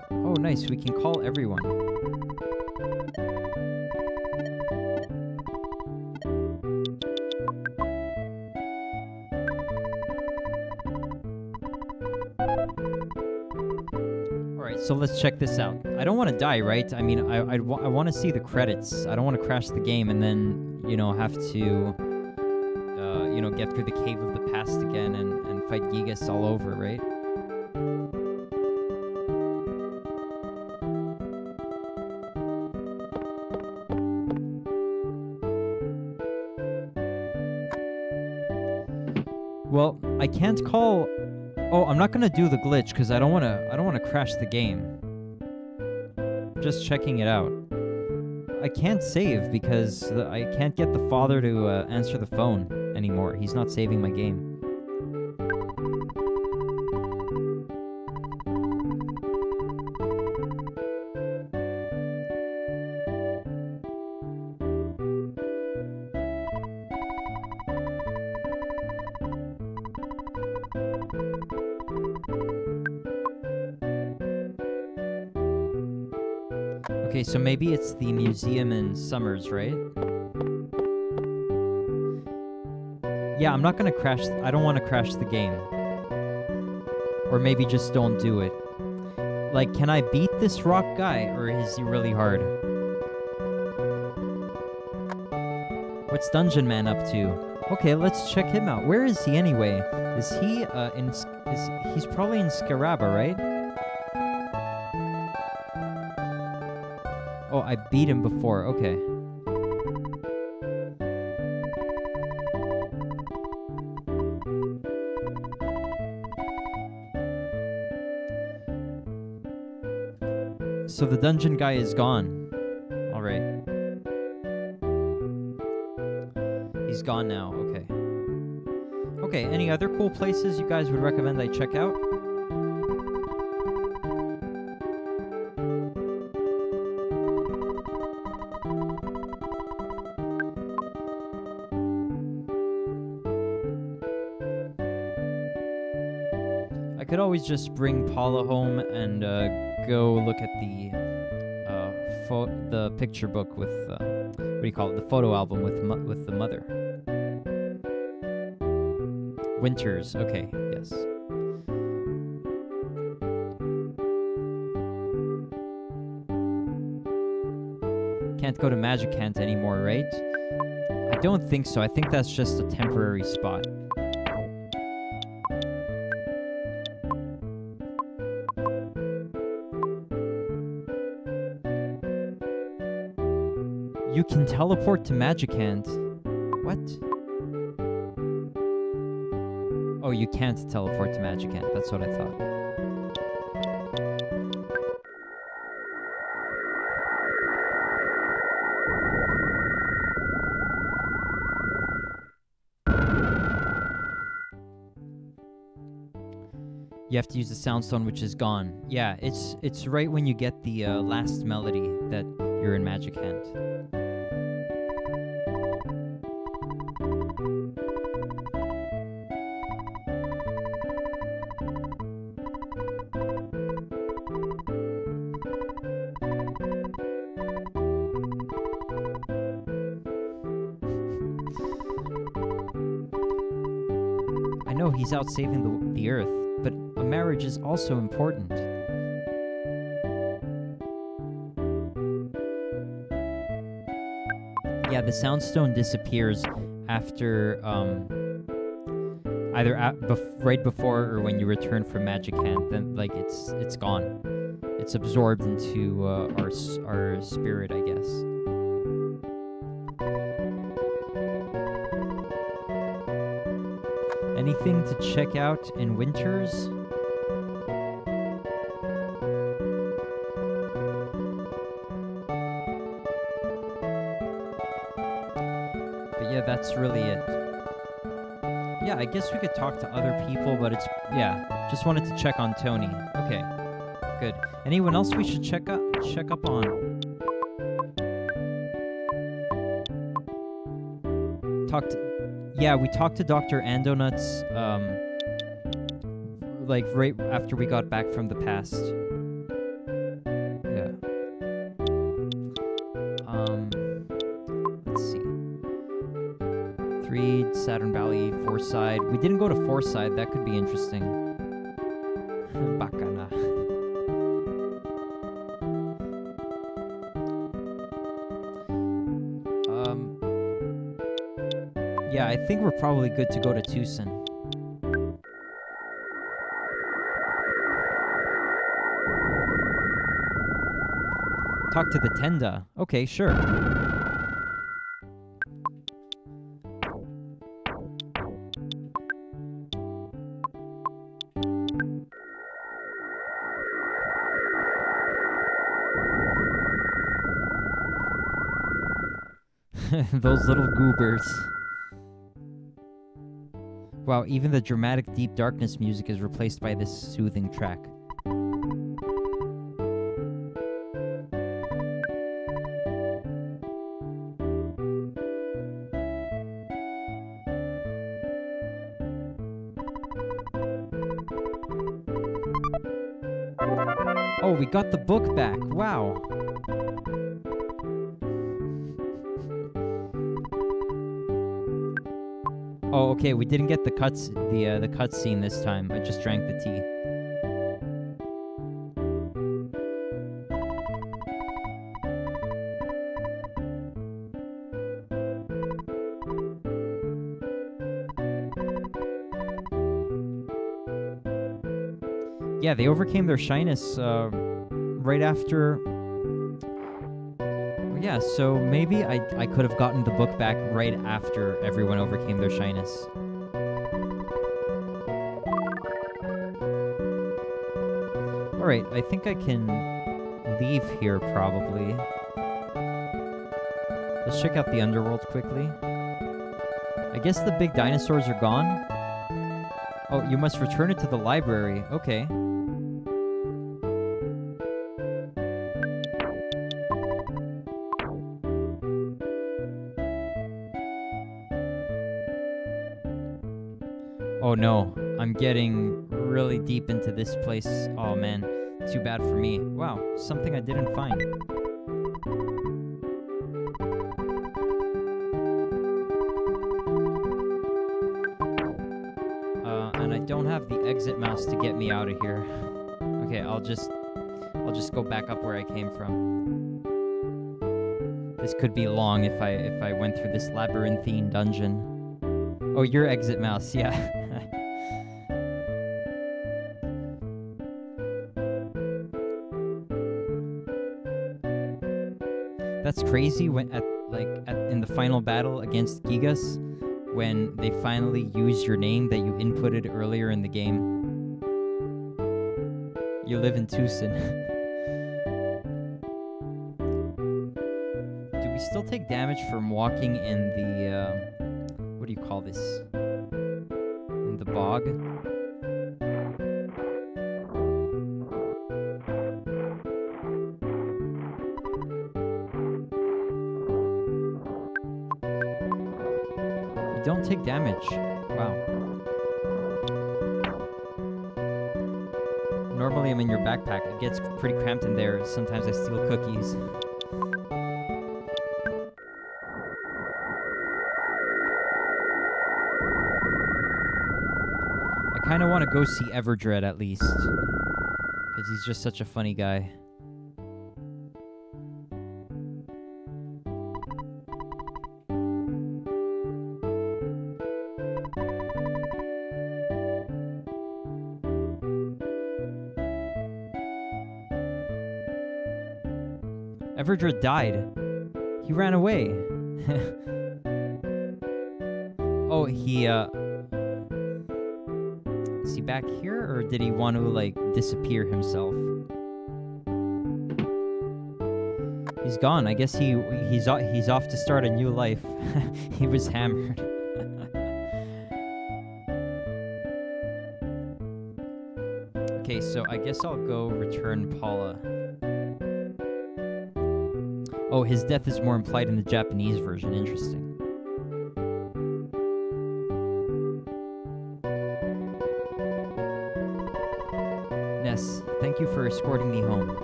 Oh, nice. We can call everyone. Alright, so let's check this out. I don't want to die, right? I mean, I want to see the credits. I don't want to crash the game and then, you know, have to, you know, get through the Cave of the Past again and fight Gigas all over, right? Well, I can't call... Oh, I'm not gonna do the glitch because I don't wanna crash the game. Just checking it out. I can't save because I can't get the father to answer the phone anymore. He's not saving my game. Okay, so maybe it's the museum in Summers, right? Yeah, I'm not gonna crash. I don't want to crash the game. Or maybe just don't do it. Like, can I beat this rock guy, or is he really hard? What's Dungeon Man up to? Okay, let's check him out. Where is he anyway? Is he he's probably in Scaraba, right? Oh, I beat him before. Okay. So the dungeon guy is gone. All right. He's gone now. Okay. Okay, any other cool places you guys would recommend I check out? I could always just bring Paula home and go look at the picture book with what do you call it? The photo album with the mother. Winters. Okay. Yes. Can't go to Magicant anymore, right? I don't think so. I think that's just a temporary spot. You can teleport to Magicant. What? Oh, you can't teleport to Magicant. That's what I thought. You have to use the soundstone, which is gone. Yeah, it's right when you get the last melody that you're in Magicant. I know he's out saving the Earth, but a marriage is also important. Yeah, the soundstone disappears after either right before or when you return from Magicant. Then like it's gone. It's absorbed into our spirit, I guess. Anything to check out in Winters? But yeah, that's really it. Yeah, I guess we could talk to other people, but yeah, just wanted to check on Tony. Okay, good. Anyone else we should check up on? Yeah, we talked to Dr. Andonuts, like right after we got back from the past. Yeah. Let's see. 3, Saturn Valley, 4 side. We didn't go to 4 side. That could be interesting. Bacana. Yeah, I think we're probably good to go to Tucson. Talk to the Tenda. Okay, sure. Those little goobers. Wow, even the dramatic Deep Darkness music is replaced by this soothing track. Oh, we got the book back. Wow. Oh, okay, we didn't get the cutscene this time. I just drank the tea. Yeah, they overcame their shyness right after. Yeah, so maybe I could have gotten the book back right after everyone overcame their shyness. Alright, I think I can leave here probably. Let's check out the underworld quickly. I guess the big dinosaurs are gone. Oh, you must return it to the library. Okay. Oh no, I'm getting really deep into this place. Oh man, too bad for me. Wow, something I didn't find. And I don't have the exit mouse to get me out of here. Okay, I'll just go back up where I came from. This could be long if I went through this labyrinthine dungeon. Oh, your exit mouse, yeah. That's crazy when in the final battle against Gigas, when they finally use your name that you inputted earlier in the game. You live in Tucson. Do we still take damage from walking in the what do you call this? In the bog? Don't take damage. Wow. Normally I'm in your backpack. It gets pretty cramped in there. Sometimes I steal cookies. I kind of want to go see Everdread at least. Because he's just such a funny guy. Everdread died. He ran away. Oh, is he back here, or did he want to, like, disappear himself? He's gone. I guess he's off to start a new life. He was hammered. Okay, so I guess I'll go return Paula. Oh, his death is more implied in the Japanese version. Interesting. Ness, thank you for escorting me home.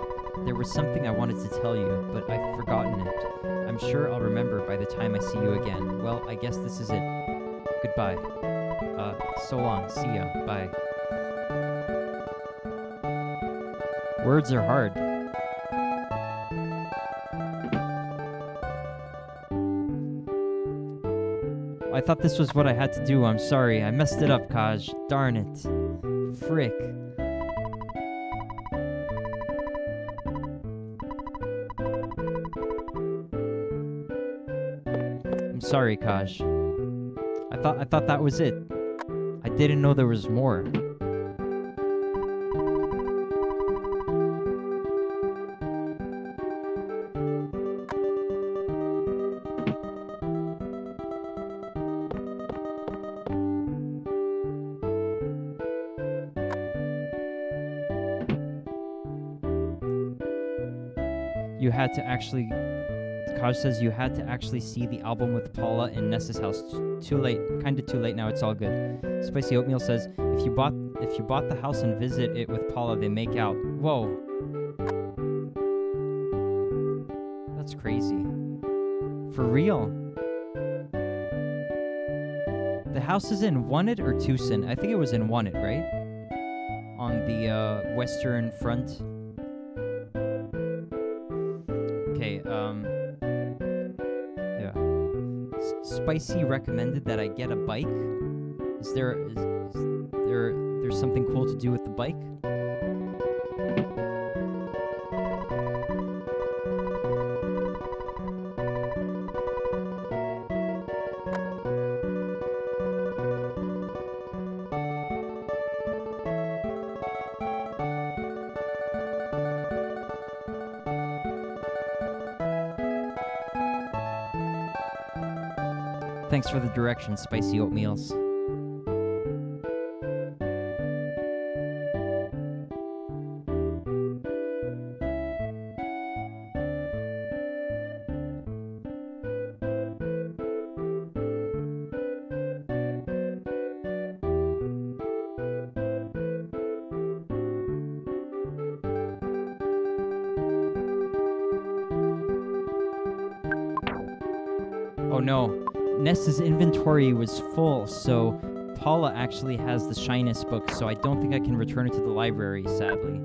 There was something I wanted to tell you, but I've forgotten it. I'm sure I'll remember by the time I see you again. Well, I guess this is it. Goodbye. So long. See ya. Bye. Words are hard. I thought this was what I had to do. I'm sorry. I messed it up, Kaj. Darn it. Frick. I'm sorry, Kaj. I thought that was it. I didn't know there was more. You had to actually... Kaj says you had to actually see the album with Paula in Ness's house. Too late. Kinda too late now, it's all good. Spicy Oatmeal says, if you bought the house and visit it with Paula, they make out. Whoa. That's crazy. For real. The house is in Wanted or Tucson? I think it was in Wanted, right? On the western front. Okay, yeah. Spicy recommended that I get a bike. Is there's something cool to do with the bike? Thanks for the directions, Spicy Oatmeals. Oh no. Nessa's inventory was full, so Paula actually has the Shyness book, so I don't think I can return it to the library, sadly.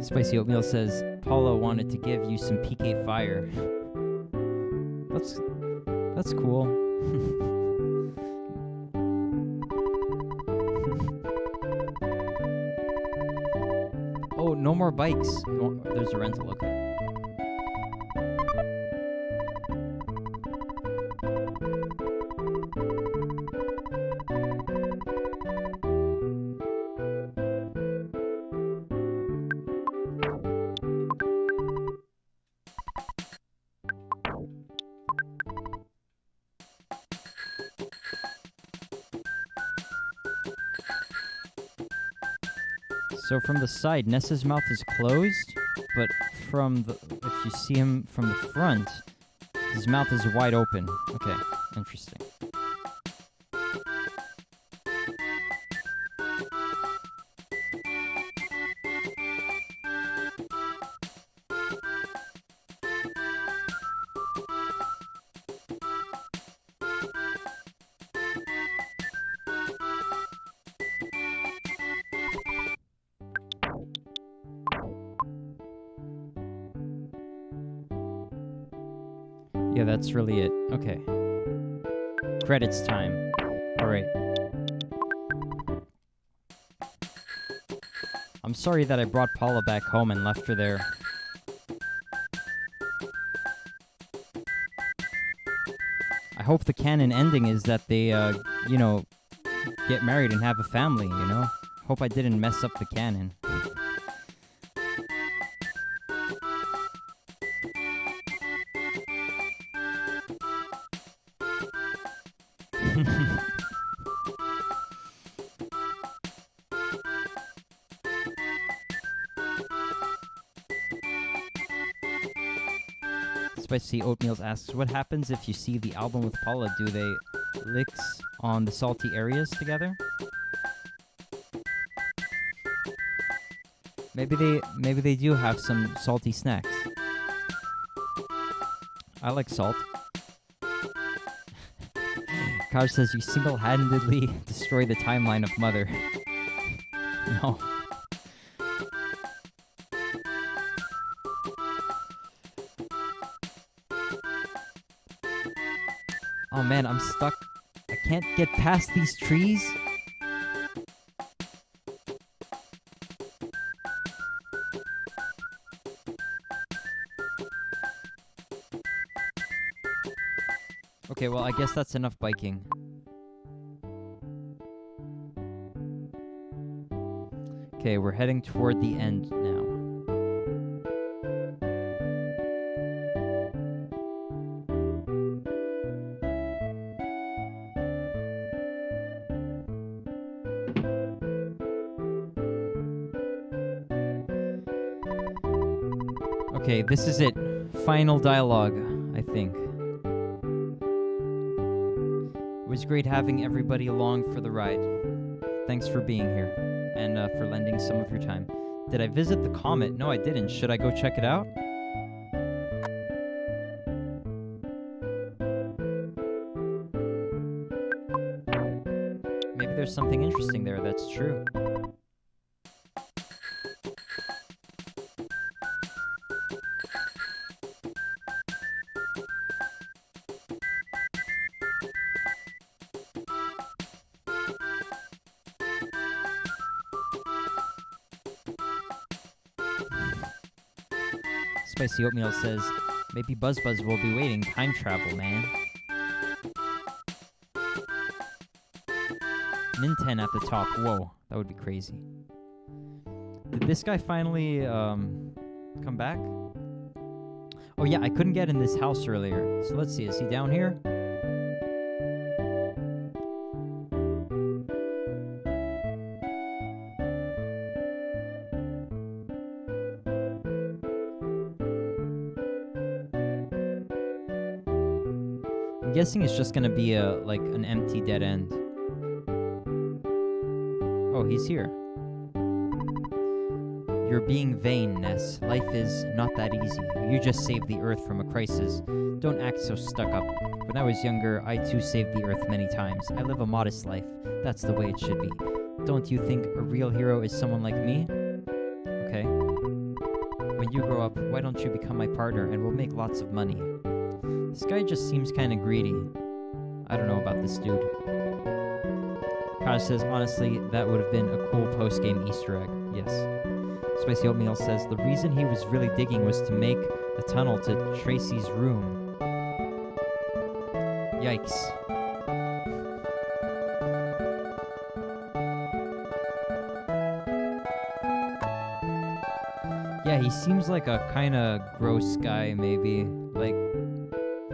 Spicy Oatmeal says, Paula wanted to give you some PK Fire. That's cool. Oh, no more bikes. Oh, there's a rental, okay. So from the side, Nessa's mouth is closed, but if you see him from the front, his mouth is wide open. Okay, interesting. Yeah, that's really it. Okay. Credits time. Alright. I'm sorry that I brought Paula back home and left her there. I hope the canon ending is that they, get married and have a family, you know? Hope I didn't mess up the canon. Spicy Oatmeals asks, what happens if you see the album with Paula? Do they licks on the salty areas together? Maybe they do have some salty snacks. I like salt. Kaj says you single-handedly destroy the timeline of Mother. No. Oh man, I'm stuck. I can't get past these trees. Okay, well, I guess that's enough biking. Okay, we're heading toward the end now. Okay, this is it. Final dialogue, I think. It was great having everybody along for the ride. Thanks for being here and for lending some of your time. Did I visit the comet? No, I didn't. Should I go check it out? Maybe there's something interesting there, that's true. Spicy Oatmeal says, maybe Buzz will be waiting. Time travel, man. Nintendo at the top. Whoa, that would be crazy. Did this guy finally come back? Oh yeah, I couldn't get in this house earlier. So let's see, is he down here? I'm guessing it's just gonna be like an empty dead end. Oh, he's here. You're being vain, Ness. Life is not that easy. You just saved the Earth from a crisis. Don't act so stuck up. When I was younger, I too saved the Earth many times. I live a modest life. That's the way it should be. Don't you think a real hero is someone like me? Okay. When you grow up, why don't you become my partner and we'll make lots of money? This guy just seems kind of greedy. I don't know about this dude. Kaj says, honestly, that would have been a cool post-game Easter egg. Yes. Spicy Oatmeal says, the reason he was really digging was to make a tunnel to Tracy's room. Yikes. Yeah, he seems like a kind of gross guy, maybe. Like,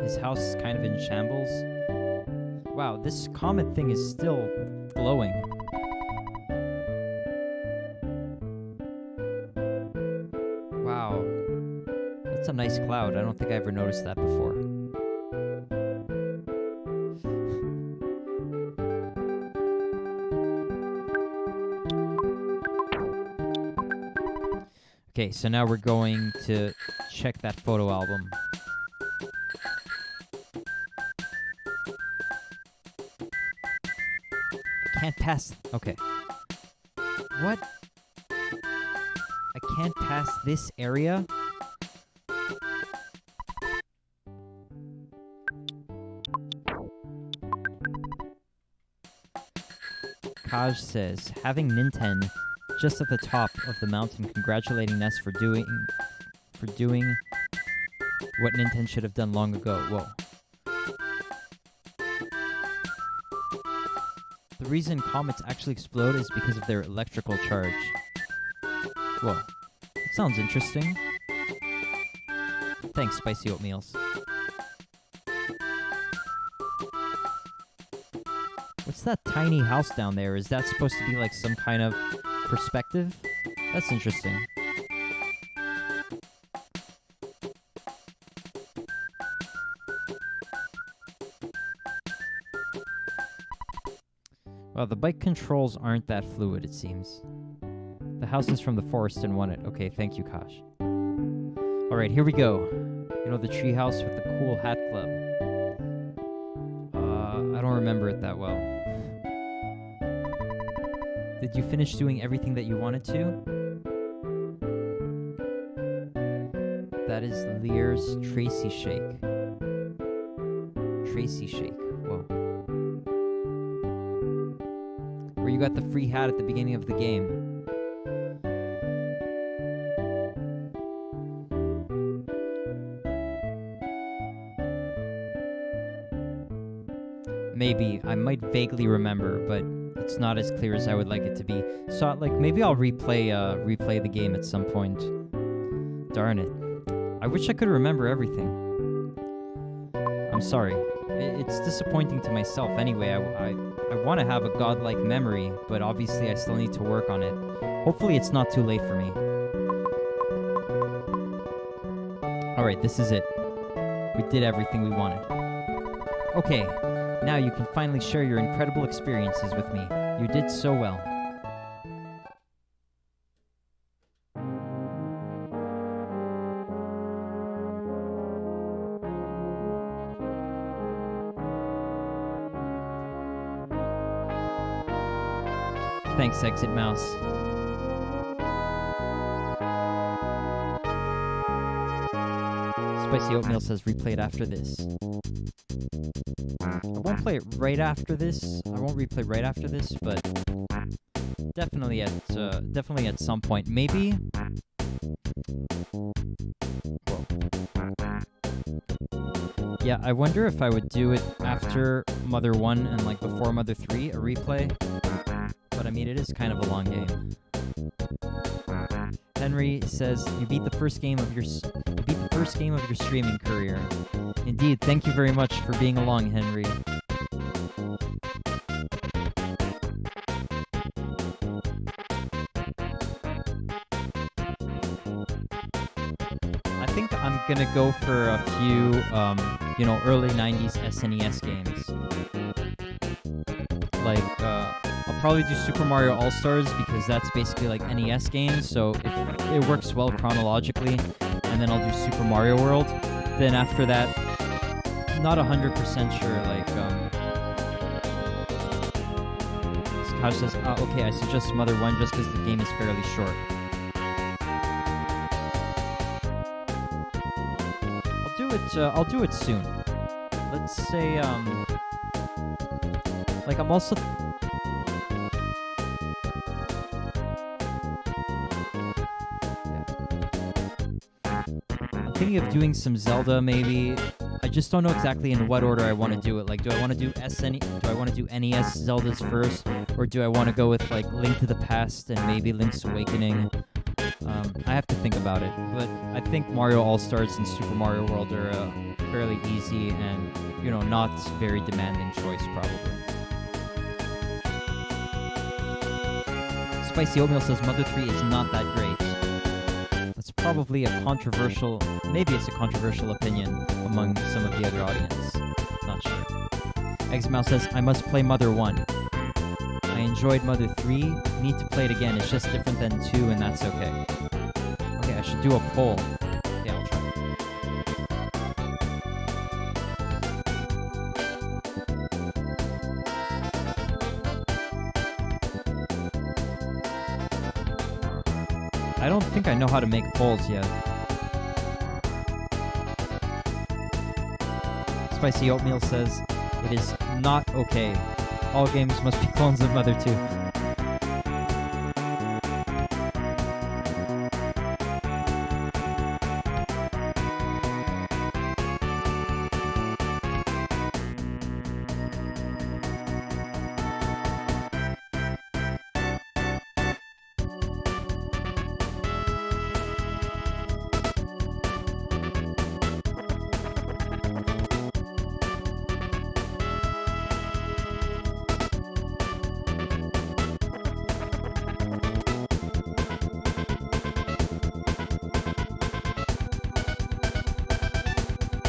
his house is kind of in shambles. Wow, this comet thing is still glowing. Wow. That's a nice cloud. I don't think I ever noticed that before. Okay, so now we're going to check that photo album. I can't pass... Okay. What? I can't pass this area? Kaj says, having Nintendo just at the top of the mountain congratulating Ness for doing what Nintendo should have done long ago. Whoa. The reason comets actually explode is because of their electrical charge. Whoa. That sounds interesting. Thanks, Spicy Oatmeals. What's that tiny house down there? Is that supposed to be like some kind of perspective? That's interesting. Well, the bike controls aren't that fluid, it seems. The house is from the forest and won it. Okay, thank you, Kosh. Alright, here we go. You know, the treehouse with the cool hat club. I don't remember it that well. Did you finish doing everything that you wanted to? That is Lear's Tracy Shake. Tracy Shake. Whoa. Where you got the free hat at the beginning of the game. Maybe. I might vaguely remember, but it's not as clear as I would like it to be. So, like, maybe I'll replay the game at some point. Darn it. I wish I could remember everything. I'm sorry. It's disappointing to myself anyway. I want to have a godlike memory, but obviously I still need to work on it. Hopefully it's not too late for me. Alright, this is it. We did everything we wanted. Okay. Now you can finally share your incredible experiences with me. You You did so well. Thanks, Exit Mouse. Spicy Oatmeal says replay it after this. I won't play it right after this. I won't replay right after this, but definitely at some point. Maybe. Whoa. Yeah, I wonder if I would do it after Mother 1 and like before Mother 3, a replay. But I mean, it is kind of a long game. Henry says you beat the first game of your streaming career. Indeed, thank you very much for being along, Henry. I think I'm gonna go for a few, early 90s SNES games. Like, I'll probably do Super Mario All-Stars because that's basically like NES games, so if it works well chronologically, and then I'll do Super Mario World. Then after that, not 100% sure, like, Couch says, okay, I suggest Mother 1 just because the game is fairly short. I'll do it soon. Let's say, like, I'm also... I'm thinking of doing some Zelda, maybe. I just don't know exactly in what order I want to do it. Like, do I want to do NES Zeldas first, or do I want to go with like Link to the Past and maybe Link's Awakening? I have to think about it, but I think Mario All-Stars and Super Mario World are a fairly easy and, not very demanding choice, probably. Spicy Oatmeal says Mother 3 is not that great. That's probably maybe it's a controversial opinion among some of the other audience. Not sure. Exmouse says, I must play Mother 1. I enjoyed Mother 3. Need to play it again. It's just different than 2, and that's okay. Okay, I should do a poll. Yeah, I'll try. I don't think I know how to make polls yet. Spicy Oatmeal says, it is not okay. All games must be clones of Mother 2.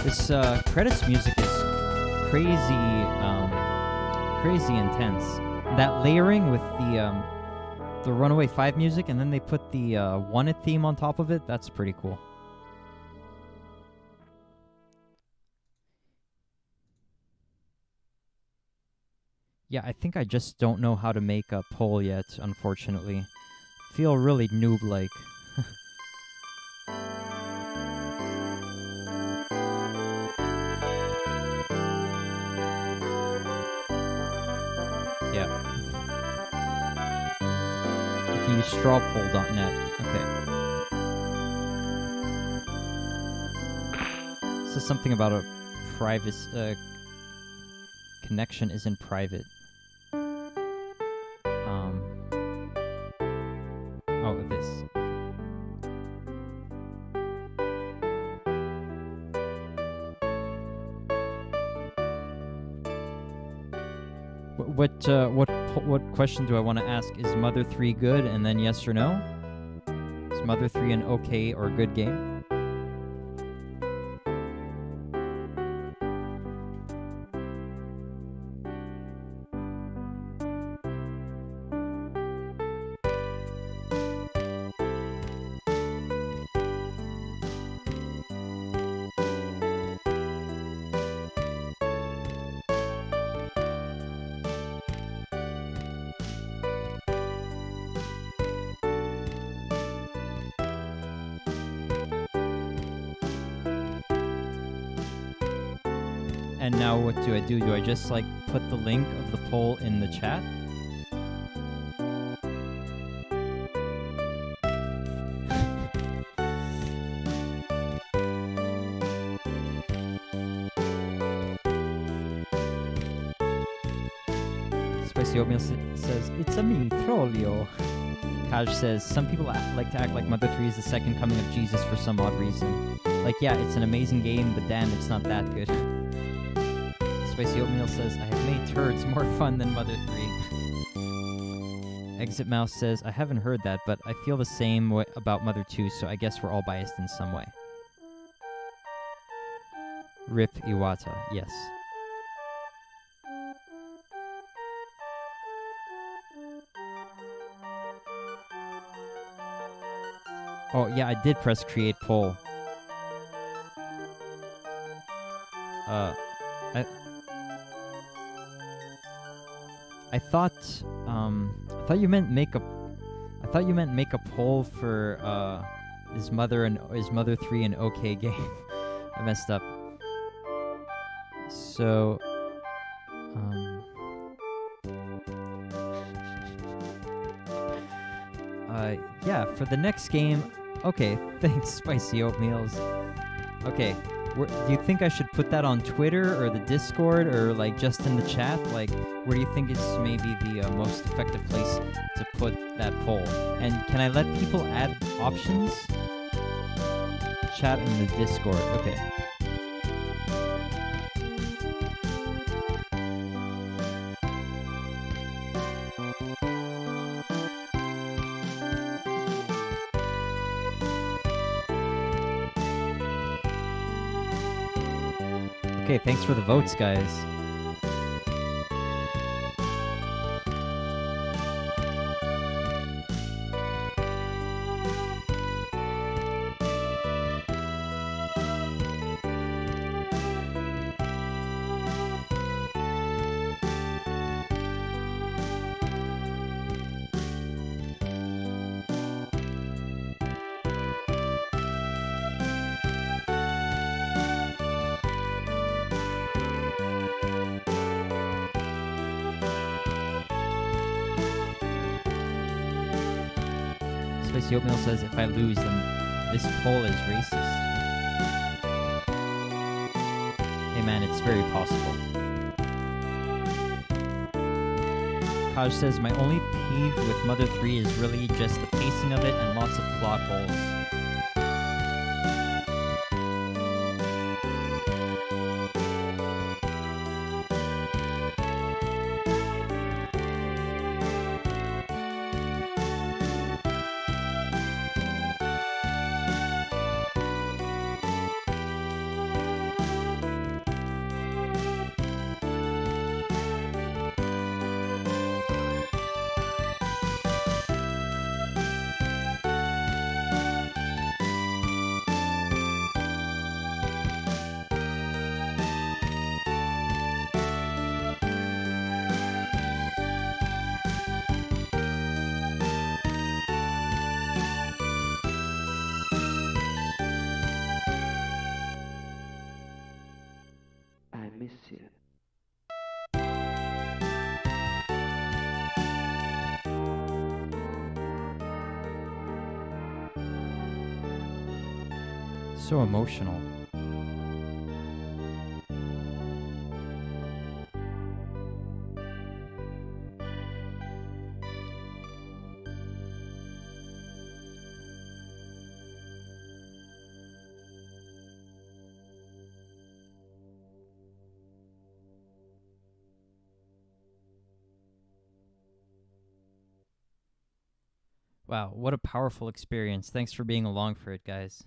This credits music is crazy intense. That layering with the Runaway 5 music, and then they put the One It theme on top of it, that's pretty cool. Yeah, I think I just don't know how to make a poll yet, unfortunately. Feel really noob-like. Yeah. You can use strawpoll.net. Okay. This is something about a private connection isn't private. Oh, this. What question do I want to ask? Is Mother 3 good, and then yes or no? Is Mother 3 an okay or good game? And now what do? Do I just like put the link of the poll in the chat? Spicy Oatmeal says, it's a me, Trollio. Kaj says, some people like to act like Mother 3 is the second coming of Jesus for some odd reason. Like, yeah, it's an amazing game, but damn, it's not that good. Spicy Oatmeal says, I have made turds more fun than Mother 3. Exit Mouse says, I haven't heard that, but I feel the same way about Mother 2, so I guess we're all biased in some way. Rip Iwata, yes. Oh, yeah, I did press create poll. I thought you meant make a poll for is Mother 3 an okay game? I messed up. So yeah, for the next game. Okay, thanks, Spicy Oatmeals. Okay, do you think I should put that on Twitter or the Discord or like just in the chat? Like, where do you think is maybe the most effective place to put that poll? And can I let people add options? Chat in the Discord. Okay. Okay, thanks for the votes, guys. Spicy Oatmeal says, if I lose, then this poll is racist. Hey man, it's very possible. Kaj says, my only peeve with Mother 3 is really just the pacing of it and lots of plot holes. So emotional. Wow, what a powerful experience. Thanks for being along for it, guys.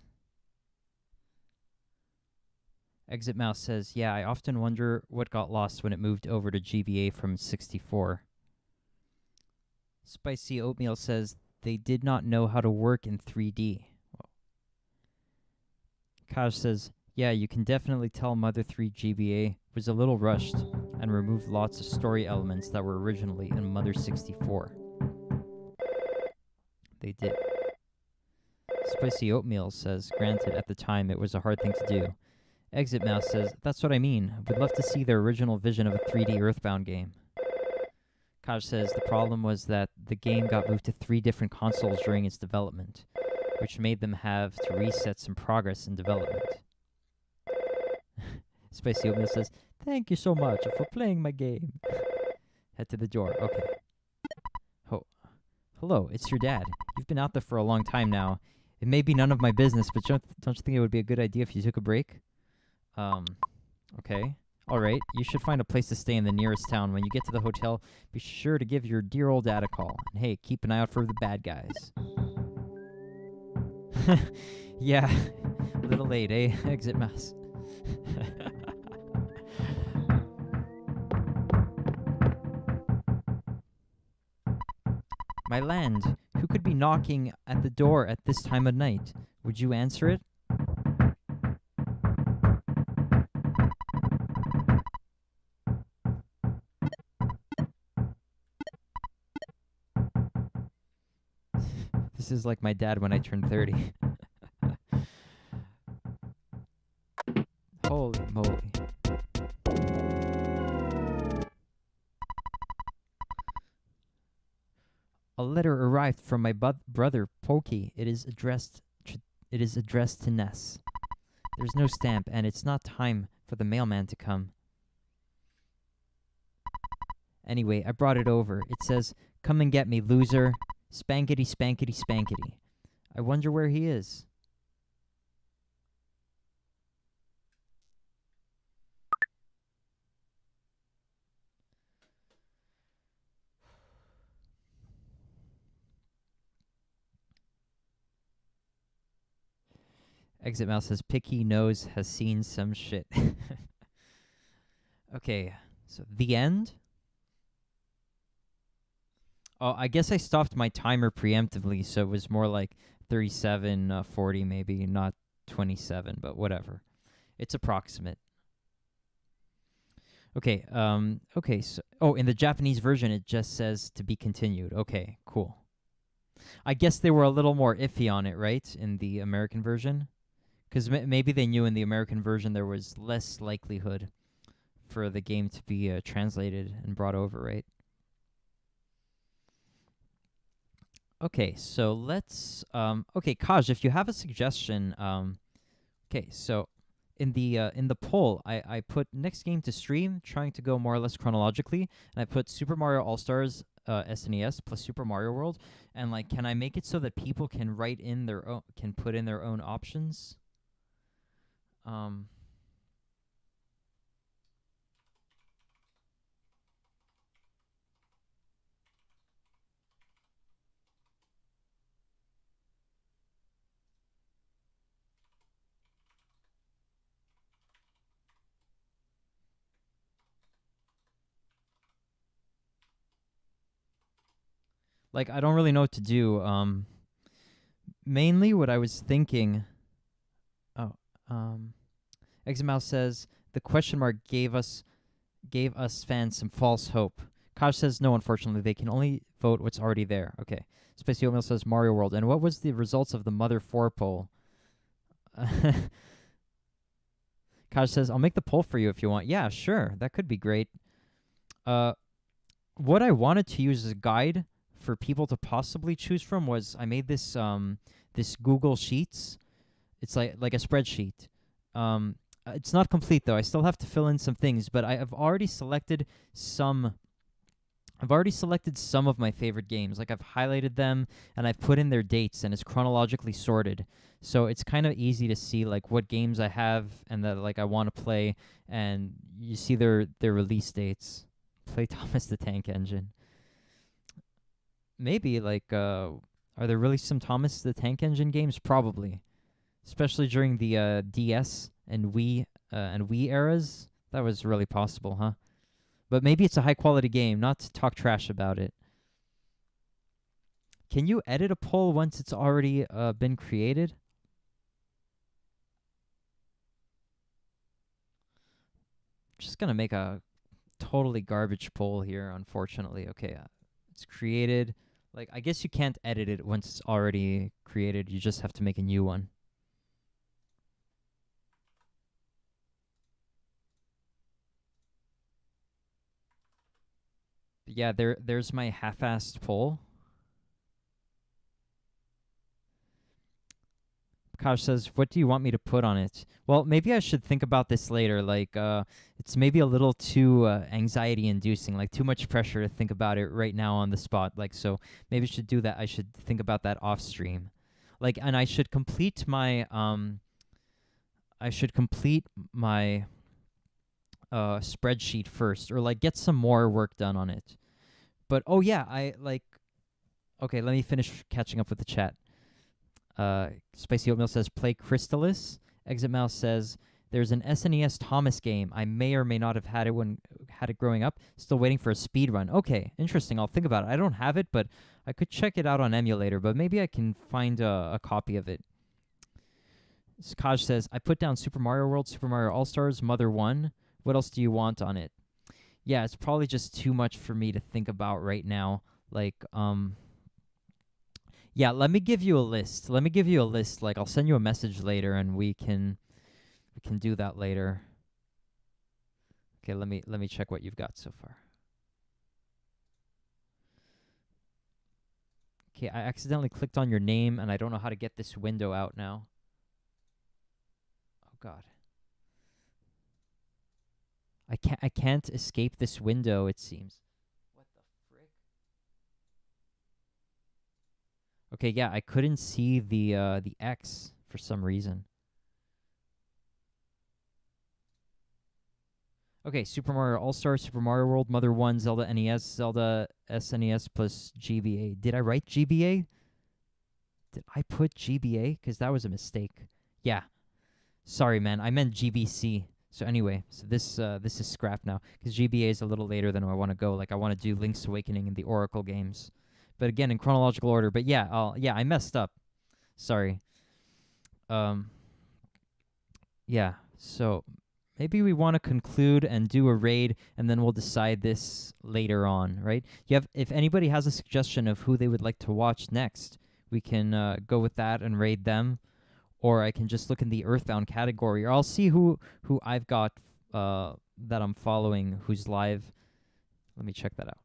Exit Mouse says, yeah, I often wonder what got lost when it moved over to GBA from 64. Spicy Oatmeal says, they did not know how to work in 3D. Well, Kaj says, yeah, you can definitely tell Mother 3 GBA was a little rushed and removed lots of story elements that were originally in Mother 64. They did. Spicy Oatmeal says, granted, at the time it was a hard thing to do. Exit Mouse says, that's what I mean. Would love to see their original vision of a 3D Earthbound game. Kaj says the problem was that the game got moved to 3 different consoles during its development, which made them have to reset some progress in development. Spicy Oatmeal says, thank you so much for playing my game. Head to the door. Okay. Hello, it's your dad. You've been out there for a long time now. It may be none of my business, but don't you think it would be a good idea if you took a break? Okay. All right. You should find a place to stay in the nearest town. When you get to the hotel, be sure to give your dear old dad a call. And hey, keep an eye out for the bad guys. Yeah. A little late, eh? Exit Mouse. My land, who could be knocking at the door at this time of night? Would you answer it? This is like my dad when I turned 30. Holy moly. A letter arrived from my brother Pokey. It is addressed to Ness. There's no stamp, and it's not time for the mailman to come. Anyway, I brought it over. It says, "Come and get me, loser. Spankety, spankety, spankety." I wonder where he is. Exit Mouse says, Picky Nose has seen some shit. Okay, so the end? Oh, I guess I stopped my timer preemptively, so it was more like 37, 40 maybe, not 27, but whatever. It's approximate. Okay, okay, so, oh, in the Japanese version, it just says to be continued. Okay, cool. I guess they were a little more iffy on it, right, in the American version? Because maybe they knew in the American version there was less likelihood for the game to be translated and brought over, right? Okay, so let's... okay, Kaj, if you have a suggestion... okay, so in the poll, I put next game to stream, trying to go more or less chronologically, and I put Super Mario All-Stars SNES plus Super Mario World, and like, can I make it so that people can write in their own, can put in their own options? Like, I don't really know what to do. Mainly what I was thinking... Oh, Eximouse says, the question mark gave us fans some false hope. Kaj says, no, unfortunately, they can only vote what's already there. Okay. Spicy Oatmeal says Mario World. And what was the results of the Mother 4 poll? Kaj says, I'll make the poll for you if you want. Yeah, sure. That could be great. What I wanted to use as a guide for people to possibly choose from was I made this this Google Sheets. It's like a spreadsheet. It's not complete though. I still have to fill in some things, but I've already selected some of my favorite games. Like, I've highlighted them and I've put in their dates, and it's chronologically sorted. So it's kind of easy to see like what games I have and that like I want to play, and you see their release dates. Play Thomas the Tank Engine. Maybe like are there really some Thomas the Tank Engine games? Probably. Especially during the DS and Wii eras. That was really possible, huh? But maybe it's a high-quality game, not to talk trash about it. Can you edit a poll once it's already been created? Just going to make a totally garbage poll here, unfortunately. Okay, it's created. Like, I guess you can't edit it once it's already created. You just have to make a new one. yeah, there's my half-assed poll. Kosh says, "What do you want me to put on it?" Well, maybe I should think about this later. Like, it's maybe a little too anxiety-inducing, like too much pressure to think about it right now on the spot. Like, so maybe I should do that. I should think about that off stream. Like, and I should complete my spreadsheet first, or like get some more work done on it. But oh yeah, I like. Okay, let me finish catching up with the chat. Spicy Oatmeal says, play Crystallis. Exit Mouse says, there's an SNES Thomas game. I may or may not have had it growing up. Still waiting for a speed run. Okay, interesting. I'll think about it. I don't have it, but I could check it out on emulator, but maybe I can find a copy of it. Skaj says, I put down Super Mario World, Super Mario All-Stars, Mother 1. What else do you want on it? Yeah, it's probably just too much for me to think about right now. Like, yeah, let me give you a list. Like, I'll send you a message later, and we can do that later. Okay, let me check what you've got so far. Okay, I accidentally clicked on your name, and I don't know how to get this window out now. Oh God, I can't escape this window. It seems. Okay, yeah, I couldn't see the X for some reason. Okay, Super Mario All-Star, Super Mario World, Mother 1, Zelda NES, Zelda SNES plus GBA. Did I write GBA? Did I put GBA? Because that was a mistake. Yeah. Sorry, man. I meant GBC. So anyway, so this is scrapped now. Because GBA is a little later than I want to go. Like, I want to do Link's Awakening and the Oracle games. But again, in chronological order. But yeah, I messed up. Sorry. Yeah, so maybe we want to conclude and do a raid, and then we'll decide this later on, right? If anybody has a suggestion of who they would like to watch next, we can go with that and raid them, or I can just look in the EarthBound category, or I'll see who I've got that I'm following who's live. Let me check that out.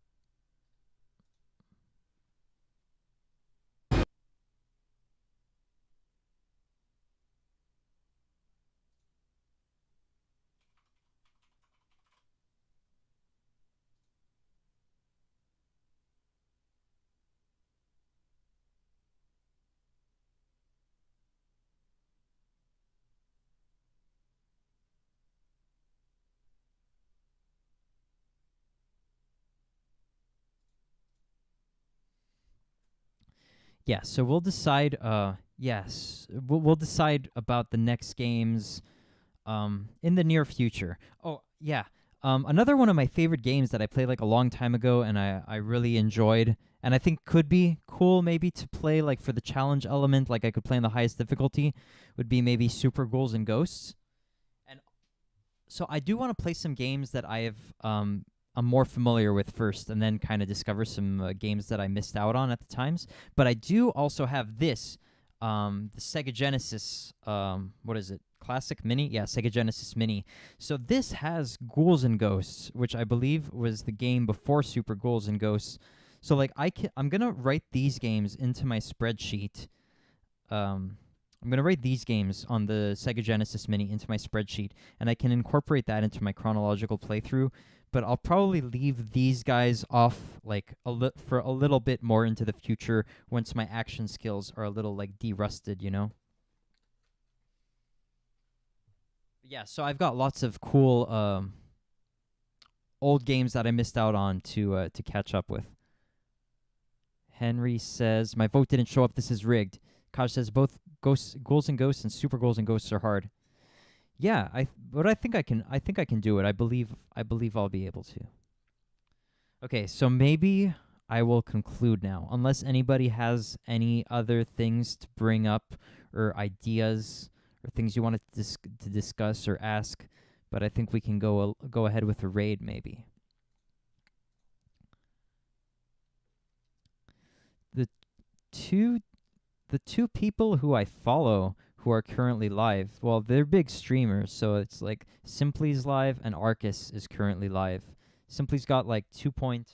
Yeah, so we'll decide. Yes, we'll decide about the next games in the near future. Oh yeah, another one of my favorite games that I played like a long time ago, and I really enjoyed, and I think could be cool maybe to play like for the challenge element, like I could play in the highest difficulty, would be maybe Super Ghouls and Ghosts. And so I do want to play some games that I'm more familiar with first, and then kind of discover some games that I missed out on at the times. But I do also have this, the Sega Genesis, what is it? Classic Mini? Yeah, Sega Genesis Mini. So this has Ghouls and Ghosts, which I believe was the game before Super Ghouls and Ghosts. So like I'm gonna write these games into my spreadsheet. I'm going to write these games on the Sega Genesis Mini into my spreadsheet, and I can incorporate that into my chronological playthrough, but I'll probably leave these guys off like for a little bit more into the future once my action skills are a little like de-rusted, you know? Yeah, so I've got lots of cool old games that I missed out on to catch up with. Henry says, my vote didn't show up, this is rigged. Kaj says both Ghouls and Ghosts and Super Ghouls and Ghosts are hard. Yeah, but I think I can do it. I believe I'll be able to. Okay, so maybe I will conclude now, unless anybody has any other things to bring up or ideas or things you wanted to discuss or ask. But I think we can go ahead with a raid maybe. The two people who I follow who are currently live, well, they're big streamers, so it's like Simply's live and Arcus is currently live. Simply's got like 2.2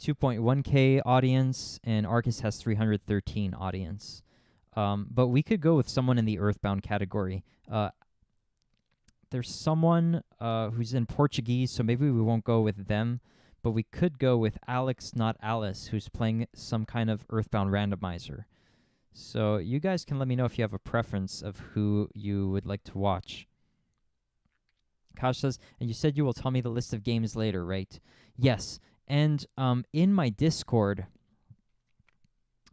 2.1K audience, and Arcus has 313 audience. But we could go with someone in the Earthbound category. There's someone who's in Portuguese, so maybe we won't go with them, but we could go with Alex, not Alice, who's playing some kind of Earthbound randomizer. So you guys can let me know if you have a preference of who you would like to watch. Kosh says, and you said you will tell me the list of games later, right? Yes. And in my Discord,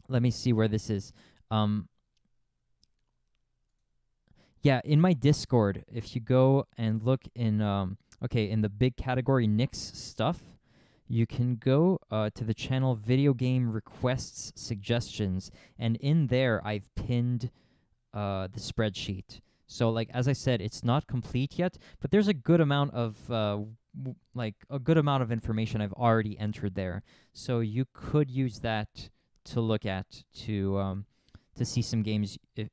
let me see where this is. Yeah, in my Discord, if you go and look in, in the big category Nick's stuff, you can go to the channel Video Game Requests Suggestions, and in there I've pinned the spreadsheet. So, like, as I said, it's not complete yet, but there's a good amount of information I've already entered there. So you could use that to look at to see some games to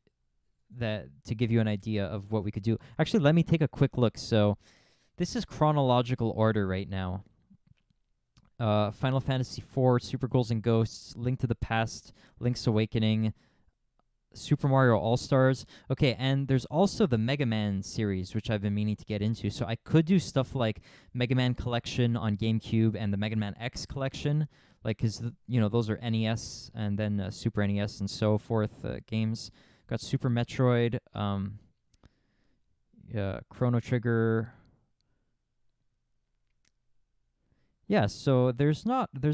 give you an idea of what we could do. Actually, let me take a quick look. So this is chronological order right now. Final Fantasy IV, Super Ghouls and Ghosts, Link to the Past, Link's Awakening, Super Mario All-Stars. Okay, and there's also the Mega Man series, which I've been meaning to get into. So I could do stuff like Mega Man Collection on GameCube and the Mega Man X Collection, like, because, those are NES and then Super NES and so forth games. Got Super Metroid, Chrono Trigger. Yeah, so there's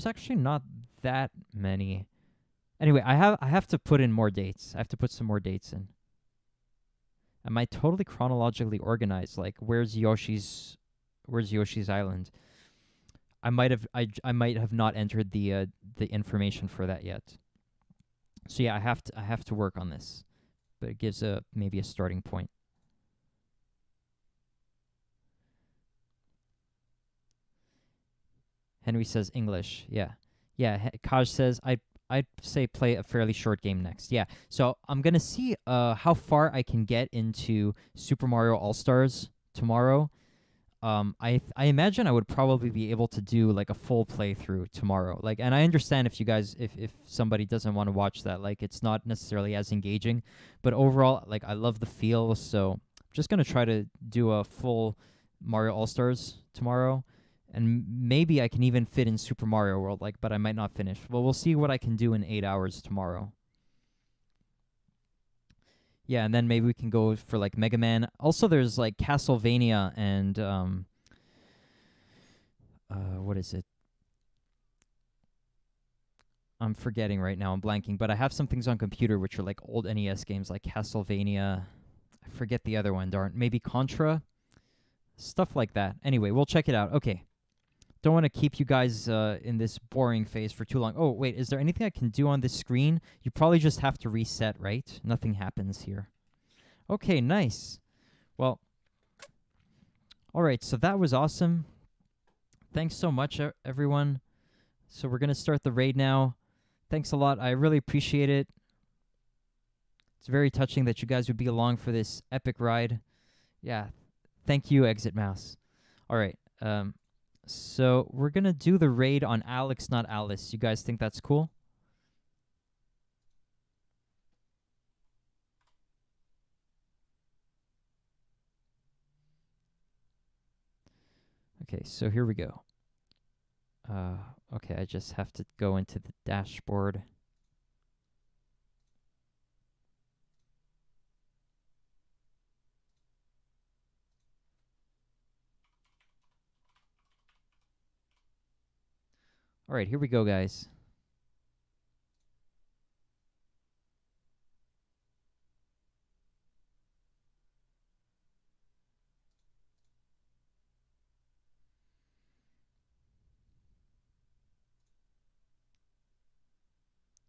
actually not that many. Anyway, I have to put in more dates. I have to put some more dates in. Am I totally chronologically organized? Like, where's Yoshi's Island? I might have not entered the information for that yet. So yeah, I have to work on this. But it gives maybe a starting point. Henry says English. Yeah. Kaj says I'd say play a fairly short game next. Yeah. So I'm gonna see how far I can get into Super Mario All-Stars tomorrow. I imagine I would probably be able to do like a full playthrough tomorrow. Like, and I understand if you guys, if somebody doesn't want to watch that, like, it's not necessarily as engaging, but overall, like, I love the feel. So I'm just gonna try to do a full Mario All Stars tomorrow, and maybe I can even fit in Super Mario World, like, but I might not finish. Well, we'll see what I can do in 8 hours tomorrow. Yeah, and then maybe we can go for like Mega Man. Also, there's like Castlevania and what is it? I'm forgetting right now. I'm blanking, but I have some things on computer which are like old NES games, like Castlevania. I forget the other one. Darn, maybe Contra, stuff like that. Anyway, we'll check it out. Okay. Don't want to keep you guys in this boring phase for too long. Oh, wait, is there anything I can do on this screen? You probably just have to reset, right? Nothing happens here. Okay, nice. Well, all right, so that was awesome. Thanks so much, everyone. So we're going to start the raid now. Thanks a lot. I really appreciate it. It's very touching that you guys would be along for this epic ride. Yeah, thank you, Exit Mouse. All right, so we're going to do the raid on Alex, not Alice. You guys think that's cool? Okay, so here we go. Okay, I just have to go into the dashboard. All right, here we go, guys.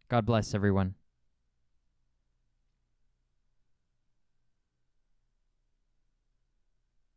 God bless everyone.